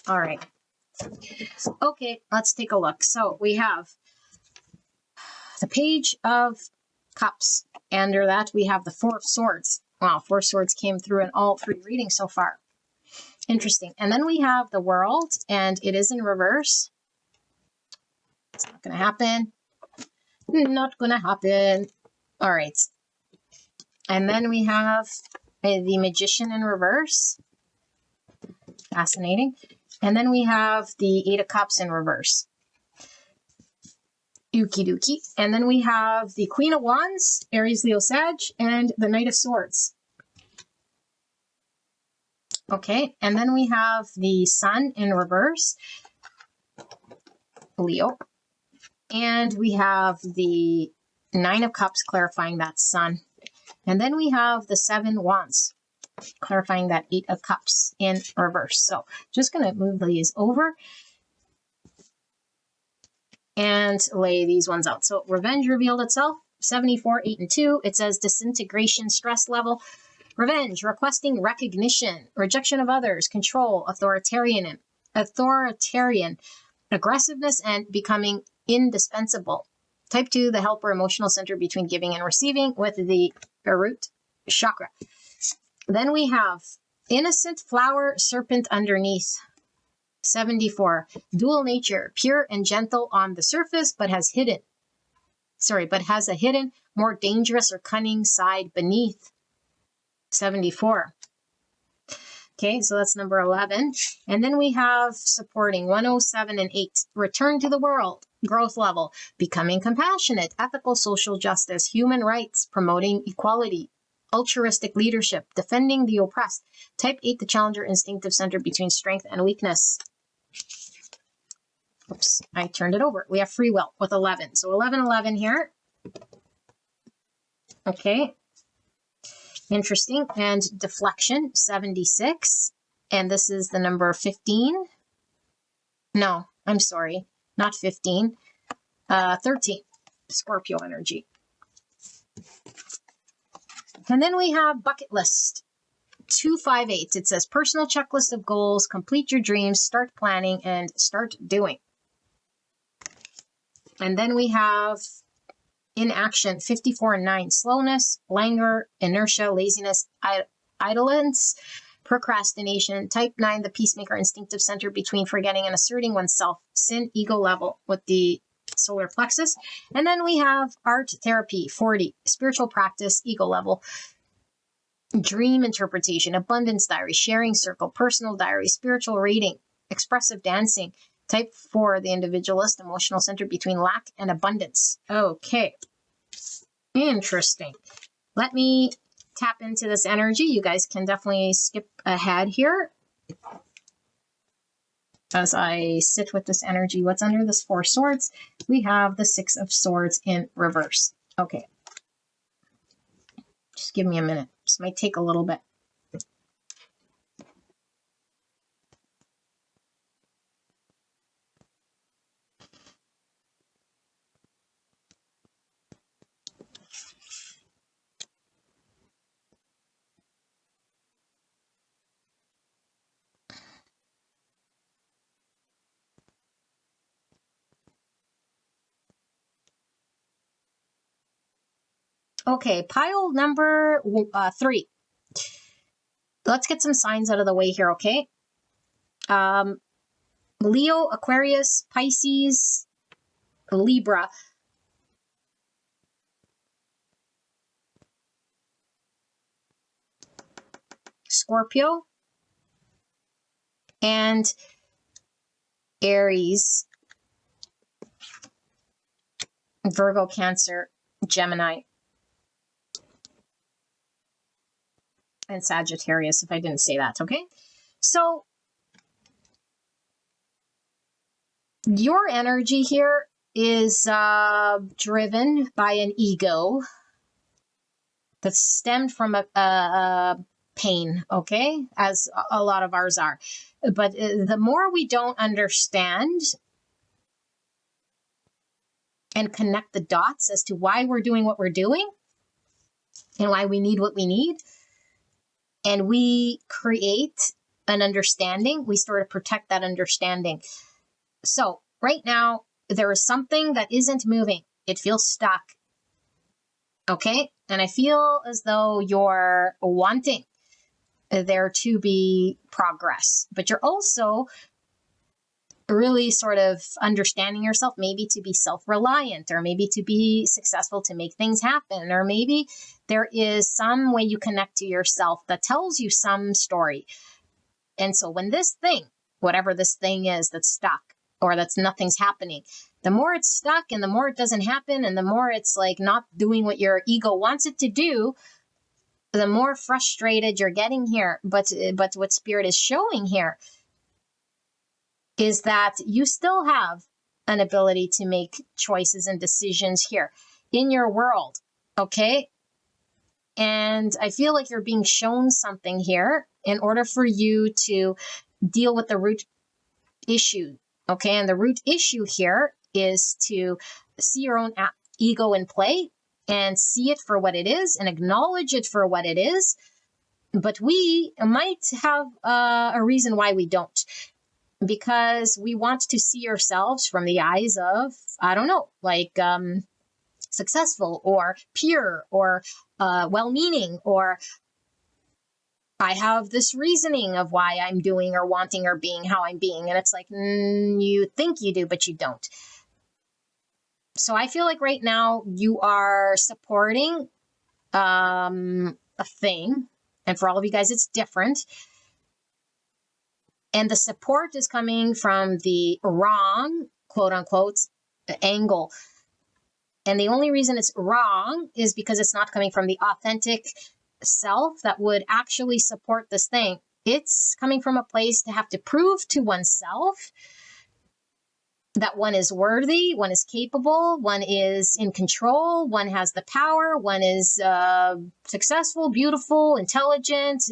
All right. Okay, let's take a look. So we have the Page of Cups. Under that, we have the 4 of Swords. Wow, 4 swords came through in all 3 readings so far. Interesting. And then we have the World, and it is in reverse. It's not going to happen. Not going to happen. All right. And then we have the Magician in reverse. Fascinating. And then we have the 8 of Cups in reverse. Okie dokie. And then we have the Queen of Wands, Aries, Leo, Sag, and the Knight of Swords. Okay, and then we have the Sun in reverse, Leo. And we have the 9 of Cups clarifying that Sun. And then we have the 7 Wands clarifying that 8 of Cups in reverse. So just going to move these over and lay these ones out. So revenge revealed itself, 74, 8, and 2. It says disintegration, stress level, revenge, requesting recognition, rejection of others, control, authoritarian, aggressiveness, and becoming indispensable. Type 2, the helper, emotional center between giving and receiving with the root chakra. Then we have innocent flower, serpent underneath. 74, dual nature, pure and gentle on the surface, but has a hidden, more dangerous or cunning side beneath. 74. Okay, so that's number 11. And then we have supporting 107 and 8, return to the world, growth level, becoming compassionate, ethical social justice, human rights, promoting equality, altruistic leadership, defending the oppressed. Type 8, the challenger, instinctive center between strength and weakness. Oops, I turned it over. We have free will with 11. So 11, 11 here. Okay. Interesting. And deflection, 76. And this is the number 15. No, I'm sorry. Not 15. 13. Scorpio energy. And then we have bucket list. 258. It says personal checklist of goals, complete your dreams, start planning, and start doing. And then we have inaction, 54 and 9, slowness, languor, inertia, laziness, idleness, procrastination. Type 9, the peacemaker, instinctive center between forgetting and asserting oneself, sin, ego level with the solar plexus. And then we have art therapy, 40, spiritual practice, ego level, dream interpretation, abundance diary, sharing circle, personal diary, spiritual reading, expressive dancing. Type 4, the individualist, emotional center between lack and abundance. Okay. Interesting. Let me tap into this energy. You guys can definitely skip ahead here as I sit with this energy. What's under this 4 swords? We have the 6 of swords in reverse. Okay. Just give me a minute. This might take a little bit. Okay, pile number 3. Let's get some signs out of the way here, okay? Leo, Aquarius, Pisces, Libra. Scorpio, and Aries, Virgo, Cancer, Gemini, and Sagittarius, if I didn't say that, okay? So your energy here is driven by an ego that's stemmed from a pain, okay? As a lot of ours are. But the more we don't understand and connect the dots as to why we're doing what we're doing and why we need what we need, and we create an understanding, we sort of protect that understanding. So right now, there is something that isn't moving. It feels stuck. Okay? And I feel as though you're wanting there to be progress, but you're also really sort of understanding yourself, maybe to be self-reliant, or maybe to be successful, to make things happen, or maybe there is some way you connect to yourself that tells you some story. And so when this thing, whatever this thing is that's stuck, or that's nothing's happening, the more it's stuck and the more it doesn't happen, and the more it's like not doing what your ego wants it to do, the more frustrated you're getting here. But what Spirit is showing here is that you still have an ability to make choices and decisions here in your world. Okay. And I feel like you're being shown something here in order for you to deal with the root issue. Okay. And the root issue here is to see your own ego in play and see it for what it is and acknowledge it for what it is. But we might have a reason why we don't, because we want to see ourselves from the eyes of, I don't know, like successful or pure or well-meaning, or I have this reasoning of why I'm doing or wanting or being how I'm being. And it's like, you think you do, but you don't. So I feel like right now you are supporting a thing. And for all of you guys, it's different. And the support is coming from the wrong, quote unquote, angle. And the only reason it's wrong is because it's not coming from the authentic self that would actually support this thing. It's coming from a place to have to prove to oneself that one is worthy, one is capable, one is in control, one has the power, one is successful, beautiful, intelligent,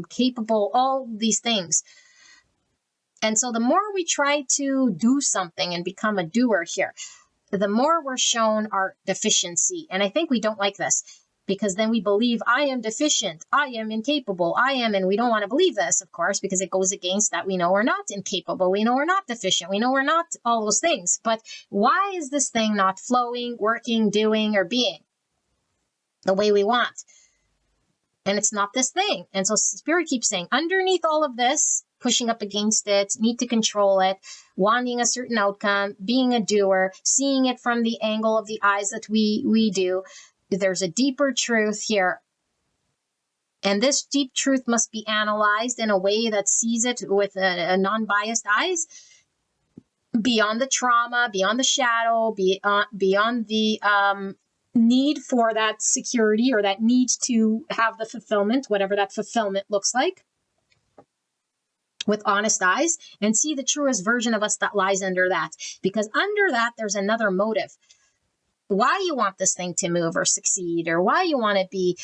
capable, all these things. And so the more we try to do something and become a doer here, the more we're shown our deficiency. And I think we don't like this, because then we believe I am deficient, I am incapable, I am, and we don't want to believe this, of course, because it goes against that. We know we're not incapable, we know we're not deficient, we know we're not all those things. But why is this thing not flowing, working, doing, or being the way we want? And it's not this thing. And so Spirit keeps saying, underneath all of this, pushing up against it, need to control it, wanting a certain outcome, being a doer, seeing it from the angle of the eyes that we do, there's a deeper truth here. And this deep truth must be analyzed in a way that sees it with a non-biased eyes, beyond the trauma, beyond the shadow, beyond the need for that security or that need to have the fulfillment, whatever that fulfillment looks like, with honest eyes, and see the truest version of us that lies under that. Because under that, there's another motive. Why you want this thing to move or succeed, or why you want to be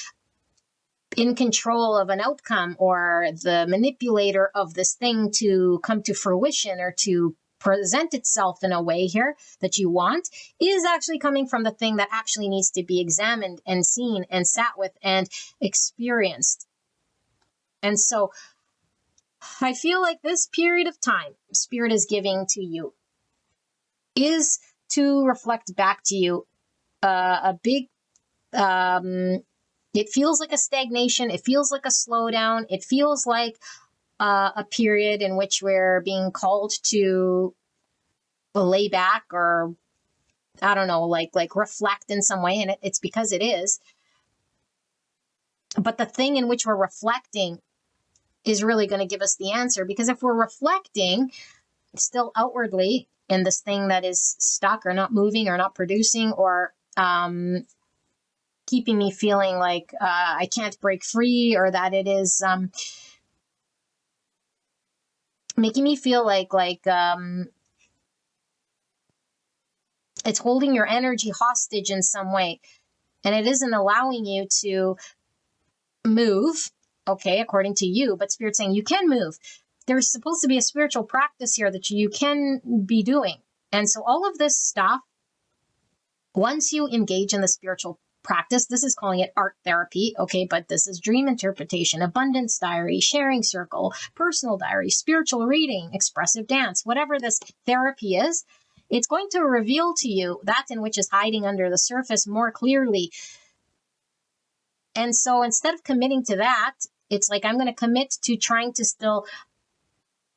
in control of an outcome, or the manipulator of this thing to come to fruition or to present itself in a way here that you want, is actually coming from the thing that actually needs to be examined and seen and sat with and experienced. And so I feel like this period of time Spirit is giving to you is to reflect back to you a big, it feels like a stagnation. It feels like a slowdown. It feels like a period in which we're being called to lay back, or I don't know, like reflect in some way. And it's because it is. But the thing in which we're reflecting is really going to give us the answer. Because if we're reflecting still outwardly in this thing that is stuck or not moving or not producing, or keeping me feeling like I can't break free, or that it is making me feel like it's holding your energy hostage in some way, and it isn't allowing you to move, okay, according to you, but Spirit's saying you can move. There's supposed to be a spiritual practice here that you can be doing. And so all of this stuff, once you engage in the spiritual practice, this is calling it art therapy, okay, but this is dream interpretation, abundance diary, sharing circle, personal diary, spiritual reading, expressive dance, whatever this therapy is, it's going to reveal to you that in which is hiding under the surface more clearly. And so instead of committing to that, it's like I'm going to commit to trying to still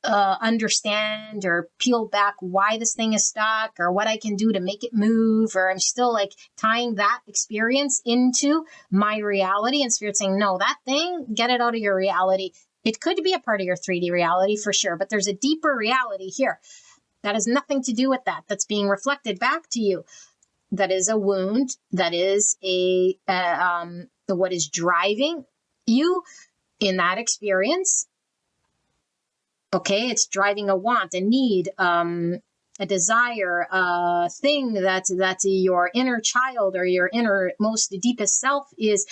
understand or peel back why this thing is stuck, or what I can do to make it move, or I'm still like tying that experience into my reality. And Spirit saying, no, that thing, get it out of your reality. It could be a part of your 3D reality for sure, but there's a deeper reality here that has nothing to do with that, that's being reflected back to you. That is a wound, that is what is driving you in that experience. Okay, it's driving a want, a need, a desire, a thing that your inner child or your inner most deepest self is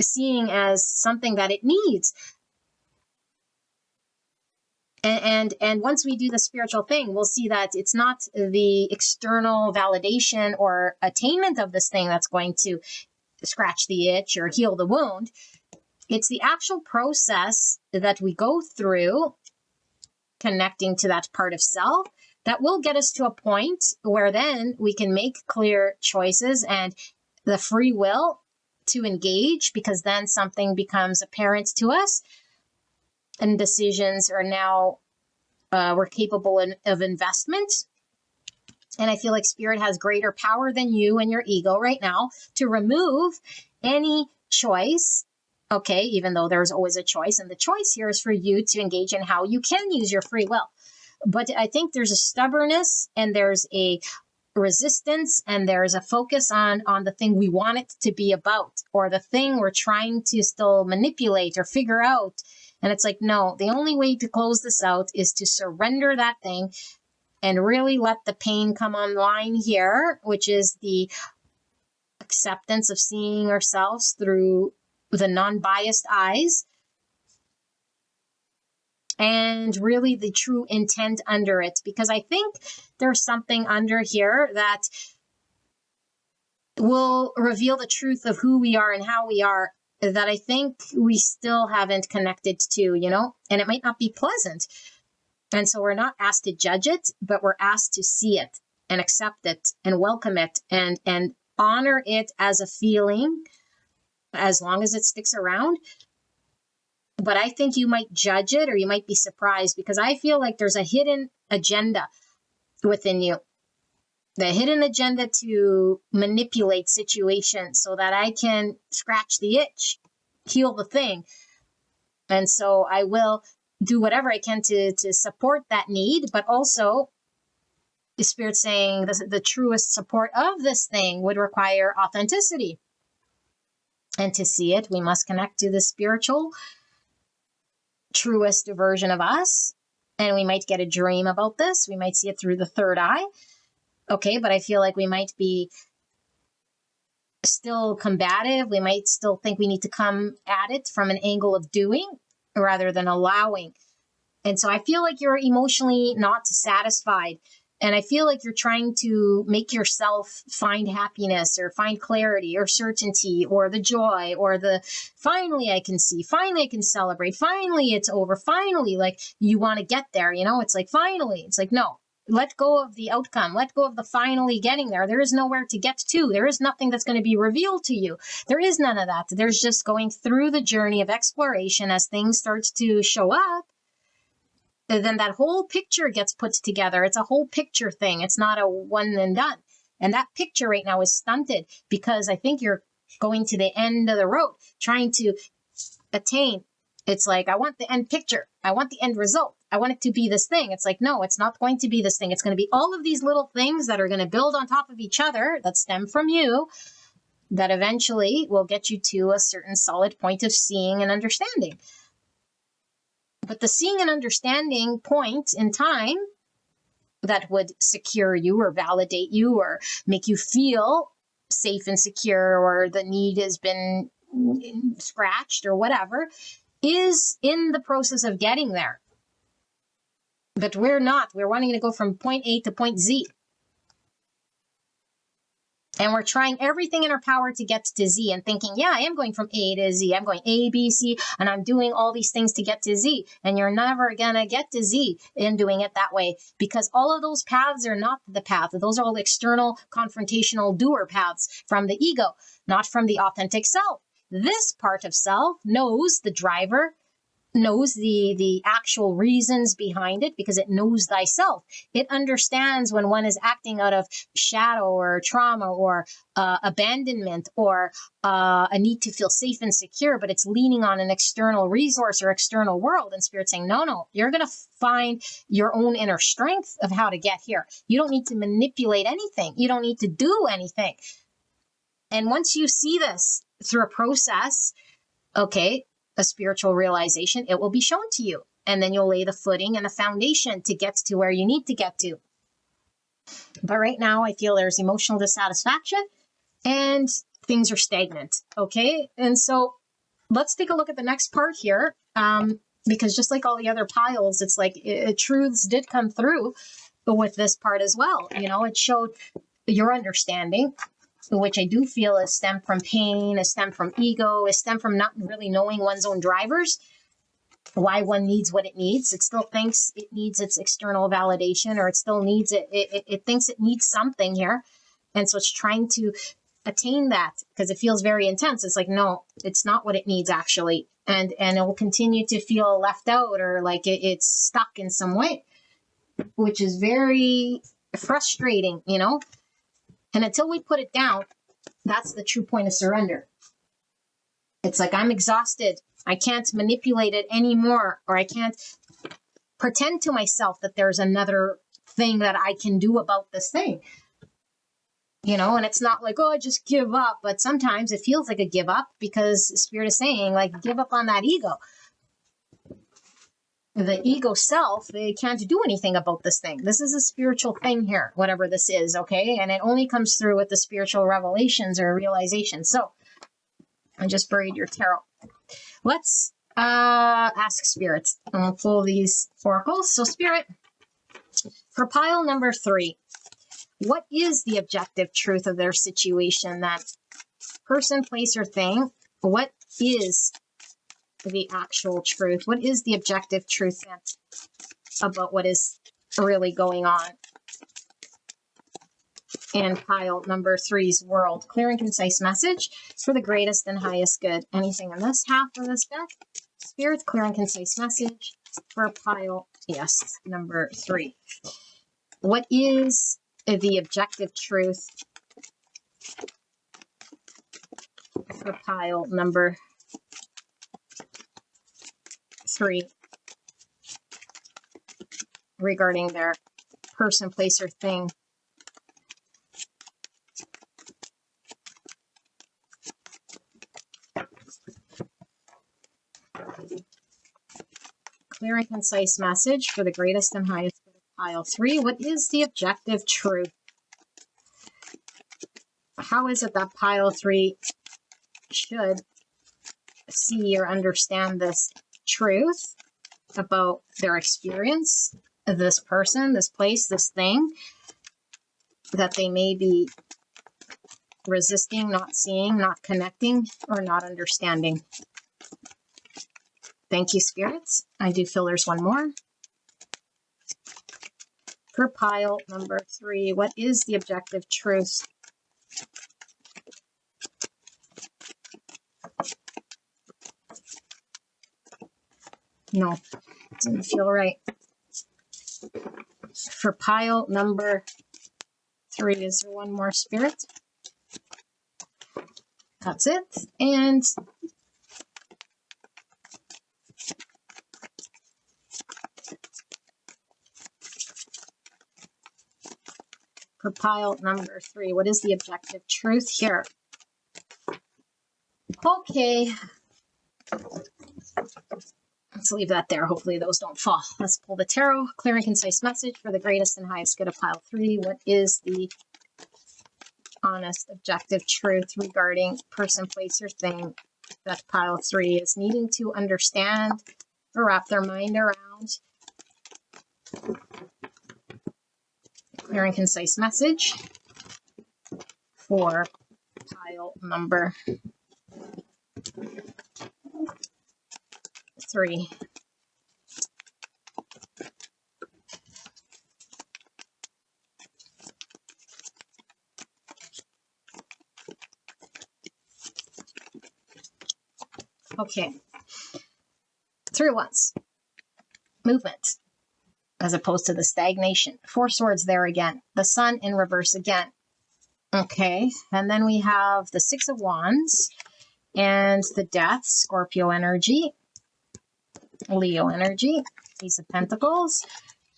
seeing as something that it needs. And once we do the spiritual thing, we'll see that it's not the external validation or attainment of this thing that's going to scratch the itch or heal the wound. It's the actual process that we go through connecting to that part of self that will get us to a point where then we can make clear choices and the free will to engage, because then something becomes apparent to us and decisions are now we're capable of investment. And I feel like spirit has greater power than you and your ego right now to remove any choice. Okay, even though there's always a choice, and the choice here is for you to engage in how you can use your free will. But I think there's a stubbornness and there's a resistance and there's a focus on the thing we want it to be about, or the thing we're trying to still manipulate or figure out. And it's like, no, the only way to close this out is to surrender that thing and really let the pain come online here, which is the acceptance of seeing ourselves through the non-biased eyes, and really the true intent under it. Because I think there's something under here that will reveal the truth of who we are and how we are that I think we still haven't connected to, and it might not be pleasant. And so we're not asked to judge it, but we're asked to see it and accept it and welcome it and honor it as a feeling as long as it sticks around. But I think you might judge it or you might be surprised, because I feel like there's a hidden agenda within you. The hidden agenda to manipulate situations so that I can scratch the itch, heal the thing. And so I will do whatever I can to support that need, but also the spirit saying the truest support of this thing would require authenticity. And to see it, we must connect to the spiritual, truest version of us. And we might get a dream about this. We might see it through the third eye. Okay, but I feel like we might be still combative. We might still think we need to come at it from an angle of doing rather than allowing. And so I feel like you're emotionally not satisfied. And I feel like you're trying to make yourself find happiness or find clarity or certainty or the joy or the finally I can see, finally I can celebrate, finally it's over, finally, like you want to get there, it's like finally, it's like, no, let go of the outcome, let go of the finally getting there. There is nowhere to get to. There is nothing that's going to be revealed to you. There is none of that. There's just going through the journey of exploration as things start to show up. And then that whole picture gets put together. It's a whole picture thing. It's not a one and done. And that picture right now is stunted because I think you're going to the end of the road trying to attain. It's like, I want the end picture. I want the end result. I want it to be this thing. It's like, no, it's not going to be this thing. It's going to be all of these little things that are going to build on top of each other that stem from you that eventually will get you to a certain solid point of seeing and understanding. But the seeing and understanding point in time that would secure you or validate you or make you feel safe and secure, or the need has been scratched or whatever, is in the process of getting there. But we're not. We're wanting to go from point A to point Z. And we're trying everything in our power to get to Z and thinking, yeah, I am going from A to Z. I'm going A, B, C, and I'm doing all these things to get to Z. And you're never going to get to Z in doing it that way, because all of those paths are not the path. Those are all external, confrontational doer paths from the ego, not from the authentic self. This part of self knows the driver, knows the actual reasons behind it, because it knows thyself. It understands when one is acting out of shadow or trauma or abandonment or a need to feel safe and secure, but it's leaning on an external resource or external world. And Spirit's saying, no, you're going to find your own inner strength of how to get here. You don't need to manipulate anything. You don't need to do anything. And once you see this through a process, okay, a spiritual realization, it will be shown to you. And then you'll lay the footing and the foundation to get to where you need to get to. But right now I feel there's emotional dissatisfaction and things are stagnant. Okay. And so let's take a look at the next part here. Because just like all the other piles, it's like truths did come through with this part as well. You know, it showed your understanding, which I do feel is stemmed from pain, is stemmed from ego, is stemmed from not really knowing one's own drivers, why one needs what it needs. It still thinks it needs its external validation, or it still needs it thinks it needs something here. And so it's trying to attain that because it feels very intense. It's like, no, it's not what it needs actually. And it will continue to feel left out or like it's stuck in some way, which is very frustrating, you know? And until we put it down, that's the true point of surrender. It's like, I'm exhausted. I can't manipulate it anymore, or I can't pretend to myself that there's another thing that I can do about this thing. You know, and it's not like, oh, I just give up. But sometimes it feels like a give up because Spirit is saying, like, give up on that ego. The ego self, they can't do anything about this thing. This is a spiritual thing here, whatever this is, okay? And it only comes through with the spiritual revelations or realizations. So I just buried your tarot. Let's ask Spirit. And we'll pull these oracles. So Spirit, for pile number 3, what is the objective truth of their situation? That person, place, or thing? What is the actual truth? What is the objective truth about what is really going on in pile number 3's world? Clear and concise message for the greatest and highest good. Anything in this half of this deck? Spirit, clear and concise message for pile, yes, number 3. What is the objective truth for pile number 3 regarding their person, place, or thing? Clear and concise message for the greatest and highest good of pile 3. What is the objective truth? How is it that pile 3 should see or understand this truth about their experience, this person, this place, this thing that they may be resisting, not seeing, not connecting, or not understanding? Thank you, spirits. I do feel there's one more. For pile number 3, what is the objective truth? No, didn't feel right. For pile number 3, is there one more, spirit? That's it. And for pile number 3, what is the objective truth here? Okay. Let's leave that there. Hopefully those don't fall. Let's pull the tarot. Clear and concise message for the greatest and highest good of pile 3. What is the honest, objective truth regarding person, place, or thing that pile 3 is needing to understand or wrap their mind around? Clear and concise message for pile number 3. Okay. 3 once. Movement as opposed to the stagnation. 4 swords there again. The sun in reverse again. Okay. And then we have the 6 of wands and the death, Scorpio energy, Leo energy, Ace of Pentacles,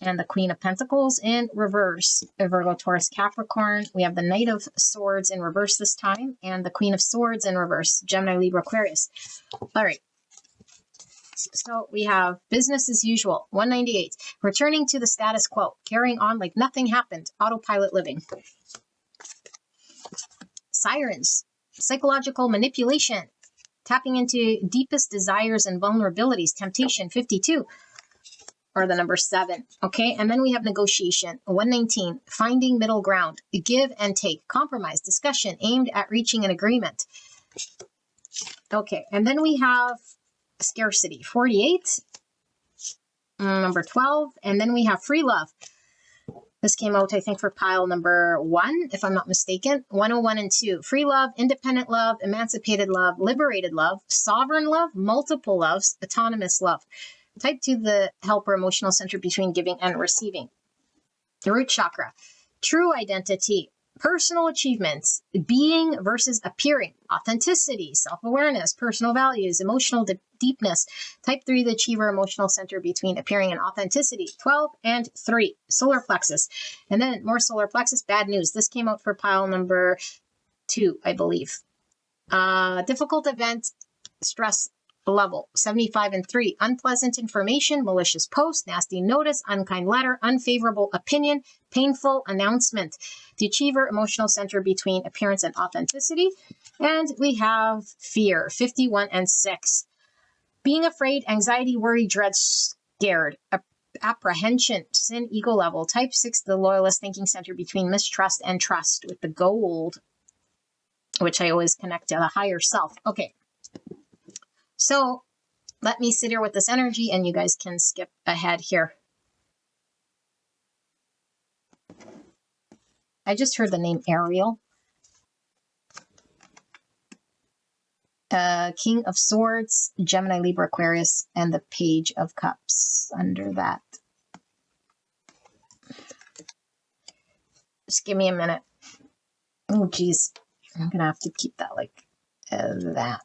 and the Queen of Pentacles in reverse. Virgo, Taurus, Capricorn. We have the Knight of Swords in reverse this time, and the Queen of Swords in reverse. Gemini, Libra, Aquarius. All right. So we have business as usual, 198. Returning to the status quo, carrying on like nothing happened, autopilot living. Sirens, psychological manipulation, tapping into deepest desires and vulnerabilities, temptation, 52. Or the number 7. Okay, and then we have negotiation, 119, finding middle ground, give and take, compromise, discussion aimed at reaching an agreement. Okay, and then we have scarcity, 48, number 12, and then we have free love. This came out, I think, for pile number 1, if I'm not mistaken, 101 and 2. Free love, independent love, emancipated love, liberated love, sovereign love, multiple loves, autonomous love. Type 2, the helper emotional center between giving and receiving. The root chakra, true identity, personal achievements, being versus appearing, authenticity, self-awareness, personal values, emotional deepness. Type 3, the achiever emotional center between appearing and authenticity, 12 and 3, solar plexus. And then more solar plexus, bad news. This came out for pile number 2, I believe. Difficult event, stress level, 75 and 3, unpleasant information, malicious post, nasty notice, unkind letter, unfavorable opinion, painful announcement. The achiever emotional center between appearance and authenticity. And we have fear, 51 and 6. Being afraid, anxiety, worry, dread, scared, apprehension, sin, ego level. Type 6, the loyalist thinking center between mistrust and trust with the gold, which I always connect to the higher self. Okay. So let me sit here with this energy and you guys can skip ahead here. I just heard the name Ariel. King of Swords, Gemini, Libra, Aquarius, and the Page of Cups under that. Just give me a minute. Oh, geez. I'm going to have to keep that like that.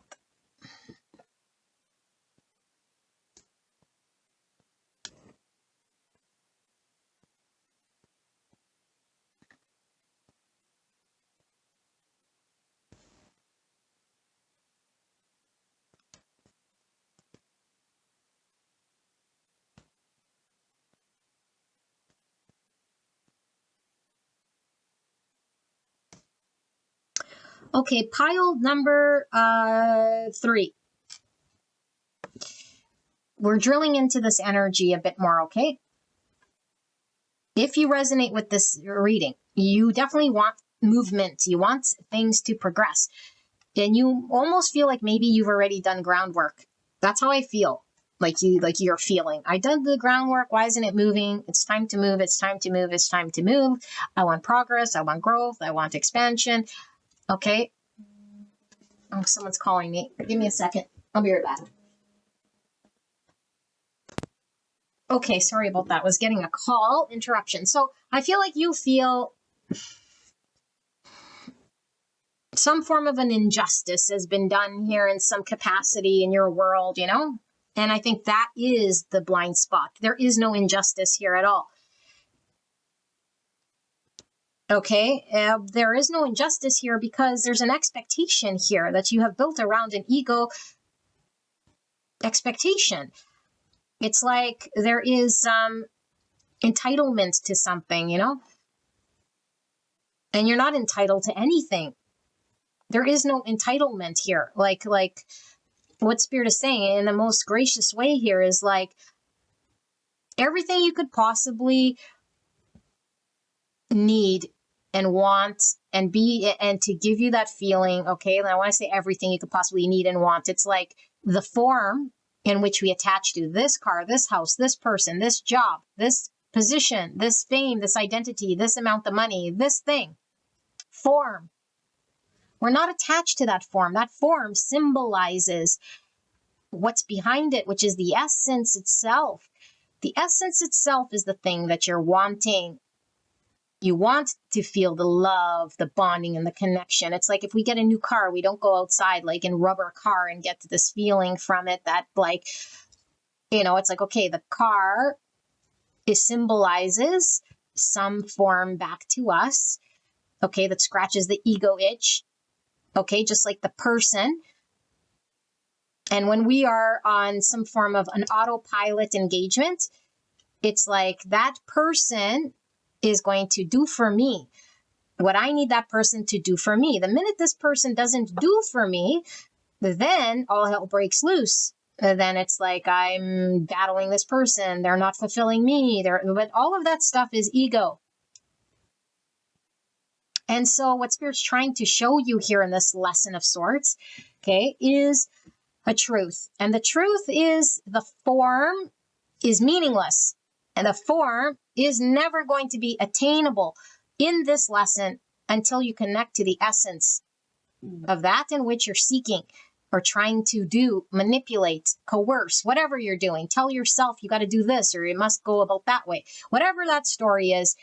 Okay, pile number 3. We're drilling into this energy a bit more, okay? If you resonate with this reading, you definitely want movement. You want things to progress. And you almost feel like maybe you've already done groundwork. That's how I feel. Like you're feeling. I did the groundwork. Why isn't it moving? It's time to move. It's time to move. It's time to move. I want progress. I want growth. I want expansion. Okay. Oh, someone's calling me. Give me a second. I'll be right back. Okay, sorry about that. I was getting a call. Interruption. So I feel like you feel some form of an injustice has been done here in some capacity in your world, you know? And I think that is the blind spot. There is no injustice here at all. Okay, there is no injustice here because there's an expectation here that you have built around an ego expectation. It's like there is some entitlement to something, you know? And you're not entitled to anything. There is no entitlement here. Like what Spirit is saying in the most gracious way here is like everything you could possibly need and want and be and to give you that feeling. Okay, and I want to say everything you could possibly need and want. It's like the form in which we attach to this car, this house, this person, this job, this position, this fame, this identity, this amount of money, this thing. Form. We're not attached to that form. That form symbolizes what's behind it, which is the essence itself. The essence itself is the thing that you're wanting. You want to feel the love, the bonding, and the connection. It's like if we get a new car, we don't go outside like in rubber car and get this feeling from it that like, you know, it's like, okay, the car symbolizes some form back to us, okay, that scratches the ego itch, okay, just like the person And when we are on some form of an autopilot engagement, it's like that person is going to do for me what I need that person to do for me. The minute this person doesn't do for me, then all hell breaks loose. Then it's like I'm battling this person. They're not fulfilling me. But all of that stuff is ego. And so what Spirit's trying to show you here in this lesson of sorts, okay, is a truth. And the truth is the form is meaningless. And the form is never going to be attainable in this lesson until you connect to the essence of that in which you're seeking or trying to do, manipulate, coerce, whatever you're doing. Tell yourself you got to do this or you must go about that way. Whatever that story is.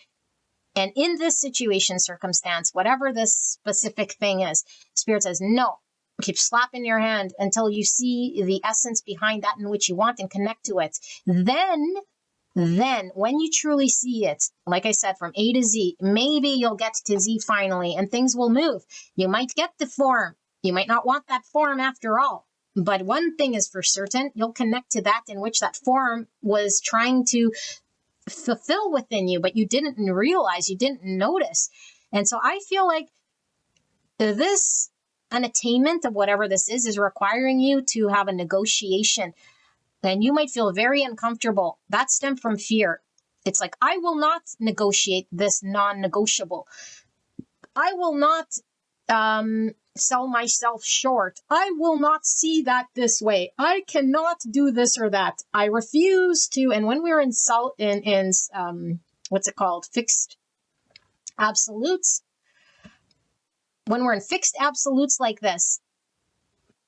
And in this situation, circumstance, whatever this specific thing is, Spirit says, no, keep slapping your hand until you see the essence behind that in which you want and connect to it. Then when you truly see it, like I said, from A to Z, maybe you'll get to Z finally and things will move. You might get the form. You might not want that form after all. But one thing is for certain, you'll connect to that in which that form was trying to fulfill within you, but you didn't realize, you didn't notice. And so I feel like this, an attainment of whatever this is requiring you to have a negotiation. And you might feel very uncomfortable. That stems from fear. It's like, I will not negotiate this non-negotiable. I will not sell myself short. I will not see that this way. I cannot do this or that. I refuse to. And when we're in what's it called? Fixed absolutes. When we're in fixed absolutes like this,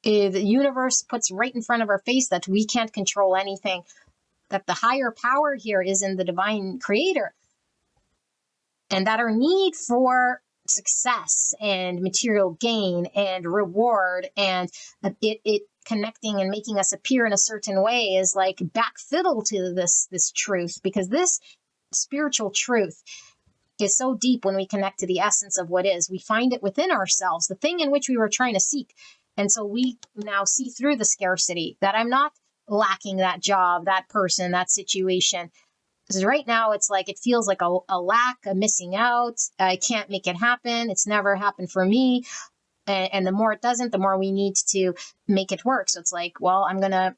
the universe puts right in front of our face that we can't control anything, that the higher power here is in the divine creator, and that our need for success and material gain and reward and it connecting and making us appear in a certain way is like back fiddle to this truth, because this spiritual truth is so deep. When we connect to the essence of what is, we find it within ourselves, the thing in which we were trying to seek. And so we now see through the scarcity, that I'm not lacking that job, that person, that situation. Because right now it's like, it feels like a lack, a missing out. I can't make it happen. It's never happened for me. And the more it doesn't, the more we need to make it work. So it's like, well, I'm going to,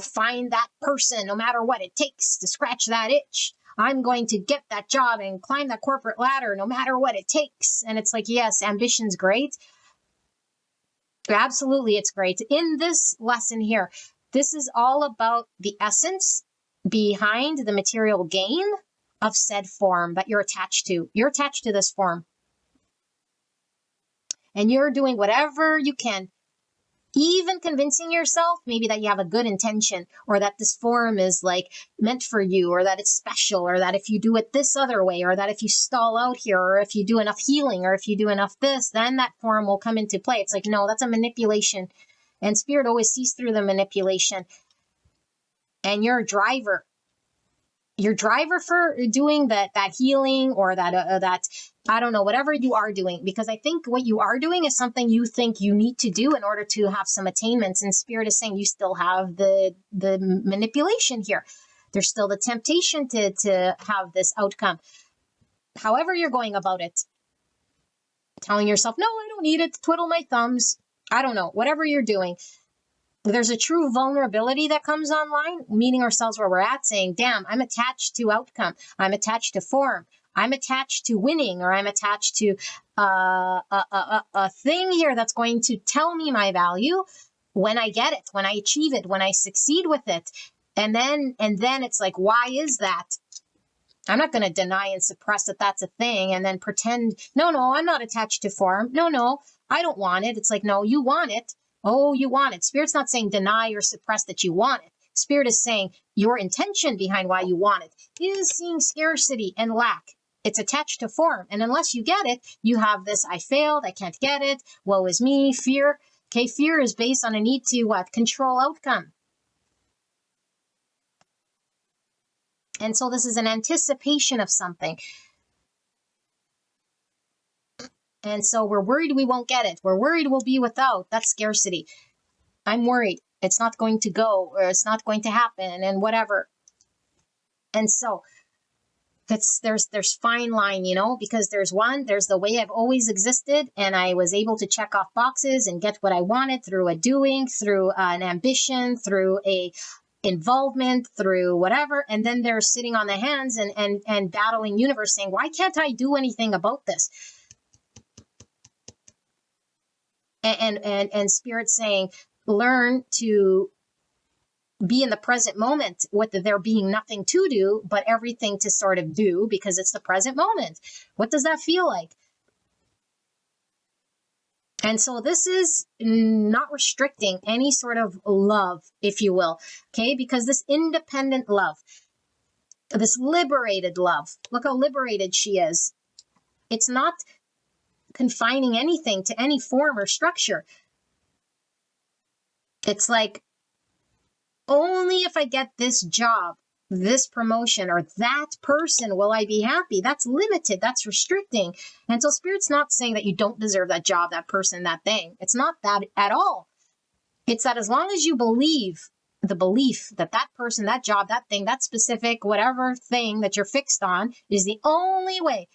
find that person no matter what it takes to scratch that itch. I'm going to get that job and climb that corporate ladder no matter what it takes. And it's like, yes, ambition's great. Absolutely, it's great. In this lesson here, this is all about the essence behind the material gain of said form that you're attached to. You're attached to this form. And you're doing whatever you can, even convincing yourself maybe that you have a good intention, or that this form is like meant for you, or that it's special, or that if you do it this other way, or that if you stall out here, or if you do enough healing, or if you do enough this, then that form will come into play. It's like, no, that's a manipulation. And Spirit always sees through the manipulation. And you're a driver. Your driver for doing that healing, or that I don't know, whatever you are doing, because I think what you are doing is something you think you need to do in order to have some attainments. And Spirit is saying you still have the manipulation here. There's still the temptation to have this outcome. However you're going about it, telling yourself, no, I don't need it, twiddle my thumbs, I don't know, whatever you're doing. There's a true vulnerability that comes online, meeting ourselves where we're at, saying, damn, I'm attached to outcome. I'm attached to form. I'm attached to winning, or I'm attached to a thing here that's going to tell me my value when I get it, when I achieve it, when I succeed with it. And then it's like, why is that? I'm not going to deny and suppress that that's a thing and then pretend, no, I'm not attached to form. No, I don't want it. It's like, no, you want it. Oh, you want it. Spirit's not saying deny or suppress that you want it. Spirit is saying your intention behind why you want it is seeing scarcity and lack. It's attached to form. And unless you get it, you have this, I failed, I can't get it, woe is me, fear. Okay, fear is based on a need to what? Control outcome. And so this is an anticipation of something. And so we're worried we won't get it. We're worried we'll be without. That's scarcity. I'm worried. It's not going to go, or it's not going to happen, and whatever. And so there's fine line, because there's the way I've always existed, and I was able to check off boxes and get what I wanted through a doing, through an ambition, through a involvement, through whatever. And then they're sitting on their hands and battling universe, saying, why can't I do anything about this? And spirit saying, learn to be in the present moment with there being nothing to do, but everything to sort of do, because it's the present moment. What does that feel like? And so this is not restricting any sort of love, if you will, okay? Because this independent love, this liberated love, look how liberated she is. It's not confining anything to any form or structure. It's like, only if I get this job, this promotion, or that person will I be happy. That's limited. That's restricting. And so Spirit's not saying that you don't deserve that job, that person, that thing. It's not that at all. It's that as long as you believe the belief that that person, that job, that thing, that specific whatever thing that you're fixed on is the only way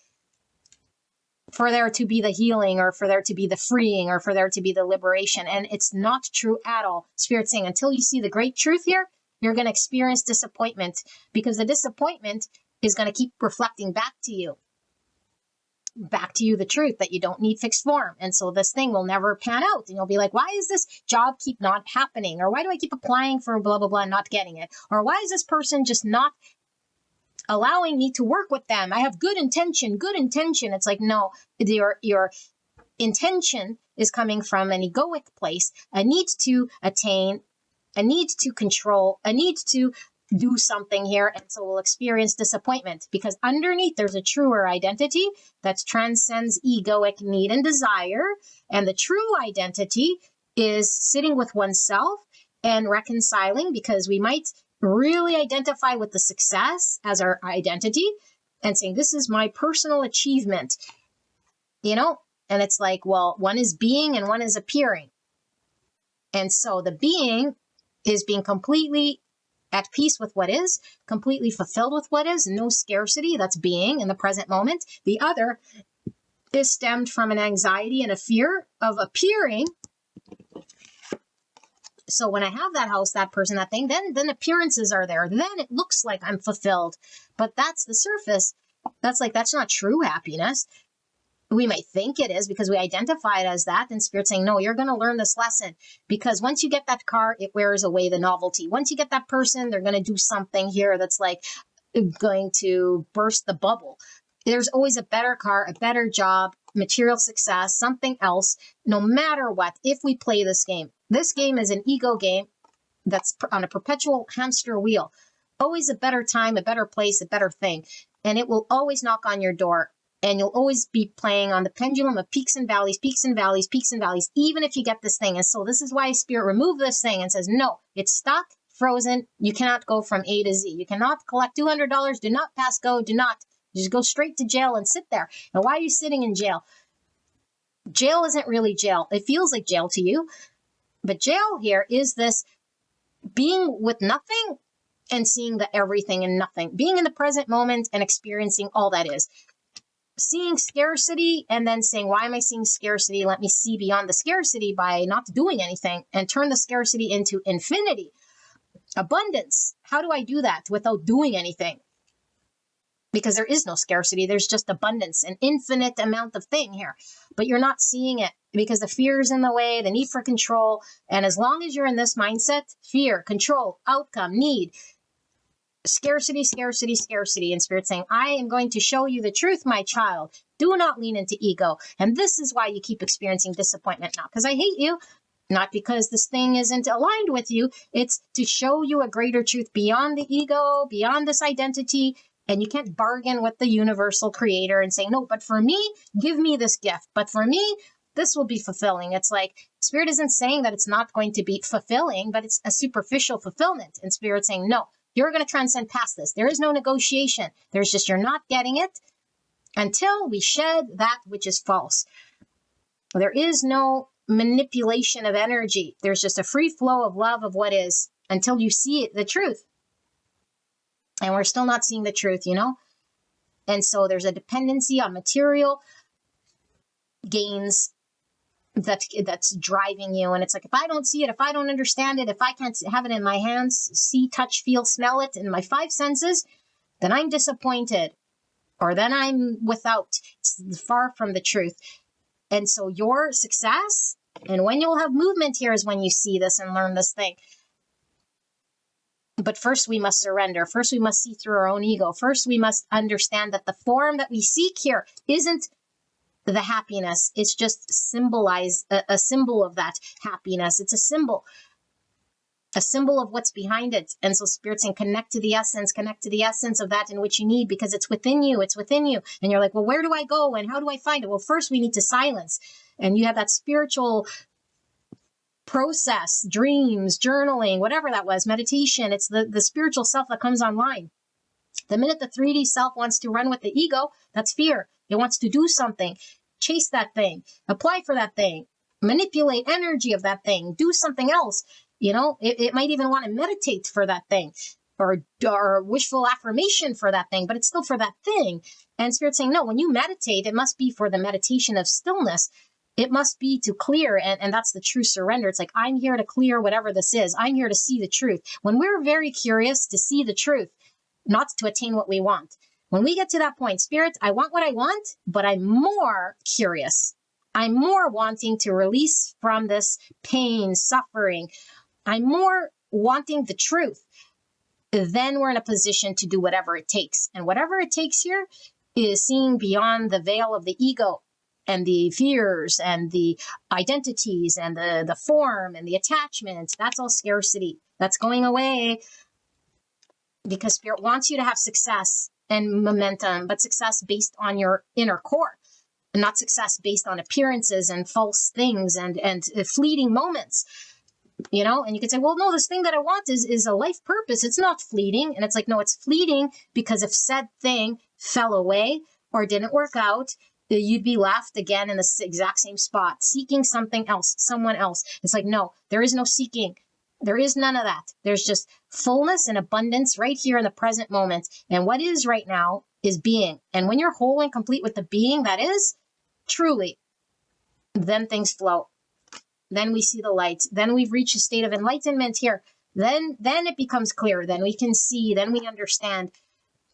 for there to be the healing, or for there to be the freeing, or for there to be the liberation. And it's not true at all. Spirit's saying, until you see the great truth here, you're going to experience disappointment, because the disappointment is going to keep reflecting back to you the truth that you don't need fixed form. And so this thing will never pan out. And you'll be like, why is this job keep not happening? Or why do I keep applying for blah, blah, blah, and not getting it? Or why is this person just not allowing me to work with them? I have good intention. It's like, no, your intention is coming from an egoic place, a need to attain, a need to control, a need to do something here. And so we'll experience disappointment, because underneath there's a truer identity that transcends egoic need and desire. And the true identity is sitting with oneself and reconciling, because we might really identify with the success as our identity and saying, this is my personal achievement, and it's like, well, one is being and one is appearing. And so the being is being completely at peace with what is, completely fulfilled with what is, no scarcity. That's being in the present moment. The other is stemmed from an anxiety and a fear of appearing. So when I have that house, that person, that thing, then appearances are there. Then it looks like I'm fulfilled. But that's the surface. That's not true happiness. We may think it is because we identify it as that. And Spirit's saying, no, you're going to learn this lesson, because once you get that car, it wears away the novelty. Once you get that person, they're going to do something here that's like going to burst the bubble. There's always a better car, a better job, material success, something else, no matter what, if we play this game. This game is an ego game that's on a perpetual hamster wheel. Always a better time, a better place, a better thing. And it will always knock on your door. And you'll always be playing on the pendulum of peaks and valleys, peaks and valleys, peaks and valleys, even if you get this thing. And so this is why Spirit removed this thing and says, no, it's stuck, frozen. You cannot go from A to Z. You cannot collect $200. Do not pass go. Do not. Just go straight to jail and sit there. And why are you sitting in jail? Jail isn't really jail. It feels like jail to you. But jail here is this being with nothing and seeing the everything and nothing. Being in the present moment and experiencing all that is. Seeing scarcity and then saying, why am I seeing scarcity? Let me see beyond the scarcity by not doing anything and turn the scarcity into infinity. Abundance. How do I do that without doing anything? Because there is no scarcity. There's just abundance, an infinite amount of thing here. But you're not seeing it because the fear is in the way, the need for control. And as long as you're in this mindset, fear, control, outcome, need, scarcity, scarcity, scarcity. And Spirit saying, I am going to show you the truth, my child. Do not lean into ego. And this is why you keep experiencing disappointment. Not because I hate you, not because this thing isn't aligned with you. It's to show you a greater truth beyond the ego, beyond this identity. And you can't bargain with the universal creator and say, no, but for me, give me this gift. But for me, this will be fulfilling. It's like Spirit isn't saying that it's not going to be fulfilling, but it's a superficial fulfillment. And Spirit saying, no, you're going to transcend past this. There is no negotiation. There's just you're not getting it until we shed that which is false. There is no manipulation of energy. There's just a free flow of love of what is until you see the truth. And we're still not seeing the truth, you know? And so there's a dependency on material gains that's driving you. And it's like, if I don't see it, if I don't understand it, if I can't have it in my hands, see, touch, feel, smell it in my five senses, then I'm disappointed, or then I'm without. It's far from the truth. And so your success, and when you'll have movement here, is when you see this and learn this thing. But first we must surrender. First we must see through our own ego. First we must understand that the form that we seek here isn't the happiness. It's just a symbol of that happiness. It's a symbol of what's behind it. And so Spirit's saying, connect to the essence of that in which you need, because it's within you. It's within you. And you're like, well, where do I go and how do I find it? Well, first we need to silence. And you have that spiritual process, dreams, journaling, whatever that was, meditation. It's the spiritual self that comes online. The minute the 3D self wants to run with the ego, that's fear. It wants to do something, chase that thing, apply for that thing, manipulate energy of that thing, do something else. You know, it might even want to meditate for that thing, or wishful affirmation for that thing, but it's still for that thing. And Spirit's saying, no, when you meditate, it must be for the meditation of stillness. It must be to clear, and that's the true surrender. It's like, I'm here to clear whatever this is. I'm here to see the truth. When we're very curious to see the truth, not to attain what we want. When we get to that point, Spirit, I want what I want, but I'm more curious. I'm more wanting to release from this pain, suffering. I'm more wanting the truth. Then we're in a position to do whatever it takes. And whatever it takes here is seeing beyond the veil of the ego and the fears and the identities and the form and the attachment. That's all scarcity. That's going away, because Spirit wants you to have success and momentum, but success based on your inner core, and not success based on appearances and false things and fleeting moments. You know, and you can say, well, no, this thing that I want is a life purpose. It's not fleeting. And it's like, no, it's fleeting because if said thing fell away or didn't work out, you'd be left again in the exact same spot, seeking something else, someone else. It's like, no, there is no seeking. There is none of that. There's just fullness and abundance right here in the present moment. And what is right now is being. And when you're whole and complete with the being that is, truly, then things flow. Then we see the light. Then we've reached a state of enlightenment here. Then it becomes clear. Then we can see. Then we understand.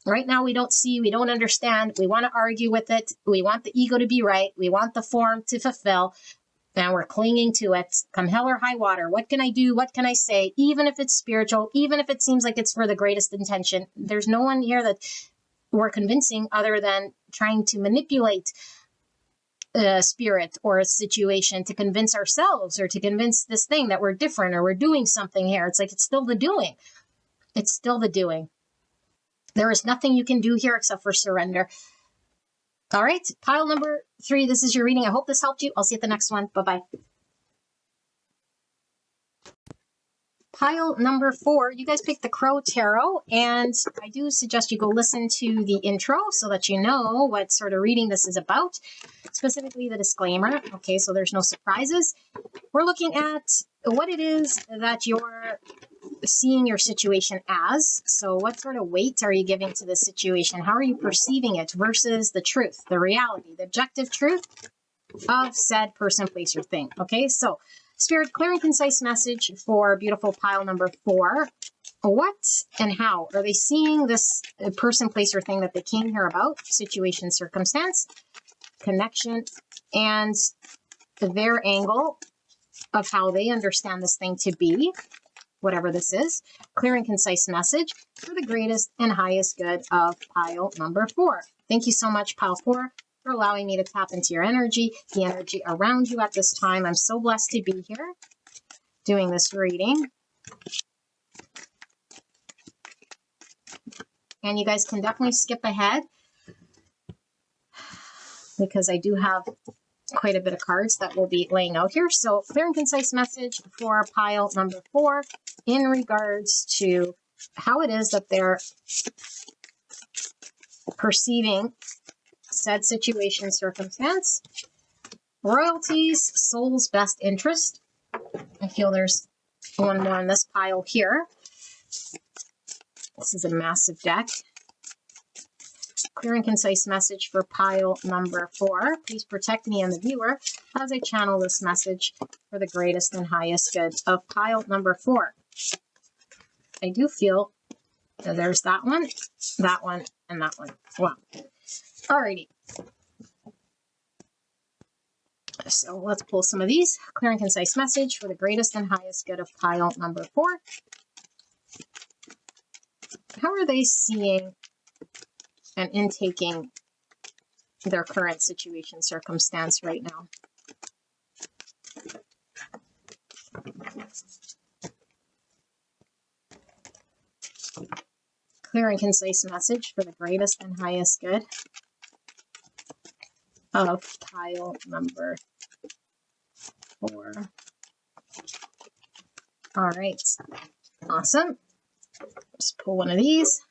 Right now we don't see. We don't understand. We want to argue with it. We want the ego to be right. We want the form to fulfill. And we're clinging to it. Come hell or high water. What can I do? What can I say? Even if it's spiritual, even if it seems like it's for the greatest intention. There's no one here that we're convincing other than trying to manipulate a spirit or a situation to convince ourselves or to convince this thing that we're different or we're doing something here. It's like, it's still the doing. It's still the doing. There is nothing you can do here except for surrender. All right, pile number 3. This is your reading. I hope this helped you. I'll see you at the next one. Bye-bye. Pile number 4, you guys picked the Crow Tarot, and I do suggest you go listen to the intro so that you know what sort of reading this is about, specifically the disclaimer. Okay, so there's no surprises. We're looking at what it is that you're seeing your situation as. So what sort of weight are you giving to this situation? How are you perceiving it versus the truth, the reality, the objective truth of said person, place, or thing? Okay, so Spirit, clear and concise message for beautiful pile number 4. What and how are they seeing this person, place, or thing that they came here about? Situation, circumstance, connection, and their angle of how they understand this thing to be, whatever this is. Clear and concise message for the greatest and highest good of pile number 4. Thank you so much, pile 4, for allowing me to tap into your energy, the energy around you at this time. I'm so blessed to be here doing this reading. And you guys can definitely skip ahead because I do have quite a bit of cards that will be laying out here. So clear and concise message for pile number 4 in regards to how it is that they're perceiving said situation, circumstance, Royalties, soul's best interest. I feel there's one more in this pile here. This is a massive deck. Clear and concise message for pile number 4. Please protect me and the viewer as I channel this message for the greatest and highest good of pile number 4. I do feel that there's that one, and that one. Wow. Alrighty. So let's pull some of these. Clear and concise message for the greatest and highest good of pile number 4. How are they seeing and intaking their current situation, circumstance right now? Clear and concise message for the greatest and highest good of pile number 4. All right. Awesome. Just pull one of these.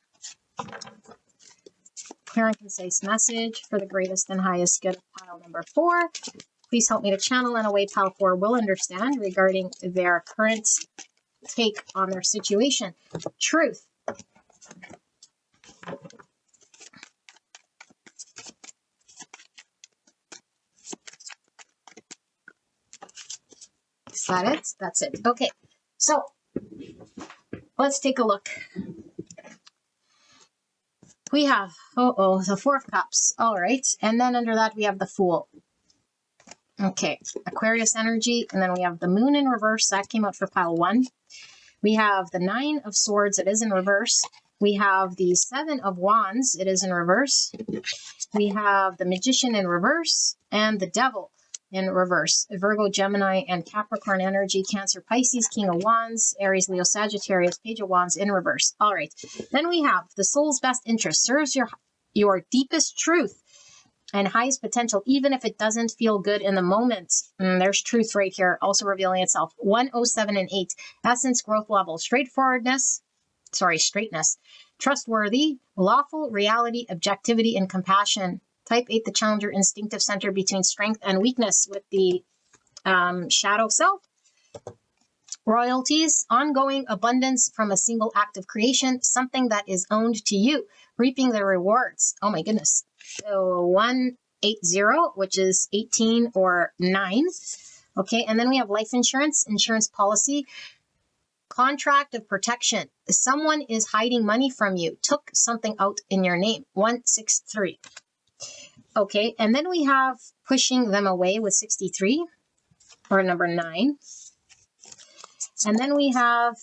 Clear and concise message for the greatest and highest good of pile number 4. Please help me to channel in a way pile 4 will understand regarding their current take on their situation. Truth. Is that it? That's it. Okay. So let's take a look. We have, the 4 of Cups. All right. And then under that, we have the Fool. Okay. Aquarius energy. And then we have the Moon in reverse. That came out for pile 1. We have the 9 of Swords. It is in reverse. We have the 7 of Wands. It is in reverse. We have the Magician in reverse and the Devil in reverse. Virgo, Gemini, and Capricorn energy. Cancer, Pisces, King of Wands, Aries, Leo, Sagittarius, Page of Wands in reverse. All right. Then we have the soul's best interest. Serves your deepest truth and highest potential, even if it doesn't feel good in the moment. There's truth right here, also revealing itself. 107 and 8. Essence, growth level, straightness, trustworthy, lawful, reality, objectivity, and compassion. Type 8, the challenger, instinctive center between strength and weakness with the shadow self. Royalties, ongoing abundance from a single act of creation, something that is owned to you, reaping the rewards. Oh my goodness. So 180, which is 18 or 9. Okay, and then we have life insurance, insurance policy, contract of protection. Someone is hiding money from you, took something out in your name. 163. Okay, and then we have pushing them away with 63, or number 9. And then we have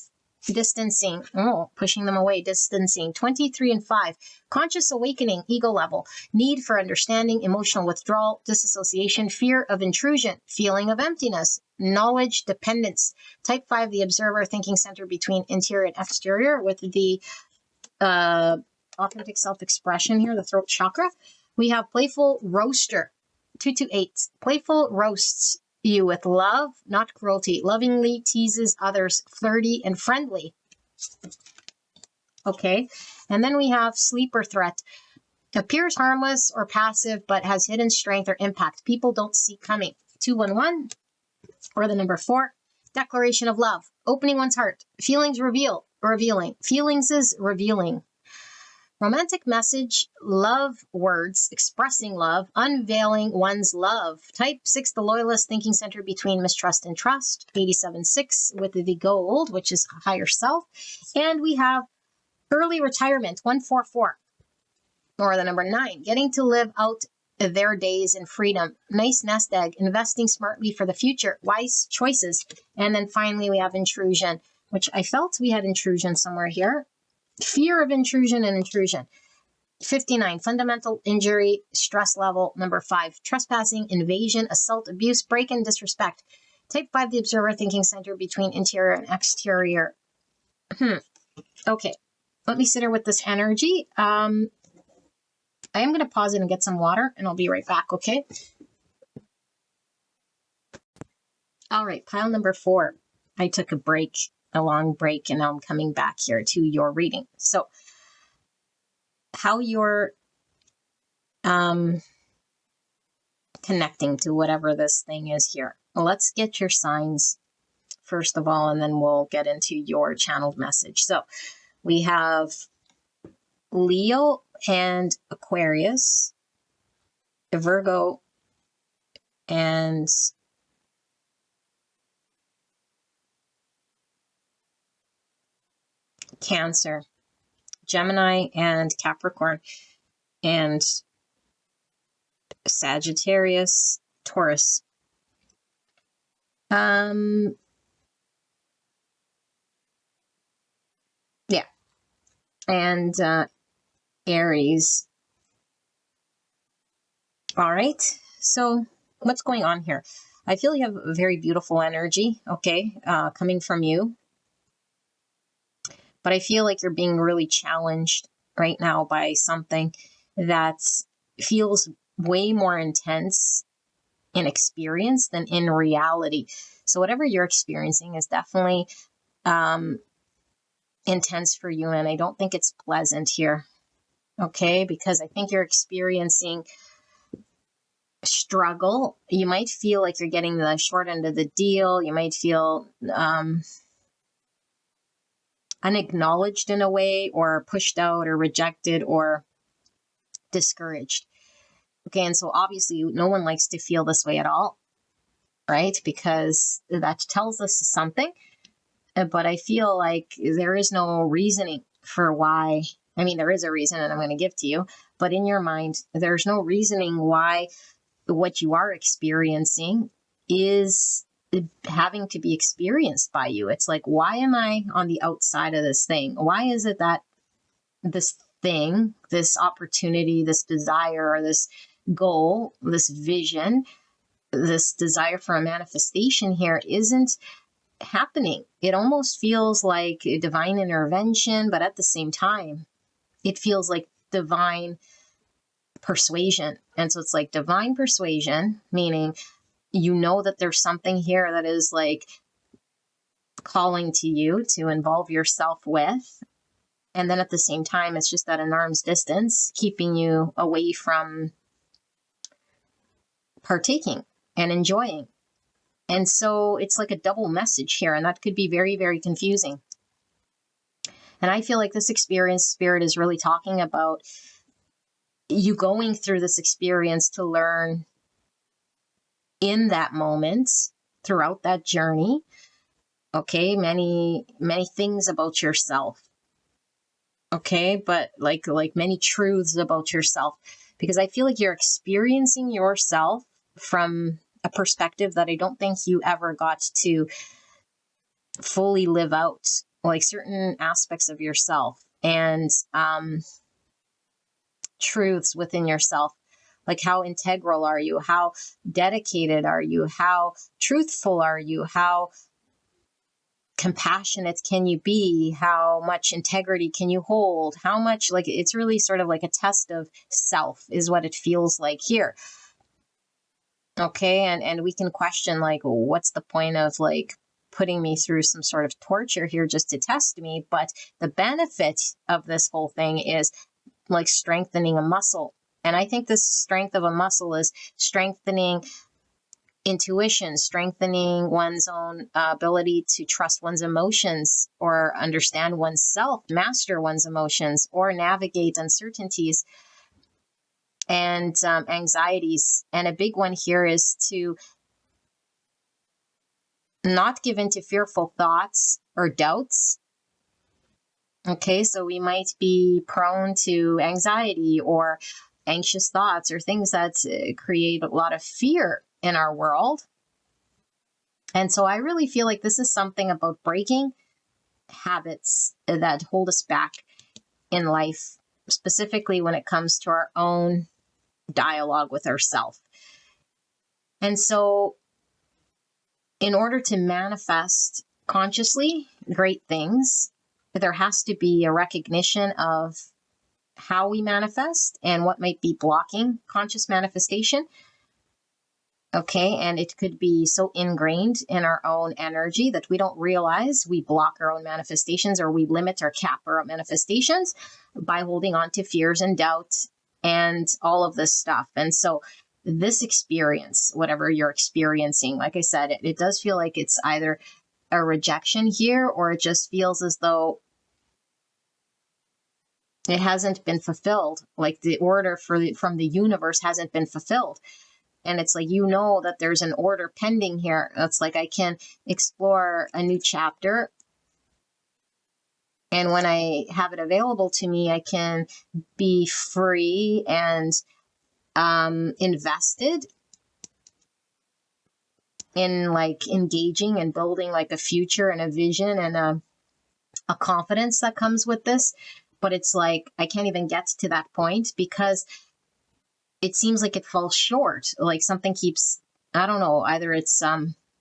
distancing. Oh, pushing them away, distancing. 23 and 5. Conscious awakening, ego level. Need for understanding, emotional withdrawal, disassociation, fear of intrusion, feeling of emptiness, knowledge dependence. Type 5, the observer, thinking center between interior and exterior with the authentic self-expression here, the throat chakra. We have playful roaster, 228. Playful roasts you with love, not cruelty. Lovingly teases others, flirty and friendly. Okay. And then we have sleeper threat. Appears harmless or passive, but has hidden strength or impact. People don't see coming. 211, or the number 4. Declaration of love. Opening one's heart. Feelings revealing. Feelings is revealing. Romantic message, love words, expressing love, unveiling one's love. Type 6, the loyalist, thinking center between mistrust and trust. 87.6 with the gold, which is higher self. And we have early retirement, 144, or the number 9, getting to live out their days in freedom. Nice nest egg, investing smartly for the future, wise choices. And then finally we have intrusion, which I felt we had intrusion somewhere here. Fear of intrusion and intrusion. 59, fundamental injury, stress level, number 5. Trespassing, invasion, assault, abuse, break-in, disrespect. Type 5, the observer, thinking center between interior and exterior. Okay, let me sit here with this energy. I am going to pause it and get some water, and I'll be right back, okay? All right, pile number 4. I took a long break, and now I'm coming back here to your reading. So how your connecting to whatever this thing is here. Let's get your signs first of all, and then we'll get into your channeled message. So we have Leo and Aquarius, Virgo and Cancer, Gemini and Capricorn, and Sagittarius, Taurus. Yeah. And Aries. All right. So what's going on here? I feel you have a very beautiful energy, okay, coming from you. But I feel like you're being really challenged right now by something that feels way more intense in experience than in reality. So whatever you're experiencing is definitely intense for you, and I don't think it's pleasant here, okay? Because I think you're experiencing struggle. You might feel like you're getting the short end of the deal. You might feel unacknowledged in a way, or pushed out, or rejected, or discouraged. Okay, and so obviously no one likes to feel this way at all, right? Because that tells us something. But I feel like there is no reasoning for why. I mean, there is a reason, and I'm going to give to you, but in your mind, there's no reasoning why what you are experiencing is having to be experienced by you. It's like, why am I on the outside of this thing? Why is it that this thing, this opportunity, this desire, or this goal, this vision, this desire for a manifestation here isn't happening? It almost feels like a divine intervention, but at the same time, it feels like divine persuasion. And so it's like divine persuasion, meaning you know that there's something here that is like calling to you to involve yourself with. And then at the same time, it's just at an arm's distance, keeping you away from partaking and enjoying. And so it's like a double message here, and that could be very, very confusing. And I feel like this experience, Spirit is really talking about you going through this experience to learn in that moment, throughout that journey, okay, many things about yourself, okay, but like many truths about yourself, because I feel like you're experiencing yourself from a perspective that I don't think you ever got to fully live out, like certain aspects of yourself and truths within yourself. Like, how integral are you? How dedicated are you? How truthful are you? How compassionate can you be? How much integrity can you hold? How much, like, it's really sort of like a test of self is what it feels like here. Okay, and we can question, like, what's the point of like putting me through some sort of torture here just to test me? But the benefit of this whole thing is like strengthening a muscle. And I think this strength of a muscle is strengthening intuition, strengthening one's own ability to trust one's emotions, or understand oneself, master one's emotions, or navigate uncertainties and anxieties. And a big one here is to not give in to fearful thoughts or doubts. Okay, so we might be prone to anxiety or anxious thoughts, or things that create a lot of fear in our world. And so I really feel like this is something about breaking habits that hold us back in life, specifically when it comes to our own dialogue with ourselves. And so in order to manifest consciously great things, there has to be a recognition of how we manifest and what might be blocking conscious manifestation. Okay, and it could be so ingrained in our own energy that we don't realize we block our own manifestations, or we limit or cap our own manifestations by holding on to fears and doubts and all of this stuff. And so this experience, whatever you're experiencing, like I said, it does feel like it's either a rejection here, or it just feels as though it hasn't been fulfilled. Like the order from the universe hasn't been fulfilled. And it's like, that there's an order pending here. It's like, I can explore a new chapter. And when I have it available to me, I can be free and invested in like engaging and building like a future and a vision and a confidence that comes with this. But it's like, I can't even get to that point because it seems like it falls short. Like something keeps, I don't know, either it's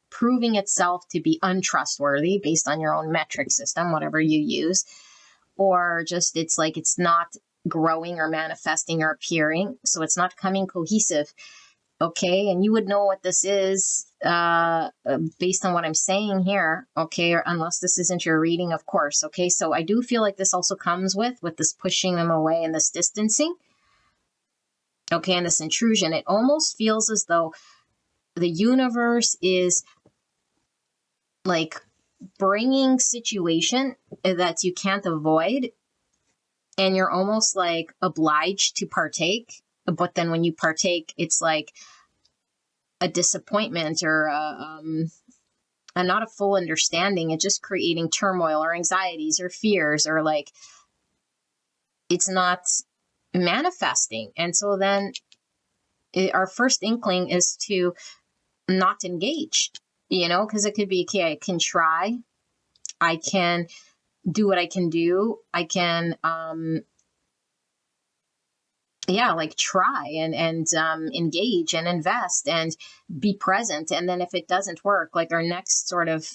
proving itself to be untrustworthy based on your own metric system, whatever you use, or just it's like it's not growing or manifesting or appearing. So it's not coming cohesive. Okay. And you would know what this is based on what I'm saying here. Okay. Or unless this isn't your reading, of course. Okay. So I do feel like this also comes with this pushing them away and this distancing. Okay. And this intrusion. It almost feels as though the universe is like bringing situation that you can't avoid. And you're almost like obliged to partake. But then when you partake, it's like a disappointment or not a full understanding. It's just creating turmoil or anxieties or fears, or like it's not manifesting. And so then our first inkling is to not engage, because it could be, okay, I can try, I can do what I can do, I can try and engage and invest and be present. And then if it doesn't work, like our next sort of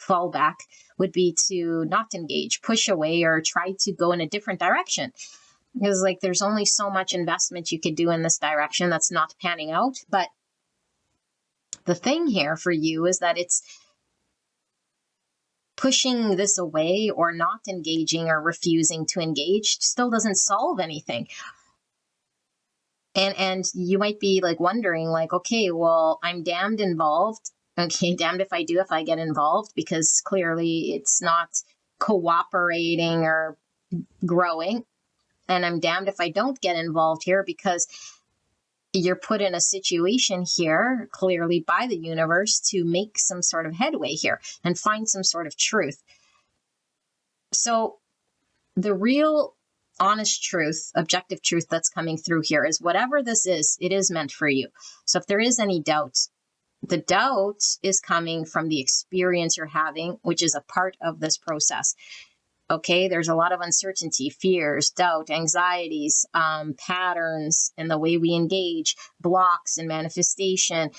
fallback would be to not engage, push away, or try to go in a different direction. Because like there's only so much investment you could do in this direction that's not panning out. But the thing here for you is that it's pushing this away or not engaging or refusing to engage still doesn't solve anything. And you might be like wondering like, okay, well, I'm damned involved. Okay, damned if I get involved, because clearly it's not cooperating or growing. And I'm damned if I don't get involved here, because you're put in a situation here clearly by the universe to make some sort of headway here and find some sort of truth. So the real honest truth, objective truth that's coming through here is whatever this is, it is meant for you. So if there is any doubt, the doubt is coming from the experience you're having, which is a part of this process. Okay, there's a lot of uncertainty, fears, doubt, anxieties, patterns in the way we engage, blocks and manifestation,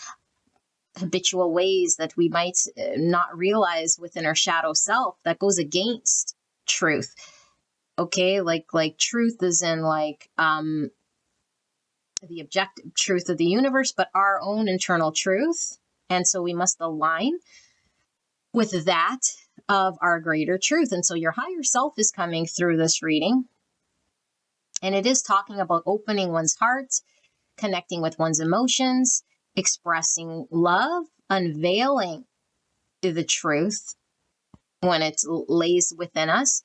habitual ways that we might not realize within our shadow self that goes against truth. Okay, like truth is in like the objective truth of the universe, but our own internal truth. And so we must align with that of our greater truth. And so your higher self is coming through this reading. And it is talking about opening one's heart, connecting with one's emotions, expressing love, unveiling the truth when it lays within us.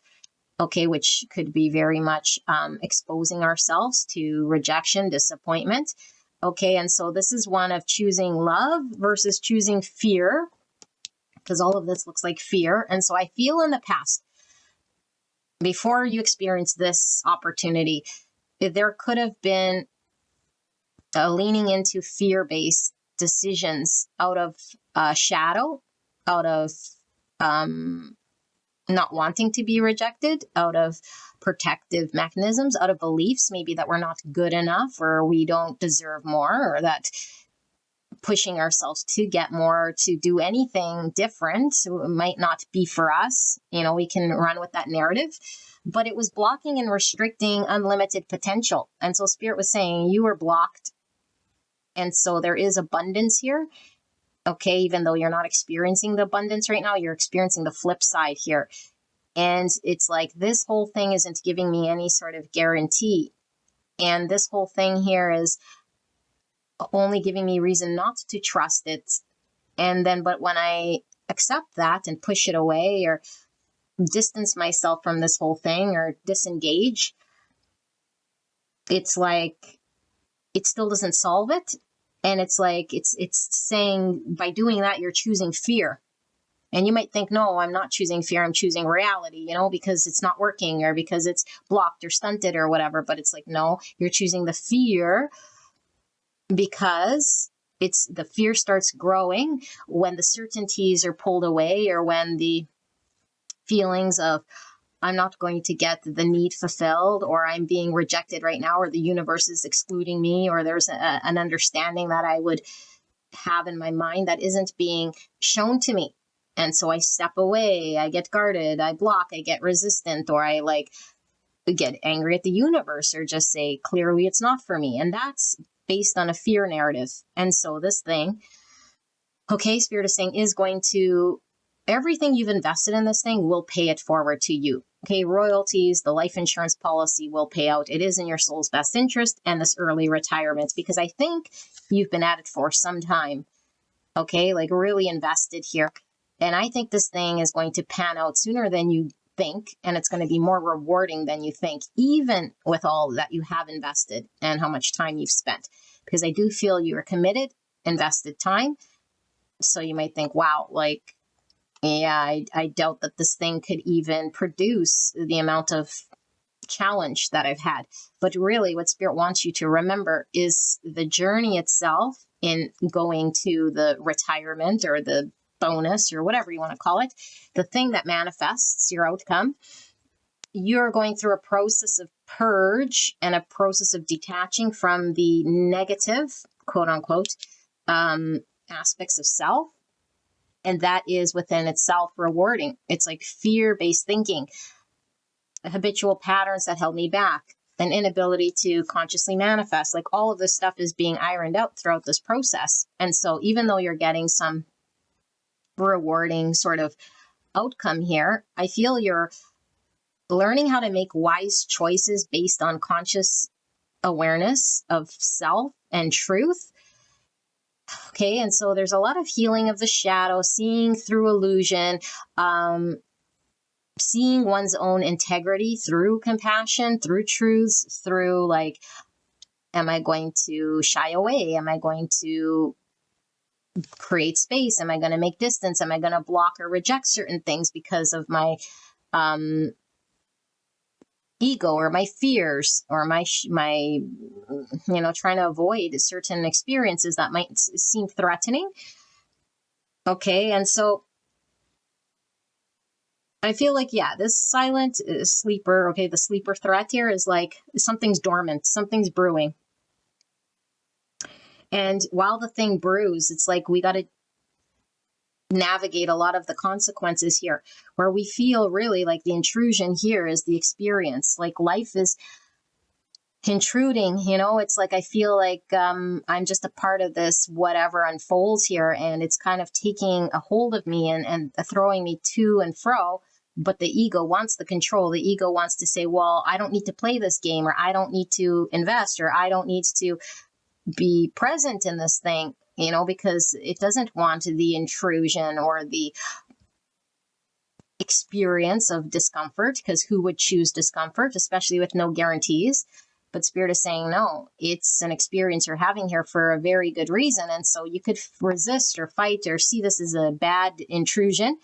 Okay, which could be very much exposing ourselves to rejection, disappointment. Okay, and so this is one of choosing love versus choosing fear, because all of this looks like fear. And so I feel in the past, before you experience this opportunity, there could have been a leaning into fear-based decisions out of shadow, out of not wanting to be rejected, out of protective mechanisms, out of beliefs maybe that we're not good enough, or we don't deserve more, or that pushing ourselves to get more, to do anything different might not be for us. We can run with that narrative, but it was blocking and restricting unlimited potential. And so Spirit was saying you were blocked. And so there is abundance here. Okay, even though you're not experiencing the abundance right now, you're experiencing the flip side here. And it's like this whole thing isn't giving me any sort of guarantee. And this whole thing here is only giving me reason not to trust it. And then, but when I accept that and push it away or distance myself from this whole thing or disengage, it's like it still doesn't solve it. And it's like it's saying by doing that you're choosing fear. And you might think, no, I'm not choosing fear, I'm choosing reality, because it's not working or because it's blocked or stunted or whatever. But it's like, no, you're choosing the fear because it's the fear starts growing when the certainties are pulled away or when the feelings of I'm not going to get the need fulfilled, or I'm being rejected right now, or the universe is excluding me, or there's an understanding that I would have in my mind that isn't being shown to me. And so I step away, I get guarded, I block, I get resistant, or I get angry at the universe or just say, clearly it's not for me. And that's based on a fear narrative. And so this thing, okay, Spirit is saying, is going to, everything you've invested in this thing will pay it forward to you. Okay, royalties, the life insurance policy will pay out. It is in your soul's best interest, and this early retirement, because I think you've been at it for some time. Okay, like really invested here. And I think this thing is going to pan out sooner than you think, and it's going to be more rewarding than you think, even with all that you have invested and how much time you've spent. Because I do feel you are committed, invested time. So you might think, wow, like, yeah, I doubt that this thing could even produce the amount of challenge that I've had. But really what Spirit wants you to remember is the journey itself in going to the retirement or the bonus or whatever you want to call it, the thing that manifests your outcome. You're going through a process of purge and a process of detaching from the negative, quote unquote, aspects of self. And that is within itself rewarding. It's like fear-based thinking, habitual patterns that held me back, an inability to consciously manifest. Like all of this stuff is being ironed out throughout this process. And so even though you're getting some rewarding sort of outcome here, I feel you're learning how to make wise choices based on conscious awareness of self and truth. Okay, and so there's a lot of healing of the shadow, seeing through illusion, seeing one's own integrity through compassion, through truths, through like, am I going to shy away? Am I going to create space? Am I going to make distance? Am I going to block or reject certain things because of my ego or my fears or my trying to avoid certain experiences that might seem threatening? Okay, and so I feel like, yeah, this silent sleeper, okay, the sleeper threat here is like something's dormant, something's brewing. And while the thing brews, it's like we got to navigate a lot of the consequences here, where we feel really like the intrusion here is the experience. Like life is intruding, it's like I feel like I'm just a part of this whatever unfolds here, and it's kind of taking a hold of me and throwing me to and fro. But the ego wants the control. The ego wants to say, well, I don't need to play this game, or I don't need to invest, or I don't need to be present in this thing, because it doesn't want the intrusion or the experience of discomfort, because who would choose discomfort, especially with no guarantees? But Spirit is saying, no, it's an experience you're having here for a very good reason. And so you could resist or fight or see this as a bad intrusion,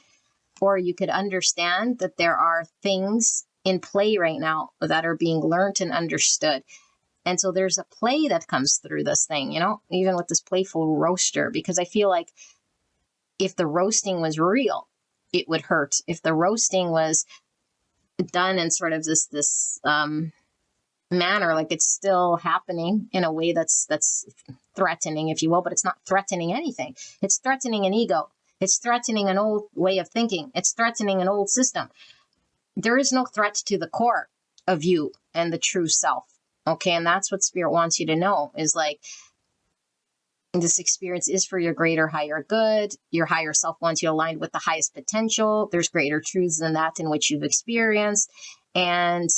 or you could understand that there are things in play right now that are being learned and understood. And so there's a play that comes through this thing, even with this playful roaster, because I feel like if the roasting was real, it would hurt. If the roasting was done in sort of this manner, like it's still happening in a way that's threatening, if you will, but it's not threatening anything. It's threatening an ego. It's threatening an old way of thinking. It's threatening an old system. There is no threat to the core of you and the true self. Okay, and that's what Spirit wants you to know, is like this experience is for your greater, higher good. Your higher self wants you aligned with the highest potential. There's greater truths than that in which you've experienced. And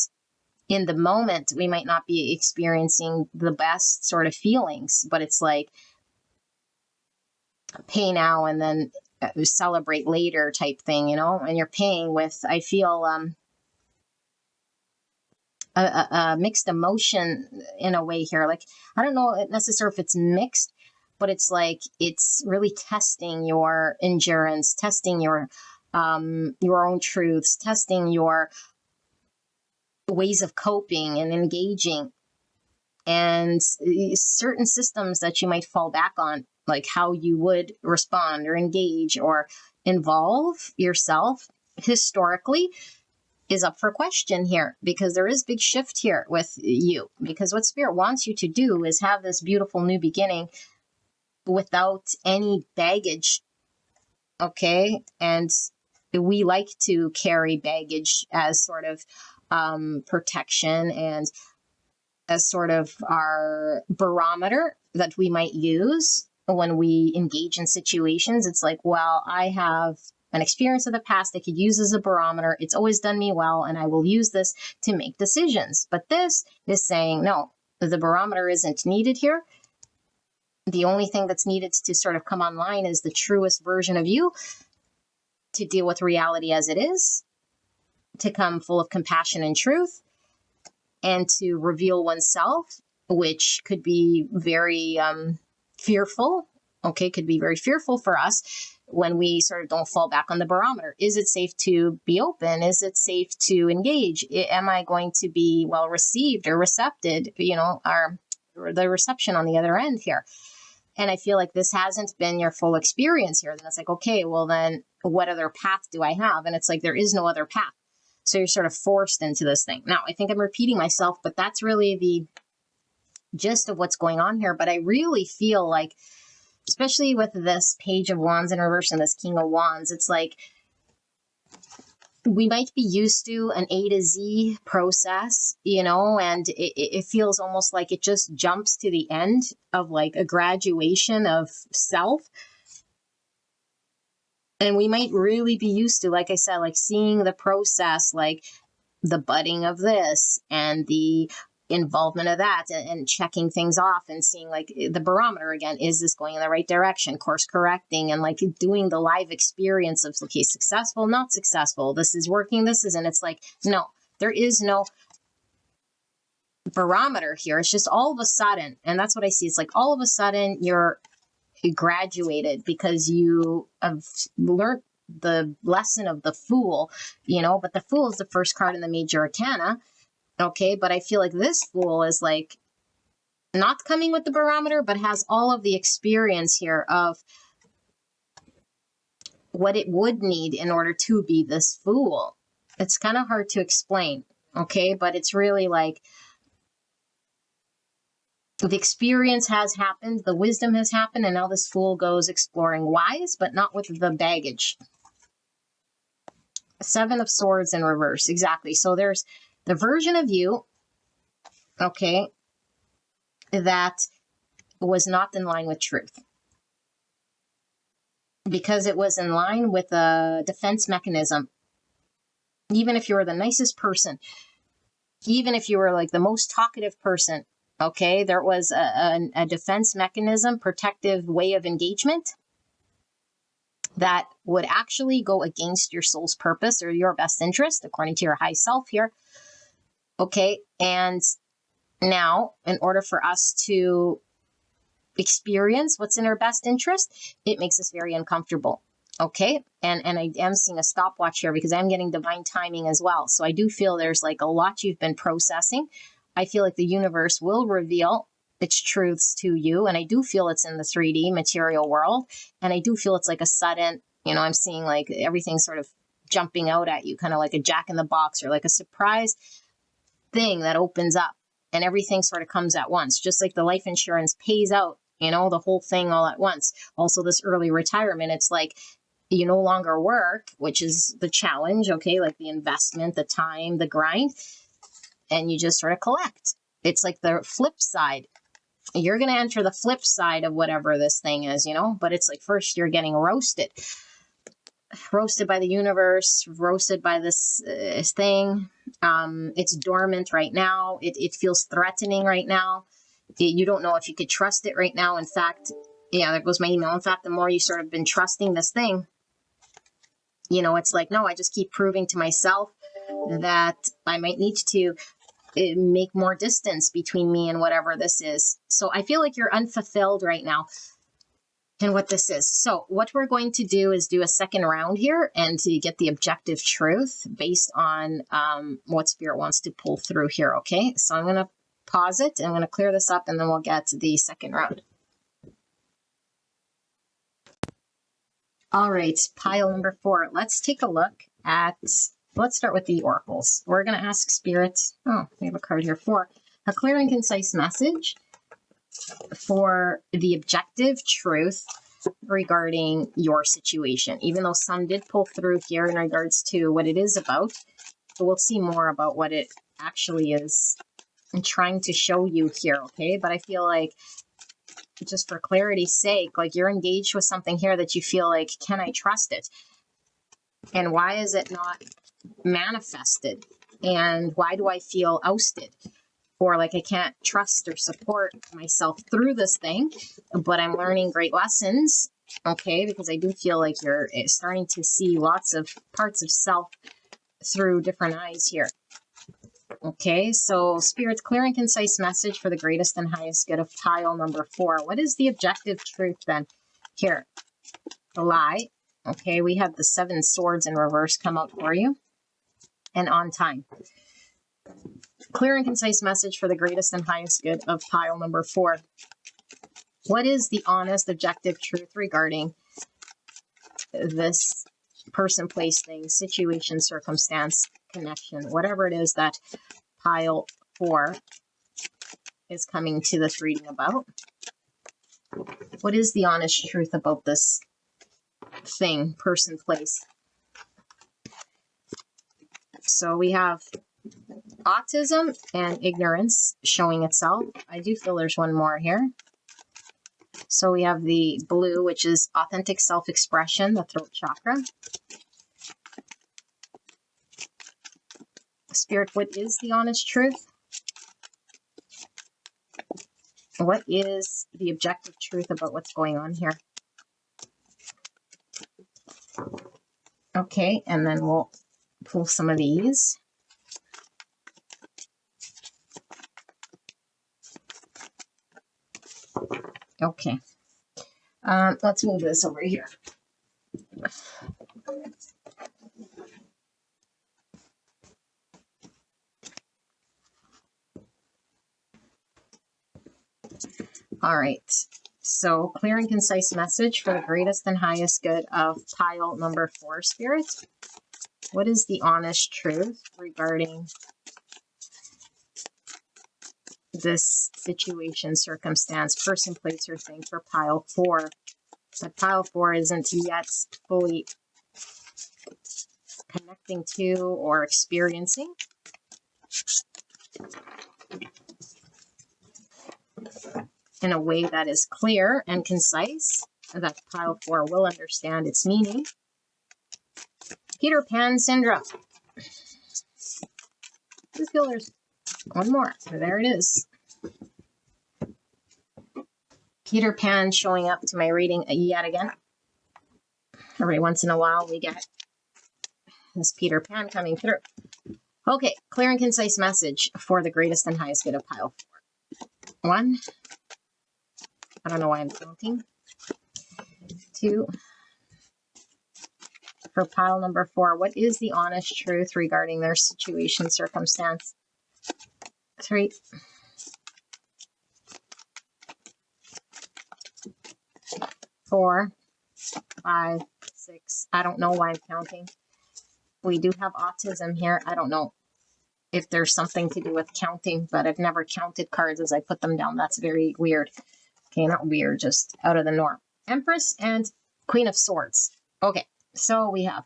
in the moment, we might not be experiencing the best sort of feelings, but it's like pay now and then celebrate later type thing, and you're paying with, I feel, a mixed emotion in a way here. Like, I don't know necessarily if it's mixed, but it's like, it's really testing your endurance, testing your own truths, testing your ways of coping and engaging, and certain systems that you might fall back on, like how you would respond or engage or involve yourself historically, is up for question here, because there is big shift here with you, because what Spirit wants you to do is have this beautiful new beginning without any baggage. Okay. And we like to carry baggage as sort of protection and as sort of our barometer that we might use when we engage in situations. It's like, well, I have an experience of the past I could use as a barometer. It's always done me well, and I will use this to make decisions. But this is saying, no, the barometer isn't needed here. The only thing that's needed to sort of come online is the truest version of you, to deal with reality as it is, to come full of compassion and truth, and to reveal oneself, which could be very fearful. Okay, could be very fearful for us when we sort of don't fall back on the barometer. Is it safe to be open? Is it safe to engage? Am I going to be well received or recepted? Or the reception on the other end here. And I feel like this hasn't been your full experience here. Then it's like, okay, well then what other path do I have? And it's like, there is no other path. So you're sort of forced into this thing. Now, I think I'm repeating myself, but that's really the gist of what's going on here. But I really feel like, especially with this Page of Wands in reverse and this King of Wands, it's like we might be used to an A to Z process, and it feels almost like it just jumps to the end of like a graduation of self. And we might really be used to, like I said, like seeing the process, like the budding of this and the involvement of that, and checking things off and seeing like the barometer again, is this going in the right direction, course correcting, and like doing the live experience of, okay, successful, not successful, this is working, this isn't. It's like, no, there is no barometer here. It's just all of a sudden, and that's what I see. It's like all of a sudden you're graduated because you have learned the lesson of the Fool, but the Fool is the first card in the major arcana. Okay, but I feel like this Fool is like not coming with the barometer, but has all of the experience here of what it would need in order to be this Fool. It's kind of hard to explain, okay, but it's really like the experience has happened, the wisdom has happened, and now this Fool goes exploring wise, but not with the baggage. Seven of Swords in reverse, exactly. So there's the version of you, okay, that was not in line with truth. Because it was in line with a defense mechanism. Even if you were the nicest person, even if you were like the most talkative person, okay, there was a defense mechanism, protective way of engagement that would actually go against your soul's purpose or your best interest, according to your high self here. Okay, and now, in order for us to experience what's in our best interest, it makes us very uncomfortable. Okay, and I am seeing a stopwatch here because I'm getting divine timing as well. So I do feel there's like a lot you've been processing. I feel like the universe will reveal its truths to you, and I do feel it's in the 3D material world, and I do feel it's like a sudden, I'm seeing like everything sort of jumping out at you, kind of like a jack in the box or like a surprise thing that opens up, and everything sort of comes at once, just like the life insurance pays out, the whole thing all at once. Also, this early retirement, it's like you no longer work, which is the challenge, okay, like the investment, the time, the grind, and you just sort of collect. It's like the flip side. You're going to enter the flip side of whatever this thing is, but it's like first you're getting roasted. roasted by the universe, roasted by this thing. It's dormant right now. It feels threatening right now. You don't know if you could trust it right now. In fact, yeah, there goes my email. In fact, the more you sort of been trusting this thing, you know, it's like, no, I just keep proving to myself that I might need to make more distance between me and whatever this is. So I feel like you're unfulfilled right now in what this is. So what we're going to do is do a second round here and to get the objective truth based on what Spirit wants to pull through here. Okay, so I'm going to pause it. I'm going to clear this up and then we'll get to the second round. All right, pile number 4. Let's take a look at, let's start with the oracles. We're going to ask Spirit, oh, we have a card here, 4, a clear and concise message for the objective truth regarding your situation. Even though some did pull through here in regards to what it is about, so we'll see more about what it actually is and trying to show you here, okay? But I feel like, just for clarity's sake, like you're engaged with something here that you feel like, can I trust it? And why is it not manifested? And why do I feel ousted? Or like I can't trust or support myself through this thing, but I'm learning great lessons, okay? Because I do feel like you're starting to see lots of parts of self through different eyes here. Okay, so Spirit's clear and concise message for the greatest and highest good of pile number 4. What is the objective truth then? Here, the lie. Okay, we have the 7 swords in reverse come out for you. And on time. Clear and concise message for the greatest and highest good of pile number 4. What is the honest, objective truth regarding this person, place, thing, situation, circumstance, connection, whatever it is that pile 4 is coming to this reading about? What is the honest truth about this thing, person, place? So we have autism and ignorance showing itself. I do feel there's one more here. So we have the blue, which is authentic self-expression, the throat chakra. Spirit, what is the honest truth? What is the objective truth about what's going on here? Okay, and then we'll pull some of these. Okay, let's move this over here. All right, so clear and concise message for the greatest and highest good of pile number 4, Spirit. What is the honest truth regarding this situation, circumstance, person, place, or thing for pile 4? But pile 4 isn't yet fully connecting to or experiencing. In a way that is clear and concise, that pile 4 will understand its meaning. Peter Pan syndrome. I feel there's one more. There it is. Peter Pan showing up to my reading yet again. Every once in a while we get this Peter Pan coming through. Okay, clear and concise message for the greatest and highest good of pile 4. 1. I don't know why I'm counting. 2. For pile number 4, what is the honest truth regarding their situation, circumstance? 3. 4, 5, 6. I don't know why I'm counting. We do have autism here. I don't know if there's something to do with counting, but I've never counted cards as I put them down. That's very weird. Okay, not weird, just out of the norm. Empress and Queen of Swords. Okay, so we have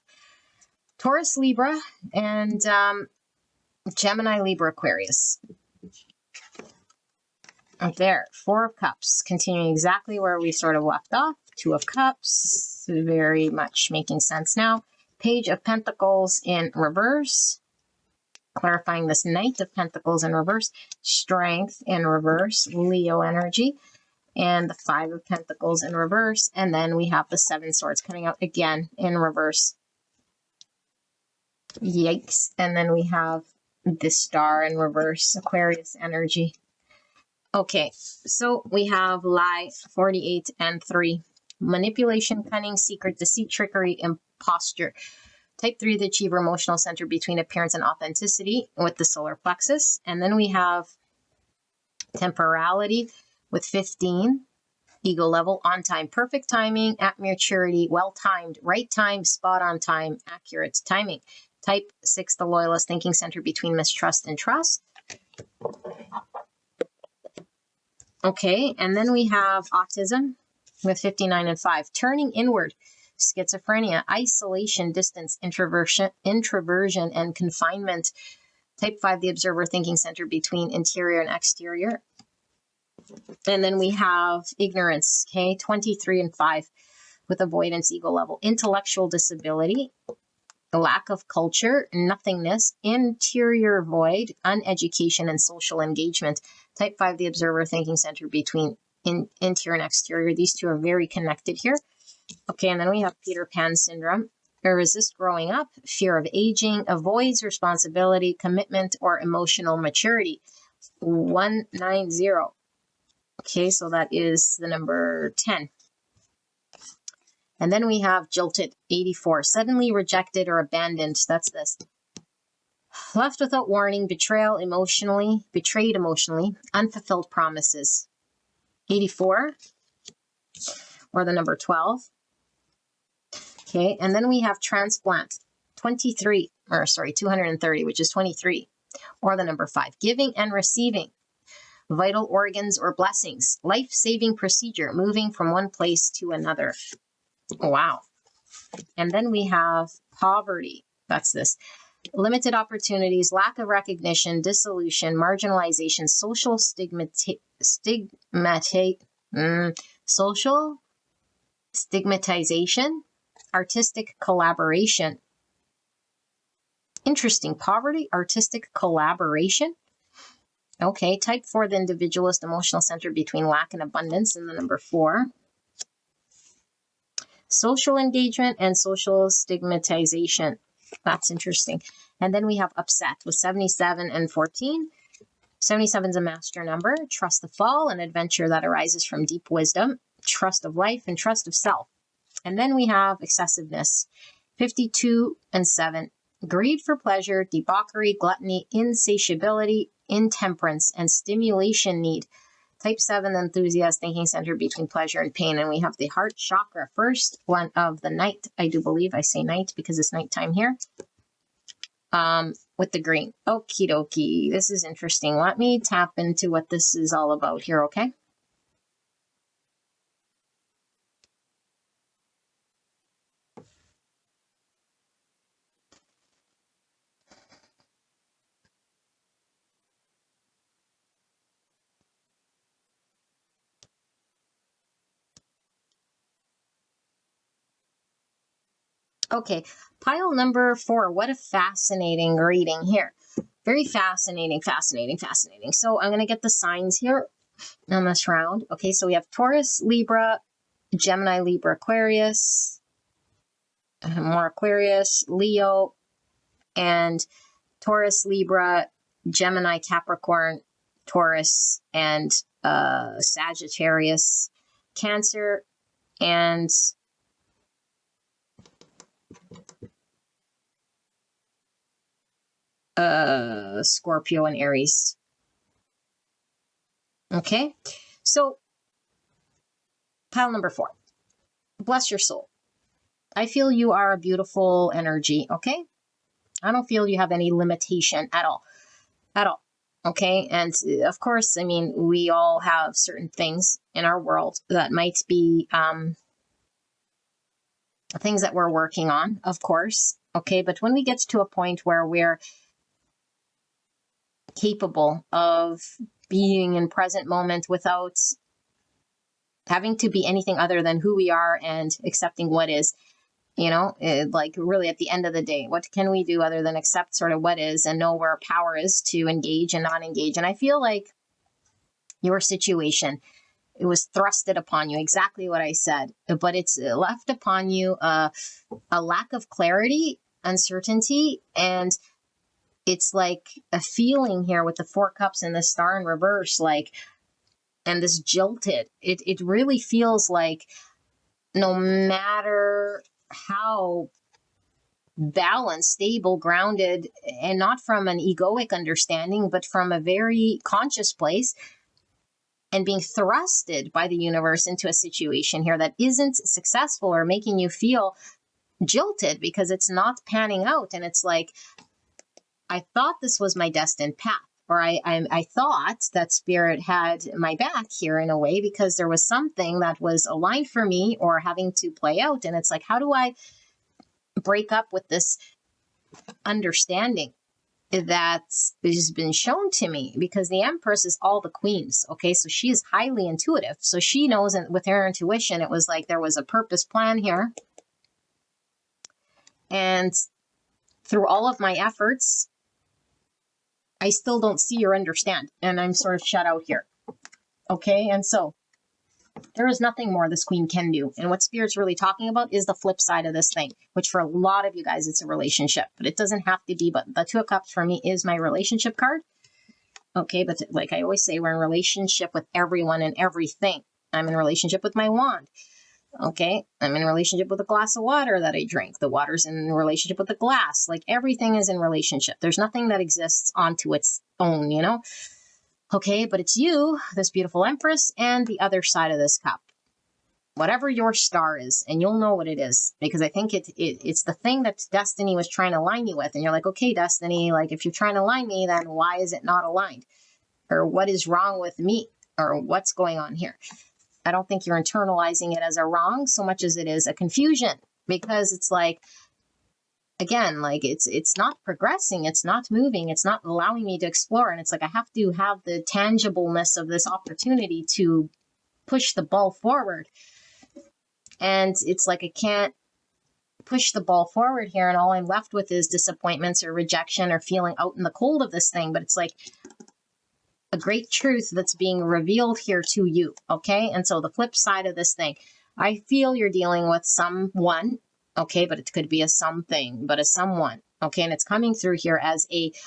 Taurus, Libra, and Gemini, Libra, Aquarius. There, 4 of Cups, continuing exactly where we sort of left off. 2 of Cups, It's very much making sense now. Page of Pentacles in reverse. Clarifying this Knight of Pentacles in reverse. Strength in reverse. Leo energy. And the Five of Pentacles in reverse. And then we have the Seven Swords coming out again in reverse. Yikes. And then we have the Star in reverse. Aquarius energy. Okay, so we have lie, 48 and 3. Manipulation, cunning, secret, deceit, trickery, imposture. Type 3, the achiever, emotional center between appearance and authenticity with the solar plexus. And then we have temporality with 15. Ego level, on time, perfect timing, at maturity, well timed, right time, spot on time, accurate timing. Type 6, the loyalist, thinking center between mistrust and trust. Okay, and then we have autism with 59 and 5. Turning inward, schizophrenia, isolation, distance, introversion, and confinement. Type 5, the observer, thinking center between interior and exterior. And then we have ignorance, okay, 23 and 5 with avoidance, ego level, intellectual disability, lack of culture, nothingness, interior void, uneducation, and social engagement. Type 5, the observer, thinking center between interior and exterior. These two are very connected here. Okay, and then we have Peter Pan syndrome. Resist growing up, fear of aging, avoids responsibility, commitment, or emotional maturity. 190. Okay, so that is the number 10. And then we have jilted, 84. Suddenly rejected or abandoned. That's this. Left without warning, betrayed emotionally, unfulfilled promises. 84, or the number 12. Okay, and then we have transplant, 230, which is 23, or the number 5. Giving and receiving, vital organs or blessings, life-saving procedure, moving from one place to another. Wow. And then we have poverty. That's this. Limited opportunities, lack of recognition, dissolution, marginalization, social social stigmatization, artistic collaboration. Interesting. Poverty, artistic collaboration. Okay. Type 4, the individualist, emotional center between lack and abundance, and the number 4. Social engagement and social stigmatization. That's interesting. And then we have upset with 77 and 14. 77 is a master number. Trust the fall, an adventure that arises from deep wisdom. Trust of life and trust of self. And then we have excessiveness. 52 and 7. Greed for pleasure, debauchery, gluttony, insatiability, intemperance, and stimulation need. Type 7, the enthusiast, thinking center between pleasure and pain. And we have the heart chakra, first one of the night. I do believe I say night because it's nighttime here. With the green. Okie dokie. This is interesting. Let me tap into what this is all about here, okay? Okay, pile number 4. What a fascinating reading here. Very fascinating. So I'm going to get the signs here on this round. Okay, so we have Taurus, Libra, Gemini, Libra, Aquarius, more Aquarius, Leo, and Taurus, Libra, Gemini, Capricorn, Taurus, and Sagittarius, Cancer, and Scorpio and Aries. Okay, so pile number 4. Bless your soul. I feel you are a beautiful energy, okay? I don't feel you have any limitation at all. Okay, and of course, I mean, we all have certain things in our world that might be things that we're working on, of course, okay? But when we get to a point where we're capable of being in present moment without having to be anything other than who we are and accepting what is, like really at the end of the day, what can we do other than accept sort of what is and know where our power is to engage and not engage? And I feel like your situation, it was thrusted upon you, exactly what I said, but it's left upon you a lack of clarity, uncertainty, and it's like a feeling here with the 4 cups and the star in reverse, like, and this jilted. It really feels like no matter how balanced, stable, grounded, and not from an egoic understanding, but from a very conscious place, and being thrusted by the universe into a situation here that isn't successful or making you feel jilted because it's not panning out. And it's like, I thought this was my destined path, or I thought that spirit had my back here in a way because there was something that was aligned for me or having to play out. And it's like, how do I break up with this understanding that has been shown to me? Because the Empress is all the queens, okay? So she is highly intuitive. So she knows, and with her intuition, it was like there was a purpose plan here. And through all of my efforts, I still don't see or understand. And I'm sort of shut out here, okay? And so there is nothing more this queen can do. And what Spirit's really talking about is the flip side of this thing, which for a lot of you guys, it's a relationship. But it doesn't have to be. But the 2 of Cups for me is my relationship card. Okay, but like I always say, we're in relationship with everyone and everything. I'm in relationship with my wand. Okay, I'm in relationship with a glass of water that I drink. The water's in relationship with the glass. Like everything is in relationship. There's nothing that exists onto its own, Okay, but it's you, this beautiful Empress, and the other side of this cup. Whatever your star is, and you'll know what it is, because I think it's the thing that Destiny was trying to align you with. And you're like, okay, Destiny, like if you're trying to align me, then why is it not aligned? Or what is wrong with me? Or what's going on here? I don't think you're internalizing it as a wrong so much as it is a confusion, because it's like, again, like it's not progressing, it's not moving, it's not allowing me to explore. And it's like I have to have the tangibleness of this opportunity to push the ball forward. And it's like I can't push the ball forward here, and all I'm left with is disappointments or rejection or feeling out in the cold of this thing. But it's like a great truth that's being revealed here to you, okay? And so the flip side of this thing, I feel you're dealing with someone, okay, but it could be a something, but a someone, okay? And it's coming through here as it's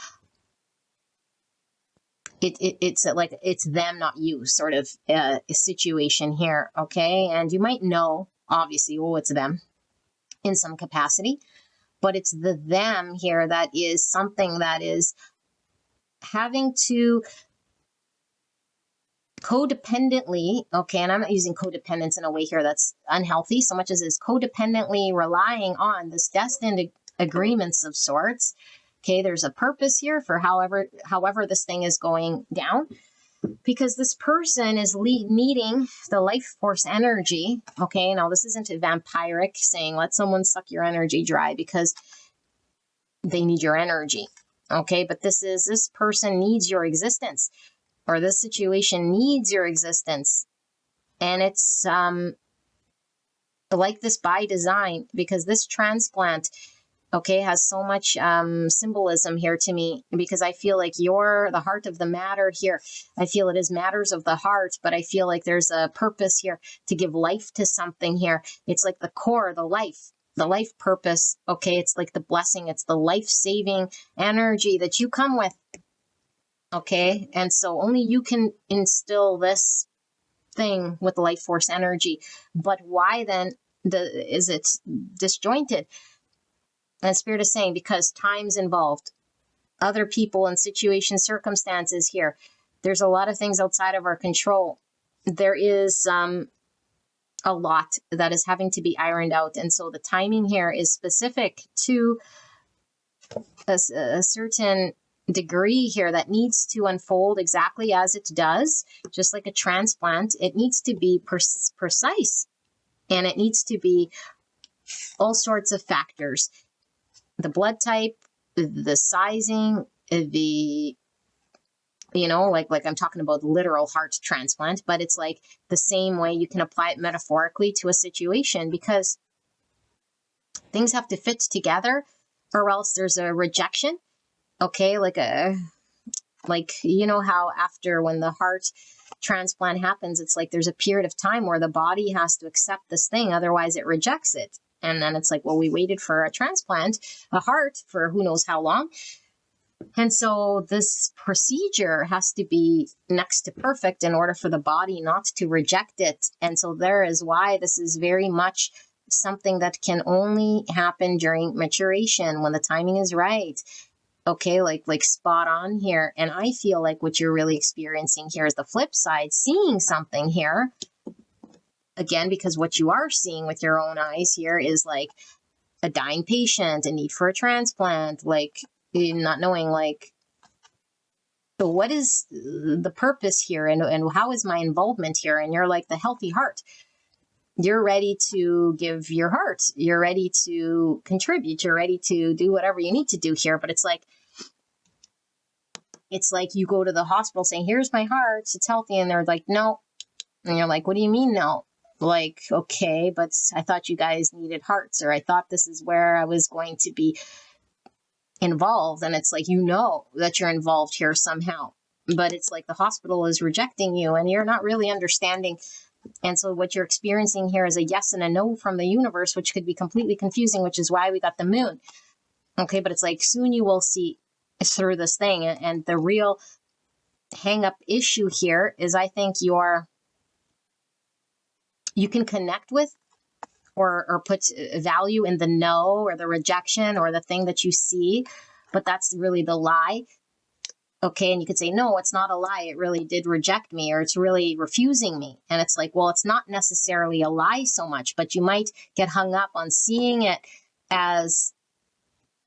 like it's them, not you, sort of a situation here, okay? And you might know, obviously, oh, it's them in some capacity, but it's the them here that is something that is having to codependently, okay, and I'm not using codependence in a way here that's unhealthy so much as is codependently relying on this destined agreements of sorts. Okay, there's a purpose here for however this thing is going down, because this person is needing the life force energy. Okay, now this isn't a vampiric saying let someone suck your energy dry, because they need your energy. Okay, but this person needs your existence, or this situation needs your existence. And it's like this by design, because this transplant, okay, has so much symbolism here to me, because I feel like you're the heart of the matter here. I feel it is matters of the heart, but I feel like there's a purpose here to give life to something here. It's like the core, the life purpose, okay? It's like the blessing, it's the life-saving energy that you come with. Okay, and so only you can instill this thing with life force energy. But why then is it disjointed? And Spirit is saying because time's involved, other people and situations, circumstances here. There's a lot of things outside of our control. There is a lot that is having to be ironed out, and so the timing here is specific to a certain degree here that needs to unfold exactly as it does, just like a transplant. It needs to be precise, and it needs to be all sorts of factors: the blood type, the sizing, the you know, like I'm talking about literal heart transplant, but it's like the same way you can apply it metaphorically to a situation, because things have to fit together or else there's a rejection. Okay, like you know how after when the heart transplant happens, it's like there's a period of time where the body has to accept this thing, otherwise it rejects it. And then it's like, well, we waited for a transplant, a heart, for who knows how long. And so this procedure has to be next to perfect in order for the body not to reject it. And so there is why this is very much something that can only happen during maturation when the timing is right. Okay, like spot on here. And I feel like what you're really experiencing here is the flip side, seeing something here. Again, because what you are seeing with your own eyes here is like a dying patient, a need for a transplant, like not knowing like, so what is the purpose here, and how is my involvement here? And you're like the healthy heart. You're ready to give your heart. You're ready to contribute. You're ready to do whatever you need to do here. But it's like you go to the hospital saying, here's my heart, it's healthy. And they're like, no. And you're like, what do you mean no? Like, okay, but I thought you guys needed hearts, or I thought this is where I was going to be involved. And it's like, you know that you're involved here somehow, but it's like the hospital is rejecting you and you're not really understanding. And so what you're experiencing here is a yes and a no from the universe, which could be completely confusing, which is why we got the moon. Okay, but it's like soon you will see through this thing. And the real hang up issue here is, I think you can connect with or put value in the no or the rejection or the thing that you see, but that's really the lie. Okay, and you could say, no, it's not a lie. It really did reject me, or it's really refusing me. And it's like, well, it's not necessarily a lie so much, but you might get hung up on seeing it as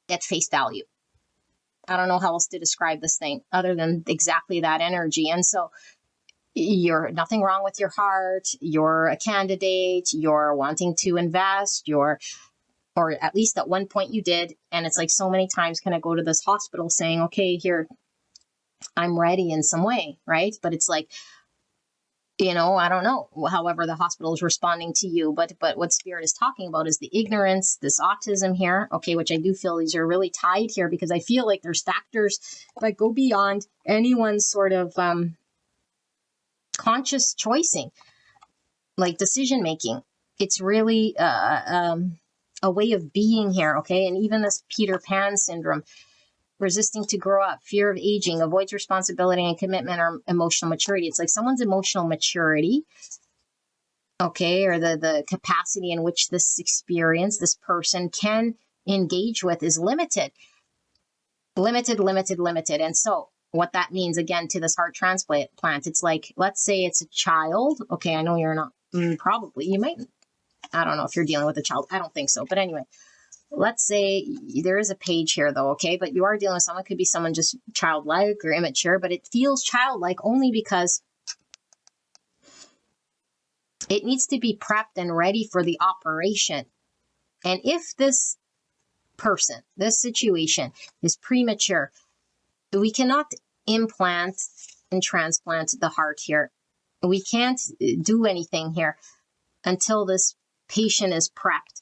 at face value. I don't know how else to describe this thing other than exactly that energy. And so you're nothing wrong with your heart. You're a candidate. You're wanting to invest. Or at least at one point you did. And it's like so many times can I go to this hospital saying, okay, here, I'm ready in some way, right? But it's like, you know, I don't know, however the hospital is responding to you. But what Spirit is talking about is the ignorance, this autism here, okay, which I do feel these are really tied here, because I feel like there's factors that go beyond anyone's sort of conscious choicing, like decision making. It's really a way of being here, okay? And even this Peter Pan syndrome, resisting to grow up, fear of aging, avoids responsibility and commitment, or emotional maturity. It's like someone's emotional maturity, okay, or the capacity in which this experience, this person can engage with is limited. And so what that means, again, to this heart transplant, it's like, let's say it's a child. Okay, I know you're not, probably, you might, I don't know if you're dealing with a child. I don't think so. But anyway, let's say there is a page here though, okay? But you are dealing with someone, could be someone just childlike or immature, but it feels childlike only because it needs to be prepped and ready for the operation. And if this person, this situation is premature, we cannot implant and transplant the heart here. We can't do anything here until this patient is prepped.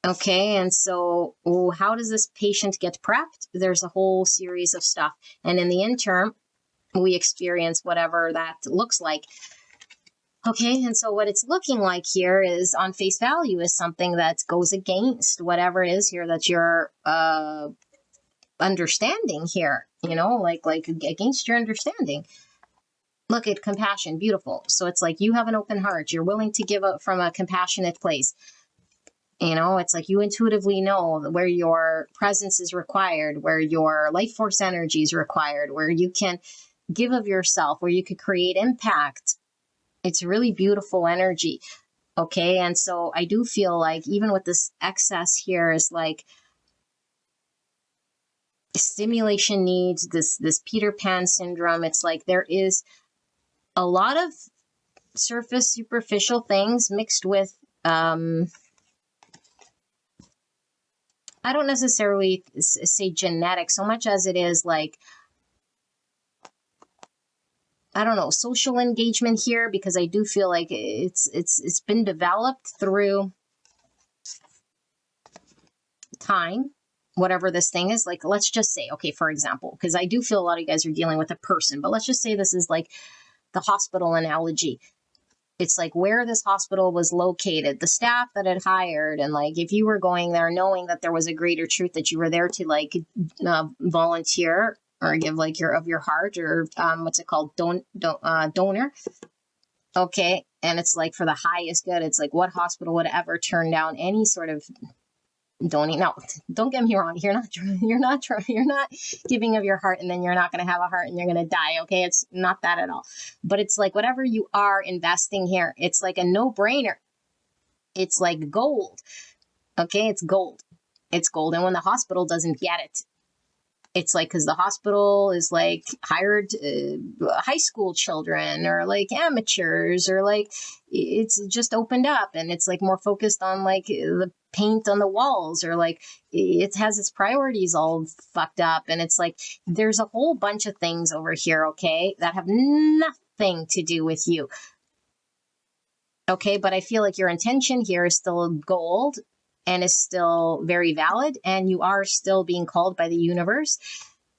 Okay, and so how does this patient get prepped? There's a whole series of stuff. And in the interim, we experience whatever that looks like. Okay, and so what it's looking like here is, on face value, is something that goes against whatever it is here that you're understanding here, you know, like against your understanding. Look at compassion, beautiful. So it's like you have an open heart. You're willing to give up from a compassionate place. You know, it's like you intuitively know where your presence is required, where your life force energy is required, where you can give of yourself, where you could create impact. It's really beautiful energy. Okay. And so I do feel like even with this excess here is like stimulation needs, this Peter Pan syndrome. It's like there is a lot of surface superficial things mixed with, I don't necessarily say genetic so much as it is like I don't know, social engagement here, because I do feel like it's been developed through time, whatever this thing is. Like, let's just say, okay, for example, because I do feel a lot of you guys are dealing with a person, but let's just say this is like the hospital analogy. It's like where this hospital was located, the staff that had hired, and like if you were going there knowing that there was a greater truth, that you were there to like volunteer or give like your heart, or what's it called, donor. Okay, and it's like for the highest good. It's like, what hospital would ever turn down any sort of donate? No, don't get me wrong. You're not giving of your heart and then you're not going to have a heart and you're going to die. Okay. It's not that at all. But it's like whatever you are investing here, it's like a no-brainer. It's like gold. Okay. It's gold. It's gold. And when the hospital doesn't get it, it's like, because the hospital is like hired high school children or like amateurs, or like it's just opened up and it's like more focused on like the paint on the walls, or like it has its priorities all fucked up. And it's like there's a whole bunch of things over here, okay, that have nothing to do with you. Okay, but I feel like your intention here is still gold and is still very valid, and you are still being called by the universe.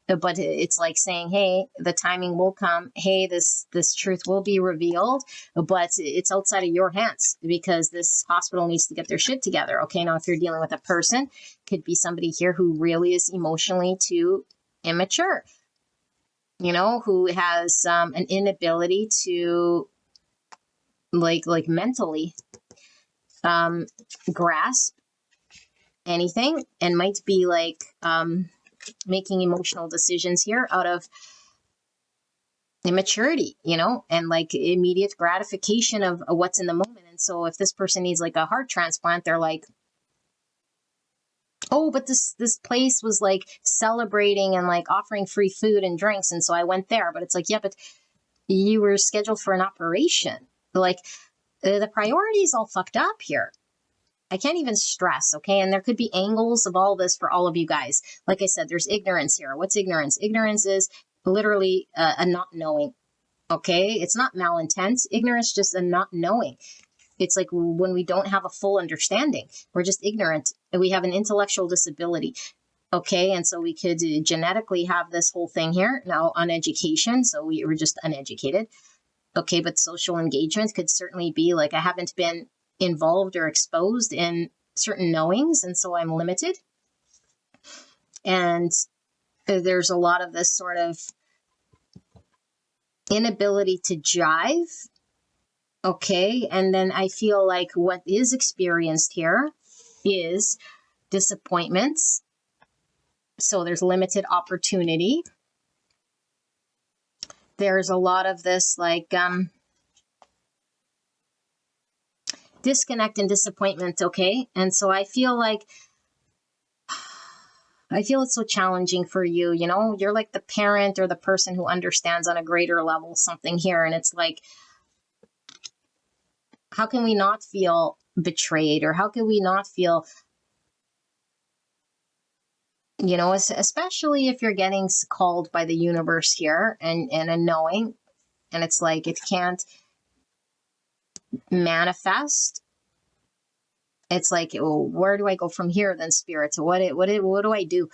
But it's like saying, hey, the timing will come. Hey, this truth will be revealed, but it's outside of your hands, because this hospital needs to get their shit together. Okay, now if you're dealing with a person, could be somebody here who really is emotionally too immature, you know, who has an inability to like mentally grasp anything, and might be like making emotional decisions here out of immaturity, you know, and like immediate gratification of what's in the moment. And so if this person needs like a heart transplant, they're like, oh, but this place was like celebrating and like offering free food and drinks, and so I went there. But it's like, yeah, but you were scheduled for an operation. Like the priorities all fucked up here. I can't even stress, okay? And there could be angles of all this for all of you guys. Like I said, there's ignorance here. What's ignorance? Ignorance is literally a not knowing, okay? It's not malintent. Ignorance is just a not knowing. It's like when we don't have a full understanding. We're just ignorant. And we have an intellectual disability, okay? And so we could genetically have this whole thing here. Now, uneducation, so we were just uneducated. Okay, but social engagement could certainly be like, I haven't been involved or exposed in certain knowings, and so I'm limited. And there's a lot of this sort of inability to jive. Okay, and then I feel like what is experienced here is disappointments. So there's limited opportunity. There's a lot of this like disconnect and disappointment, okay? And so I feel it's so challenging for you, you know? You're like the parent or the person who understands on a greater level something here, and it's like, how can we not feel betrayed, or how can we not feel, you know, especially if you're getting called by the universe here and a knowing, and it's like it can't manifest. It's like, oh, where do I go from here then, Spirit? What do I do?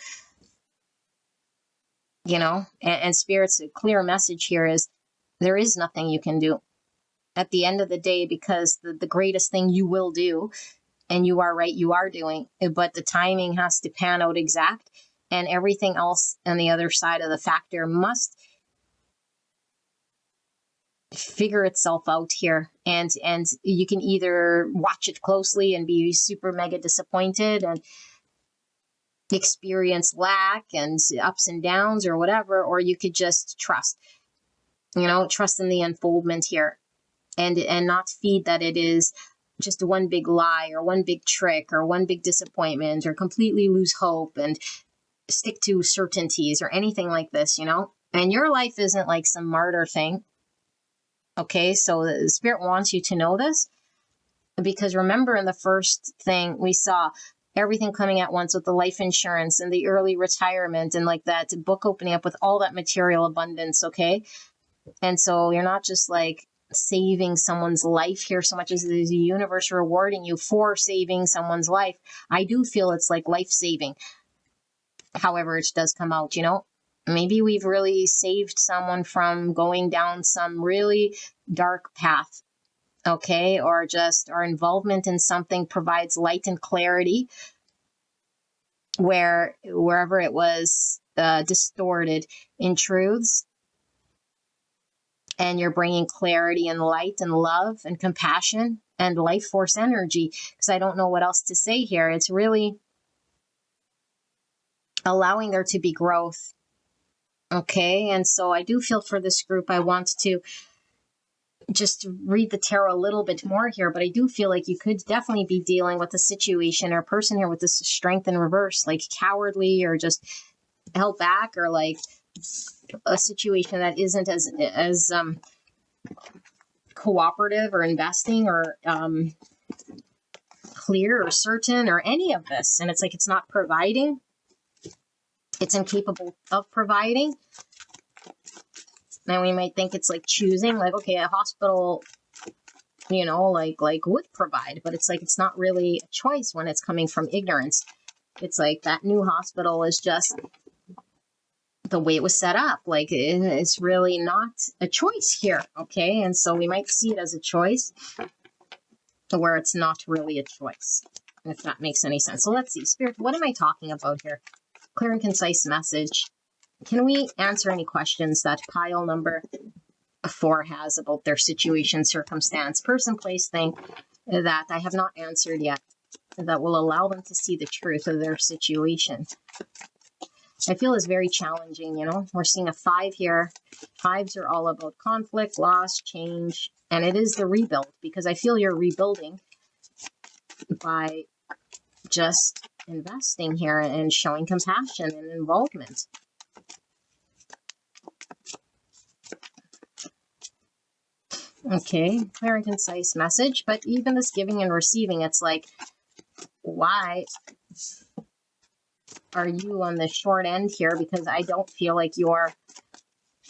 You know, and Spirit's clear message here is there is nothing you can do at the end of the day, because the greatest thing you will do, and you are right, you are doing, but the timing has to pan out exact, and everything else on the other side of the factor must figure itself out here. And you can either watch it closely and be super mega disappointed and experience lack and ups and downs or whatever, or you could just trust, you know, trust in the unfoldment here, and not feed that it is just one big lie or one big trick or one big disappointment, or completely lose hope and stick to certainties or anything like this, you know. And your life isn't like some martyr thing. Okay, so the Spirit wants you to know this, because remember, in the first thing we saw everything coming at once with the life insurance and the early retirement and like that book opening up with all that material abundance, okay? And so you're not just like saving someone's life here so much as the universe rewarding you for saving someone's life. I do feel it's like life-saving. However, it does come out, maybe we've really saved someone from going down some really dark path. Okay, or just our involvement in something provides light and clarity wherever it was distorted in truths, and you're bringing clarity and light and love and compassion and life force energy, because I don't know what else to say here. It's really allowing there to be growth. Okay, and so I do feel for this group, I want to just read the tarot a little bit more here, but I do feel like you could definitely be dealing with a situation or a person here with this strength in reverse, like cowardly or just held back, or like a situation that isn't as cooperative or investing or clear or certain or any of this. And it's like it's not providing. It's incapable of providing. And we might think it's like choosing, like, okay, a hospital, like would provide, but it's like it's not really a choice when it's coming from ignorance. It's like that new hospital is just the way it was set up. Like it's really not a choice here, okay? And so we might see it as a choice where it's not really a choice, if that makes any sense. So let's see, Spirit, what am I talking about here? Clear and concise message. Can we answer any questions that pile number 4 has about their situation, circumstance, person, place, thing that I have not answered yet, that will allow them to see the truth of their situation? I feel is very challenging, We're seeing a 5 here. 5s are all about conflict, loss, change, and it is the rebuild, because I feel you're rebuilding by just investing here and showing compassion and involvement. Okay, clear and concise message, but even this giving and receiving, it's like, why are you on the short end here? Because I don't feel like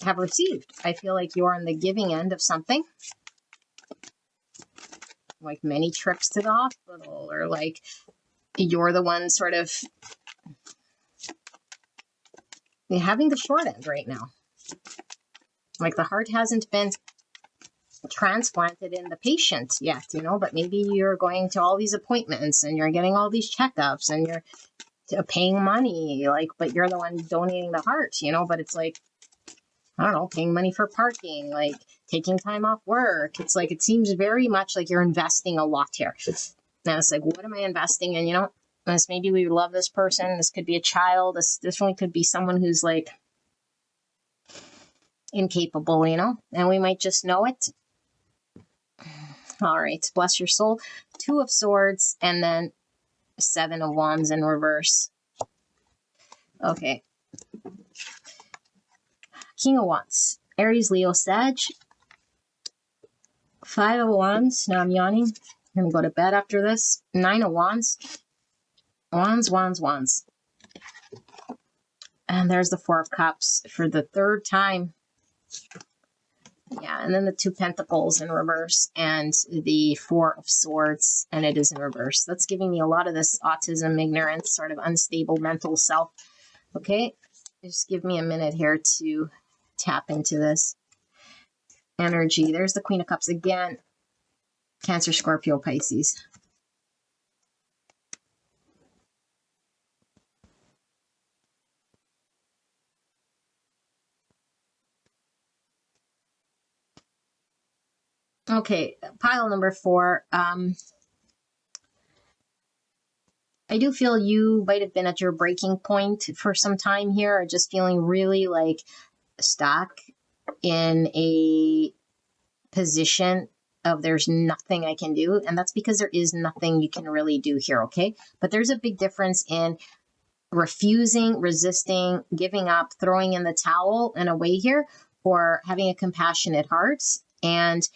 have received. I feel like you're on the giving end of something, like many trips to the hospital, or like you're the one sort of having the short end right now. Like the heart hasn't been transplanted in the patient yet, but maybe you're going to all these appointments and you're getting all these checkups and you're paying money, like, but you're the one donating the heart, but it's like, I don't know, paying money for parking, like taking time off work. It's like, it seems very much like you're investing a lot here. Now it's like, what am I investing in? This, maybe we love this person. This could be a child. This definitely could be someone who's like incapable, and we might just know it. All right, bless your soul. 2 of Swords, and then 7 of Wands in reverse. Okay. King of Wands, Aries, Leo, Sag. 5 of Wands. Now I'm yawning. I'm going to go to bed after this. 9 of Wands. Wands, Wands, Wands. And there's the 4 of Cups for the 3rd time. Yeah, and then the 2 Pentacles in reverse and the 4 of Swords, and it is in reverse. That's giving me a lot of this autism, ignorance, sort of unstable mental self. Okay, just give me a minute here to tap into this energy. There's the Queen of Cups again. Cancer, Scorpio, Pisces. Okay, pile number 4. I do feel you might have been at your breaking point for some time here, or just feeling really like stuck in a position of there's nothing I can do. And that's because there is nothing you can really do here, okay? But there's a big difference in refusing, resisting, giving up, throwing in the towel in a way here, or having a compassionate heart and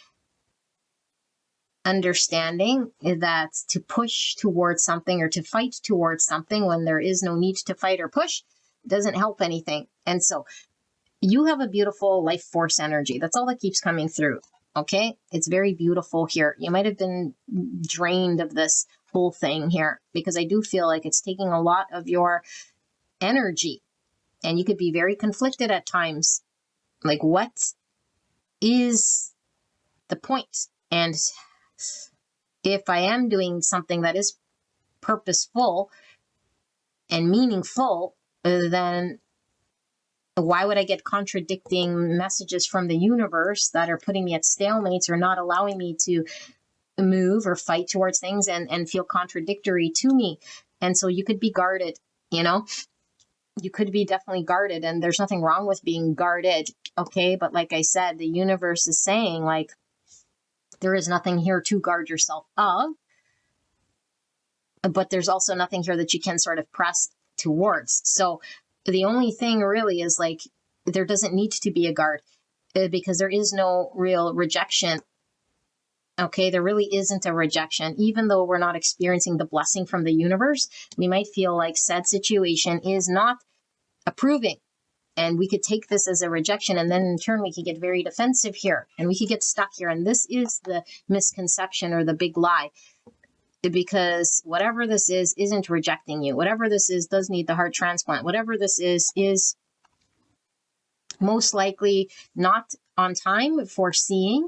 understanding that to push towards something or to fight towards something when there is no need to fight or push doesn't help anything. And so you have a beautiful life force energy. That's all that keeps coming through. Okay. It's very beautiful here. You might have been drained of this whole thing here because I do feel like it's taking a lot of your energy and you could be very conflicted at times. Like, what is the point? And if I am doing something that is purposeful and meaningful, then why would I get contradicting messages from the universe that are putting me at stalemates or not allowing me to move or fight towards things and feel contradictory to me? And so you could be guarded, you know, you could be definitely guarded, and there's nothing wrong with being guarded. Okay. But like I said, the universe is saying, like, there is nothing here to guard yourself of, but there's also nothing here that you can sort of press towards. So the only thing really is, like, there doesn't need to be a guard because there is no real rejection. Okay, there really isn't a rejection. Even though we're not experiencing the blessing from the universe, we might feel like said situation is not approving. And we could take this as a rejection, and then in turn we could get very defensive here and we could get stuck here. And this is the misconception or the big lie. Because whatever this is isn't rejecting you. Whatever this is does need the heart transplant. Whatever this is most likely not on time for seeing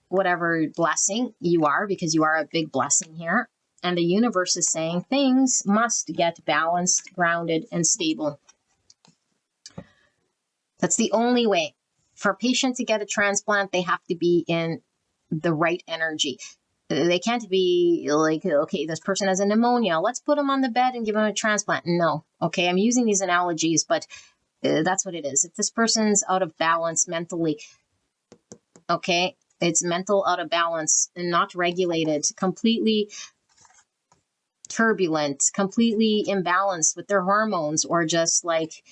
whatever blessing you are, because you are a big blessing here. And the universe is saying things must get balanced, grounded, and stable. That's the only way. For a patient to get a transplant, they have to be in the right energy. They can't be like, okay, this person has a pneumonia, let's put them on the bed and give them a transplant. No. Okay, I'm using these analogies, but that's what it is. If this person's out of balance mentally, okay, it's mental out of balance and not regulated, completely turbulent, completely imbalanced with their hormones, or just like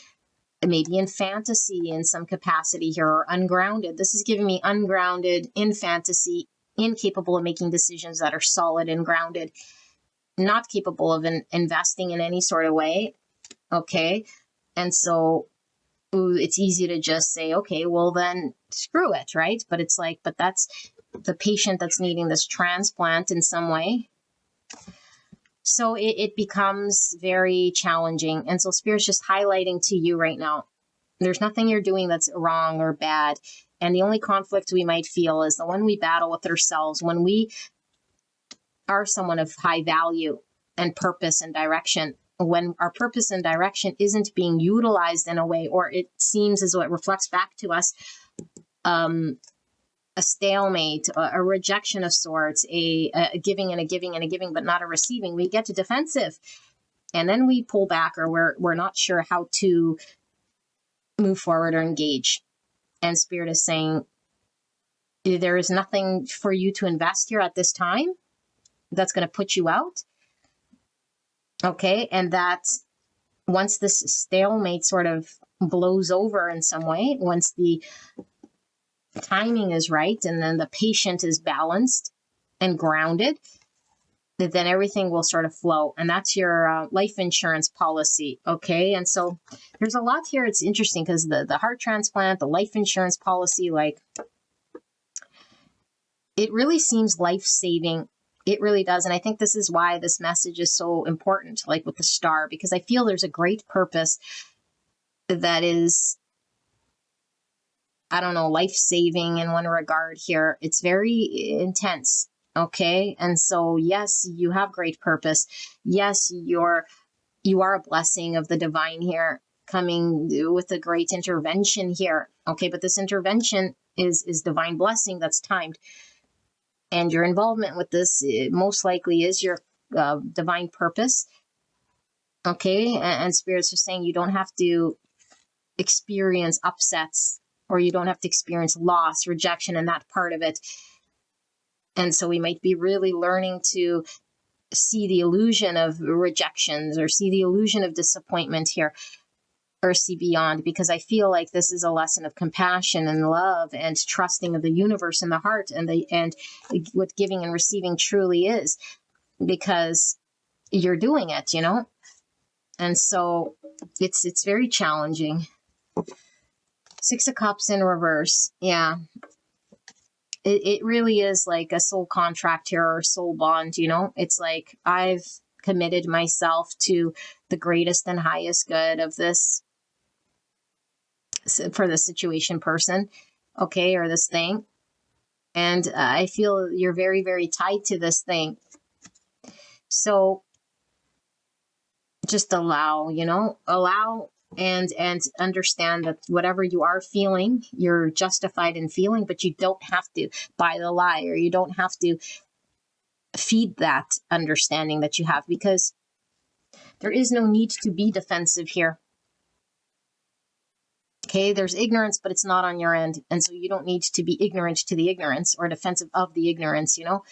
maybe in fantasy in some capacity here, or ungrounded. This is giving me ungrounded, in fantasy, incapable of making decisions that are solid and grounded, not capable of investing in any sort of way. Okay. And so it's easy to just say, okay, well then screw it, right? But it's like, but that's the patient that's needing this transplant in some way. So it becomes very challenging. And so Spirit's just highlighting to you right now, there's nothing you're doing that's wrong or bad. And the only conflict we might feel is the one we battle with ourselves when we are someone of high value and purpose and direction. When our purpose and direction isn't being utilized in a way, or it seems as though it reflects back to us a stalemate, a rejection of sorts, a giving and a giving and a giving, but not a receiving, we get to defensive. And then we pull back, or we're not sure how to move forward or engage. And Spirit is saying, there is nothing for you to invest here at this time that's going to put you out. Okay. And that once this stalemate sort of blows over in some way, once the timing is right, and then the patient is balanced and grounded, then everything will sort of flow. And that's your life insurance policy. Okay. And so there's a lot here. It's interesting because the heart transplant, the life insurance policy, like, it really seems life-saving. It really does. And I think this is why this message is so important, like with the star, because I feel there's a great purpose that is, I don't know, life-saving in one regard here. It's very intense. Okay. And so, yes, you have great purpose. Yes, you are a blessing of the divine here, coming with a great intervention here. Okay. But this intervention is divine blessing that's timed. And your involvement with this most likely is your divine purpose. Okay. And Spirit's just saying you don't have to experience upsets, or you don't have to experience loss, rejection, and that part of it. And so we might be really learning to see the illusion of rejections, or see the illusion of disappointment here, or see beyond, because I feel like this is a lesson of compassion and love and trusting of the universe and the heart, and what giving and receiving truly is, because you're doing it, you know? And so it's very challenging. Six of Cups in reverse. Yeah. It really is like a soul contract here, or soul bond, you know? It's like I've committed myself to the greatest and highest good of this, for the situation person, okay, or this thing. And I feel you're very, very tied to this thing. So just allow, you know, allow and understand that whatever you are feeling, you're justified in feeling, but you don't have to buy the lie, or you don't have to feed that understanding that you have, because there is no need to be defensive here. Okay, there's ignorance, but it's not on your end. And so you don't need to be ignorant to the ignorance, or defensive of the ignorance, you know,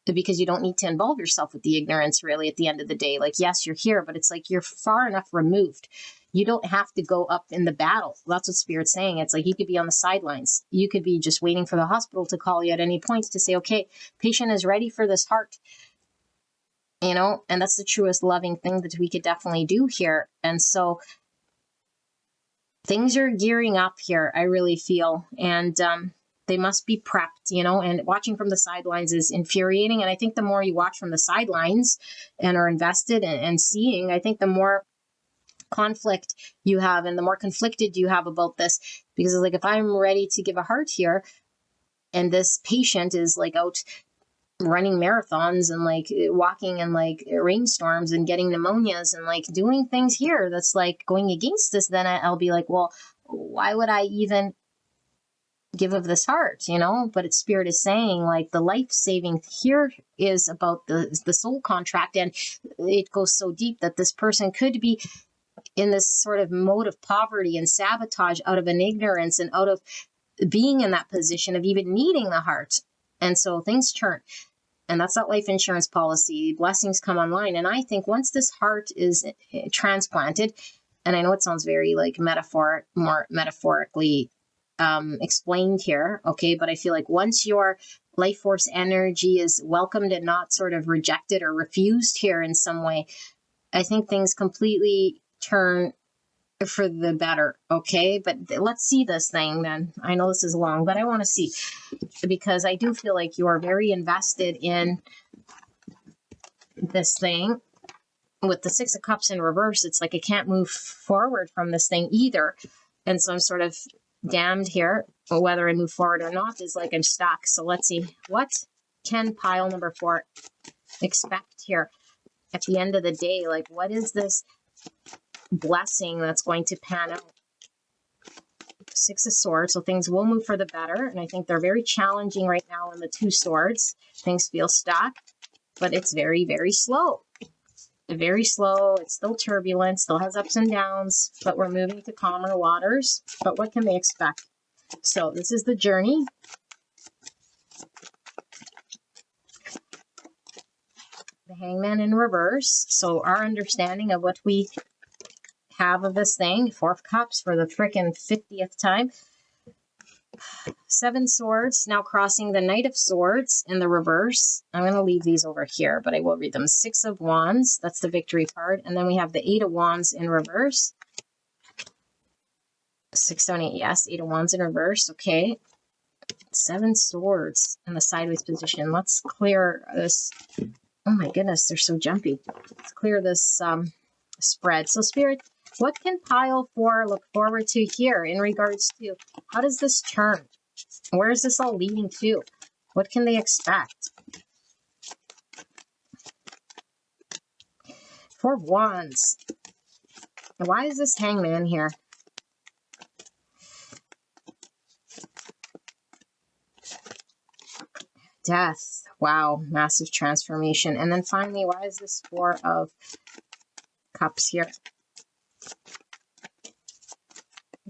because you don't need to involve yourself with the ignorance, really, at the end of the day. Like, yes, you're here, but it's like you're far enough removed. You don't have to go up in the battle. That's what Spirit's saying. It's like you could be on the sidelines. You could be just waiting for the hospital to call you at any point to say, okay, patient is ready for this heart. You know, and that's the truest loving thing that we could definitely do here. And so things are gearing up here, I really feel. And they must be prepped, you know, and watching from the sidelines is infuriating. And I think the more you watch from the sidelines and are invested and seeing, I think the more conflict you have and the more conflicted you have about this. Because it's like, if I'm ready to give a heart here and this patient is like out running marathons and like walking in like rainstorms and getting pneumonias and like doing things here that's like going against this, then I'll be like, well, why would I even give of this heart, you know? But it's Spirit is saying, like, the life-saving here is about the soul contract, and it goes so deep that this person could be in this sort of mode of poverty and sabotage out of an ignorance and out of being in that position of even needing the heart. And so things turn. And that's that life insurance policy. Blessings come online. And I think once this heart is transplanted, and I know it sounds very like more metaphorically explained here, okay, but I feel like once your life force energy is welcomed and not sort of rejected or refused here in some way, I think things completely turn for the better, okay? But let's see this thing then. I know this is long, but I want to see, because I do feel like you are very invested in this thing. With the Six of Cups in reverse, it's like I can't move forward from this thing either. And so I'm sort of damned here. Whether I move forward or not is like I'm stuck. So let's see. What can pile number 4 expect here at the end of the day? Like, what is this blessing that's going to pan out? Six of Swords. So things will move for the better. And I think they're very challenging right now in the Two Swords. Things feel stuck, but it's very, very slow. Very slow. It's still turbulent, still has ups and downs, but we're moving to calmer waters. But what can they expect? So this is the journey. The Hangman in reverse. So our understanding of what we have of this thing. 4 of Cups for the frickin' 50th time. 7 Swords, now crossing the Knight of Swords in the reverse. I'm going to leave these over here, but I will read them. 6 of Wands, that's the victory card. And then we have the 8 of Wands in reverse. 6, 7, 8, yes, 8 of Wands in reverse, okay. 7 Swords in the sideways position. Let's clear this. Oh my goodness, they're so jumpy. Let's clear this spread. So Spirit, what can pile 4 look forward to here in regards to how does this turn? Where is this all leading to? What can they expect? 4 of Wands. Why is this Hangman here? Death. Wow, massive transformation. And then finally, why is this 4 of Cups here?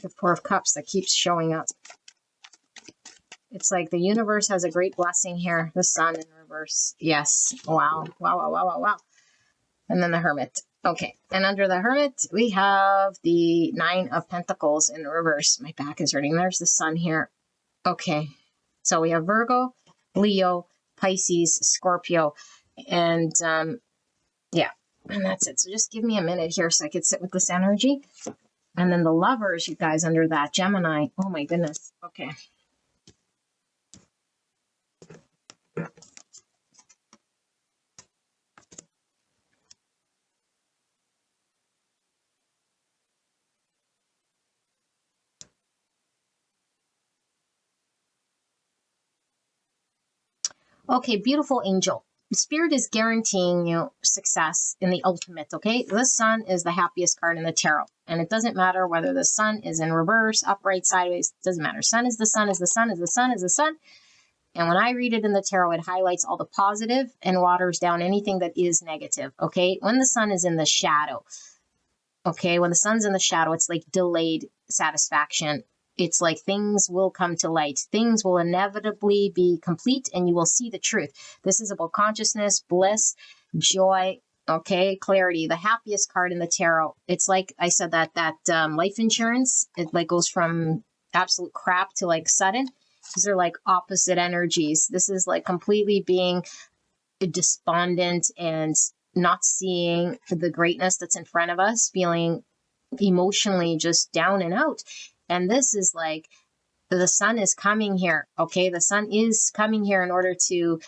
The 4 of Cups that keeps showing up. It's like the universe has a great blessing here. The Sun in reverse. Yes. Wow. Wow, wow, wow, wow, wow. And then the Hermit. Okay. And under the Hermit, we have the 9 of Pentacles in reverse. My back is hurting. There's the Sun here. Okay. So we have Virgo, Leo, Pisces, Scorpio. And yeah. And that's it. So just give me a minute here so I could sit with this energy. And then the Lovers, you guys, under that Gemini. Oh my goodness. Okay. Okay, beautiful angel. Spirit is guaranteeing you success in the ultimate, okay? The Sun is the happiest card in the tarot. And it doesn't matter whether the Sun is in reverse, upright, sideways. It doesn't matter. Sun is the Sun is the Sun is the Sun is the Sun. And when I read it in the tarot, it highlights all the positive and waters down anything that is negative, okay? When the Sun is in the shadow, okay? When the Sun's in the shadow, it's like delayed satisfaction. It's like things will come to light. Things will inevitably be complete and you will see the truth. This is about consciousness, bliss, joy, okay, clarity. The happiest card in the tarot. It's like I said that life insurance, it like goes from absolute crap to like sudden. These are like opposite energies. This is like completely being despondent and not seeing the greatness that's in front of us, feeling emotionally just down and out. And this is like the Sun is coming here, okay? The Sun is coming here in order to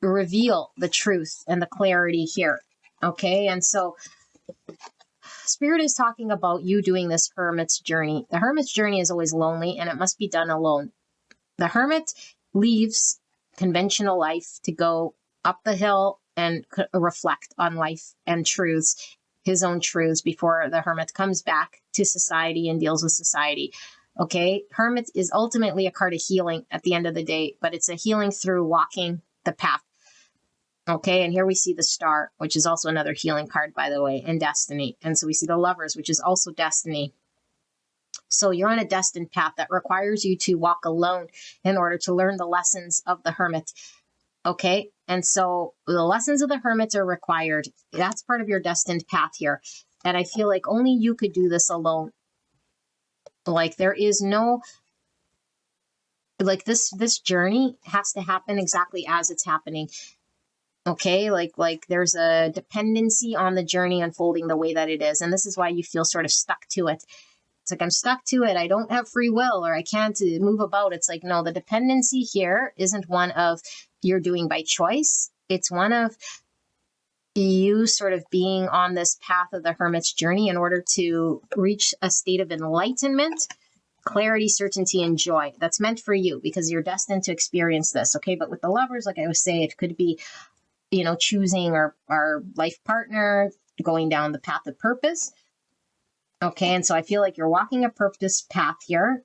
reveal the truth and the clarity here, okay? And so Spirit is talking about you doing this Hermit's journey. The Hermit's journey is always lonely and it must be done alone. The Hermit leaves conventional life to go up the hill and reflect on life and truths, his own truths, before the Hermit comes back to society and deals with society. Okay, Hermit is ultimately a card of healing at the end of the day, but it's a healing through walking the path. Okay, and here we see the Star, which is also another healing card, by the way, and destiny. And so we see the Lovers, which is also destiny. So you're on a destined path that requires you to walk alone in order to learn the lessons of the Hermit. Okay, and so the lessons of the Hermit are required. That's part of your destined path here. And I feel like only you could do this alone. Like there is no, like this journey has to happen exactly as it's happening. Okay, like there's a dependency on the journey unfolding the way that it is. And this is why you feel sort of stuck to it. It's like, I'm stuck to it. I don't have free will, or I can't move about. It's like, no, the dependency here isn't one of you're doing by choice. It's one of you sort of being on this path of the Hermit's journey in order to reach a state of enlightenment, clarity, certainty, and joy. That's meant for you because you're destined to experience this. Okay. But with the Lovers, like I was saying, it could be, you know, choosing our life partner, going down the path of purpose. Okay, and so I feel like you're walking a purpose path here.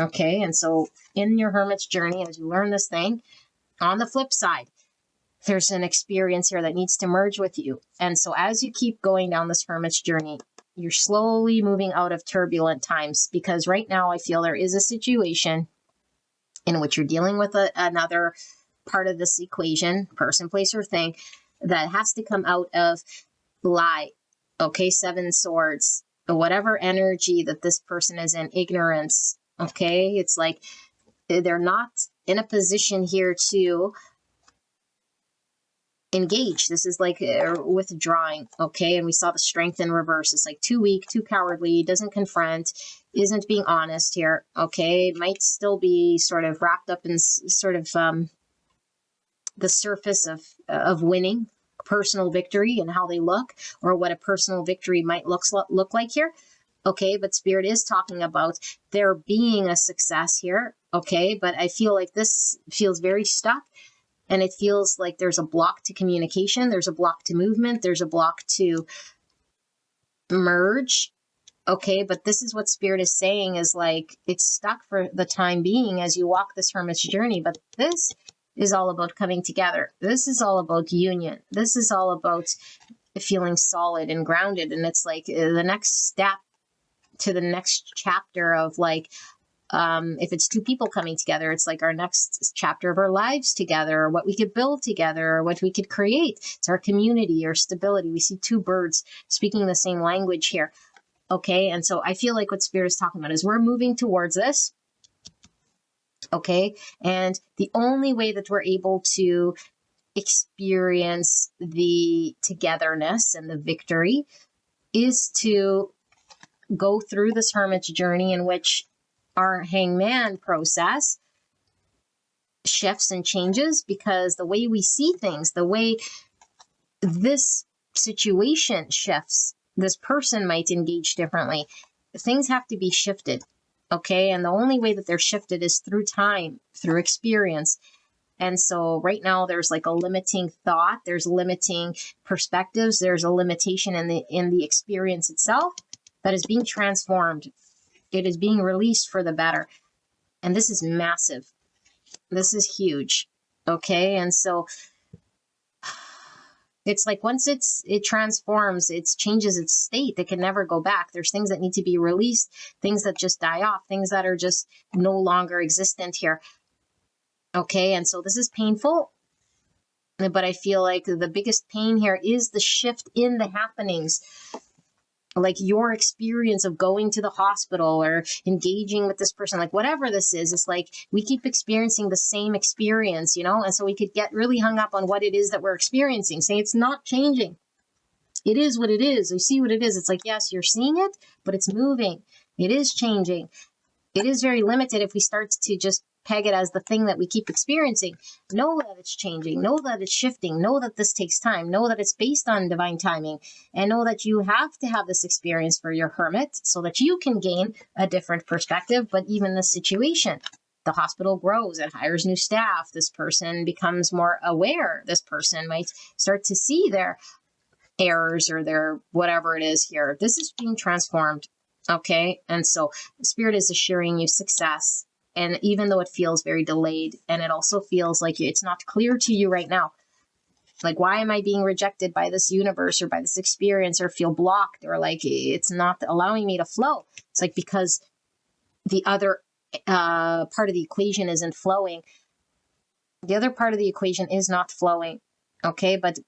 Okay, and so in your Hermit's journey, as you learn this thing, on the flip side, there's an experience here that needs to merge with you. And so as you keep going down this Hermit's journey, you're slowly moving out of turbulent times, because right now I feel there is a situation in which you're dealing with another part of this equation, person, place, or thing, that has to come out of lie. Okay, 7 swords. Whatever energy that this person is in, ignorance, okay? It's like they're not in a position here to engage. This is like withdrawing, okay? And we saw the Strength in reverse. It's like too weak, too cowardly, doesn't confront, isn't being honest here, okay? Might still be sort of wrapped up in sort of the surface of winning, personal victory and how they look, or what a personal victory might look like here. Okay, but Spirit is talking about there being a success here. Okay, but I feel like this feels very stuck, and it feels like there's a block to communication, there's a block to movement, there's a block to merge. Okay, but this is what Spirit is saying, is like it's stuck for the time being as you walk this Hermit's journey, but this is all about coming together. This is all about union. This is all about feeling solid and grounded. And it's like the next step to the next chapter of like, if it's 2 people coming together, it's like our next chapter of our lives together, or what we could build together, or what we could create. It's our community or stability. We see 2 birds speaking the same language here. Okay. And so I feel like what Spirit is talking about is we're moving towards this. Okay. And the only way that we're able to experience the togetherness and the victory is to go through this hermit's journey in which our hangman process shifts and changes, because the way we see things, the way this situation shifts, this person might engage differently. Things have to be shifted, okay? And the only way that they're shifted is through time, through experience. And so right now there's like a limiting thought, there's limiting perspectives, there's a limitation in the experience itself that is being transformed. It is being released for the better. And this is massive. This is huge. Okay. And so it's like once it transforms, it changes its state, it can never go back. There's things that need to be released, things that just die off, things that are just no longer existent here. Okay, and so this is painful, but I feel like the biggest pain here is the shift in the happenings. Like your experience of going to the hospital or engaging with this person, like whatever this is, it's like we keep experiencing the same experience, you know? And so we could get really hung up on what it is that we're experiencing, say it's not changing. It is what it is. You see what it is. It's like, yes, you're seeing it, but it's moving. It is changing. It is very limited if we start to just peg it as the thing that we keep experiencing. Know that it's changing. Know that it's shifting. Know that this takes time. Know that it's based on divine timing. And know that you have to have this experience for your hermit so that you can gain a different perspective. But even the situation, the hospital grows, it hires new staff. This person becomes more aware. This person might start to see their errors or their whatever it is here. This is being transformed. Okay. And so Spirit is assuring you success. And even though it feels very delayed, and it also feels like it's not clear to you right now, like, why am I being rejected by this universe or by this experience, or feel blocked, or like it's not allowing me to flow? It's like because the other part of the equation isn't flowing. The other part of the equation is not flowing. Okay. But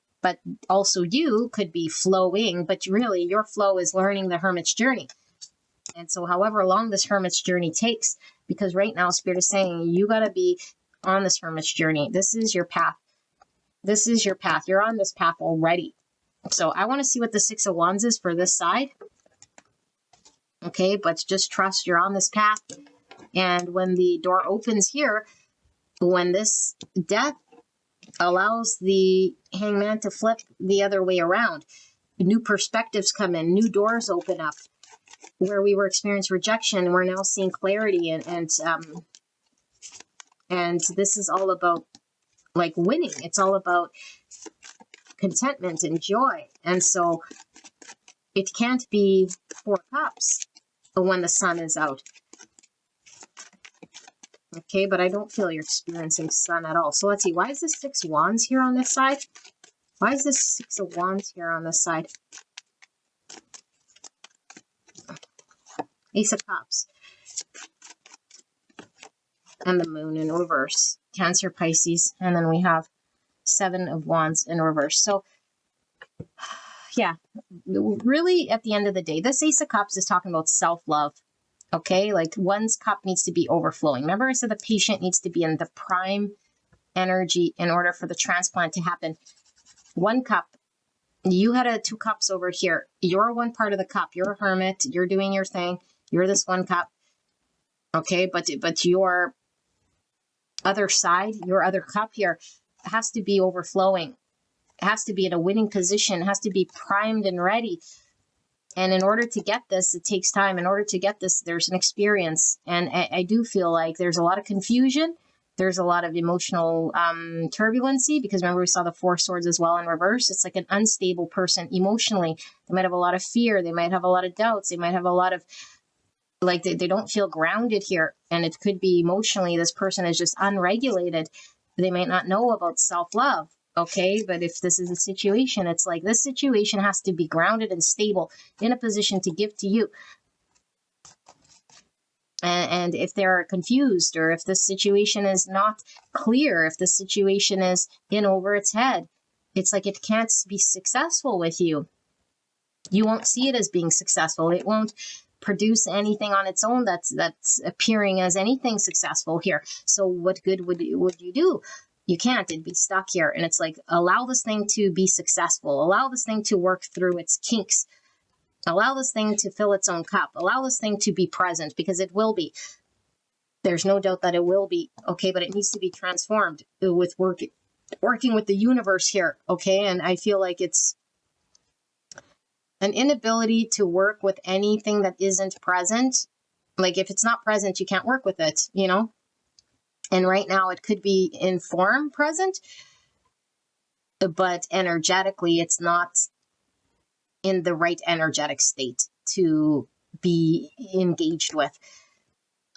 also you could be flowing, but really your flow is learning the hermit's journey. And so however long this hermit's journey takes, because right now Spirit is saying you got to be on this hermit's journey. This is your path. This is your path. You're on this path already. So I want to see what the Six of Wands is for this side. Okay, but just trust you're on this path. And when the door opens here, when this death allows the hangman to flip the other way around, new perspectives come in, new doors open up. Where we were experiencing rejection, we're now seeing clarity, and this is all about like winning. It's all about contentment and joy. And so it can't be Four Cups when the sun is out. Okay, but I don't feel you're experiencing sun at all. So let's see, why is this Six of Wands here on this side? Why is this Six of Wands here on this side? Ace of Cups. And the Moon in reverse. Cancer, Pisces. And then we have Seven of Wands in reverse. So, yeah. Really, at the end of the day, this Ace of Cups is talking about self-love. Okay? Like, one's cup needs to be overflowing. Remember I said the patient needs to be in the prime energy in order for the transplant to happen. One cup. You had two cups over here. You're one part of the cup. You're a hermit. You're doing your thing. You're this one cup, okay? But your other side, your other cup here has to be overflowing. It has to be in a winning position. It has to be primed and ready. And in order to get this, it takes time. In order to get this, there's an experience. And I do feel like there's a lot of confusion. There's a lot of emotional turbulency, because remember we saw the Four Swords as well in reverse. It's like an unstable person emotionally. They might have a lot of fear. They might have a lot of doubts. They might have a lot of like they don't feel grounded here. And it could be emotionally this person is just unregulated. They might not know about self-love. Okay, but if this is a situation, it's like this situation has to be grounded and stable in a position to give to you. And if they're confused, or if the situation is not clear, if the situation is in over its head, it's like it can't be successful with you. You won't see it as being successful. It won't produce anything on its own that's appearing as anything successful here. So what good would you do? You can't. It'd be stuck here. And it's like, allow this thing to be successful. Allow this thing to work through its kinks. Allow this thing to fill its own cup. Allow this thing to be present, because it will be. There's no doubt that it will be, okay? But it needs to be transformed with working with the universe here, okay? And I feel like it's an inability to work with anything that isn't present. Like, if it's not present, you can't work with it, you know? And right now it could be in form present, but energetically it's not in the right energetic state to be engaged with.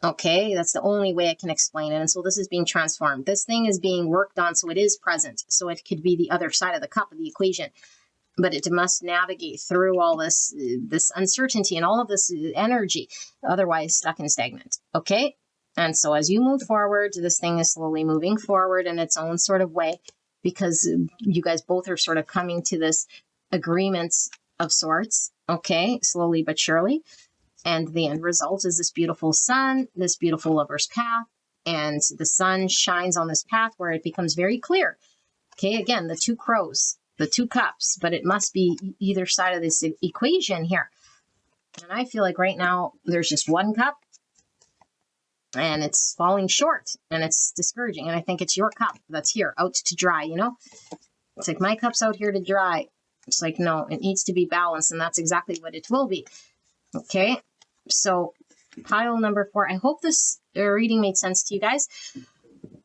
Okay, that's the only way I can explain it. And so this is being transformed. This thing is being worked on, so it is present. So it could be the other side of the cup of the equation. But it must navigate through all this uncertainty and all of this energy, otherwise stuck and stagnant. Okay? And so as you move forward, this thing is slowly moving forward in its own sort of way, because you guys both are sort of coming to this agreements of sorts, okay, slowly but surely. And the end result is this beautiful sun, this beautiful lover's path, and the sun shines on this path where it becomes very clear. Okay, again, the two crows, the two cups, but it must be either side of this equation here. And I feel like right now there's just one cup, and it's falling short, and it's discouraging. And I think it's your cup that's here, out to dry, you know? It's like, my cup's out here to dry. It's like, no, it needs to be balanced, and that's exactly what it will be. Okay, so pile number 4. I hope this reading made sense to you guys.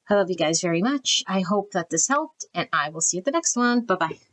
I love you guys very much. I hope that this helped, and I will see you at the next one. Bye-bye.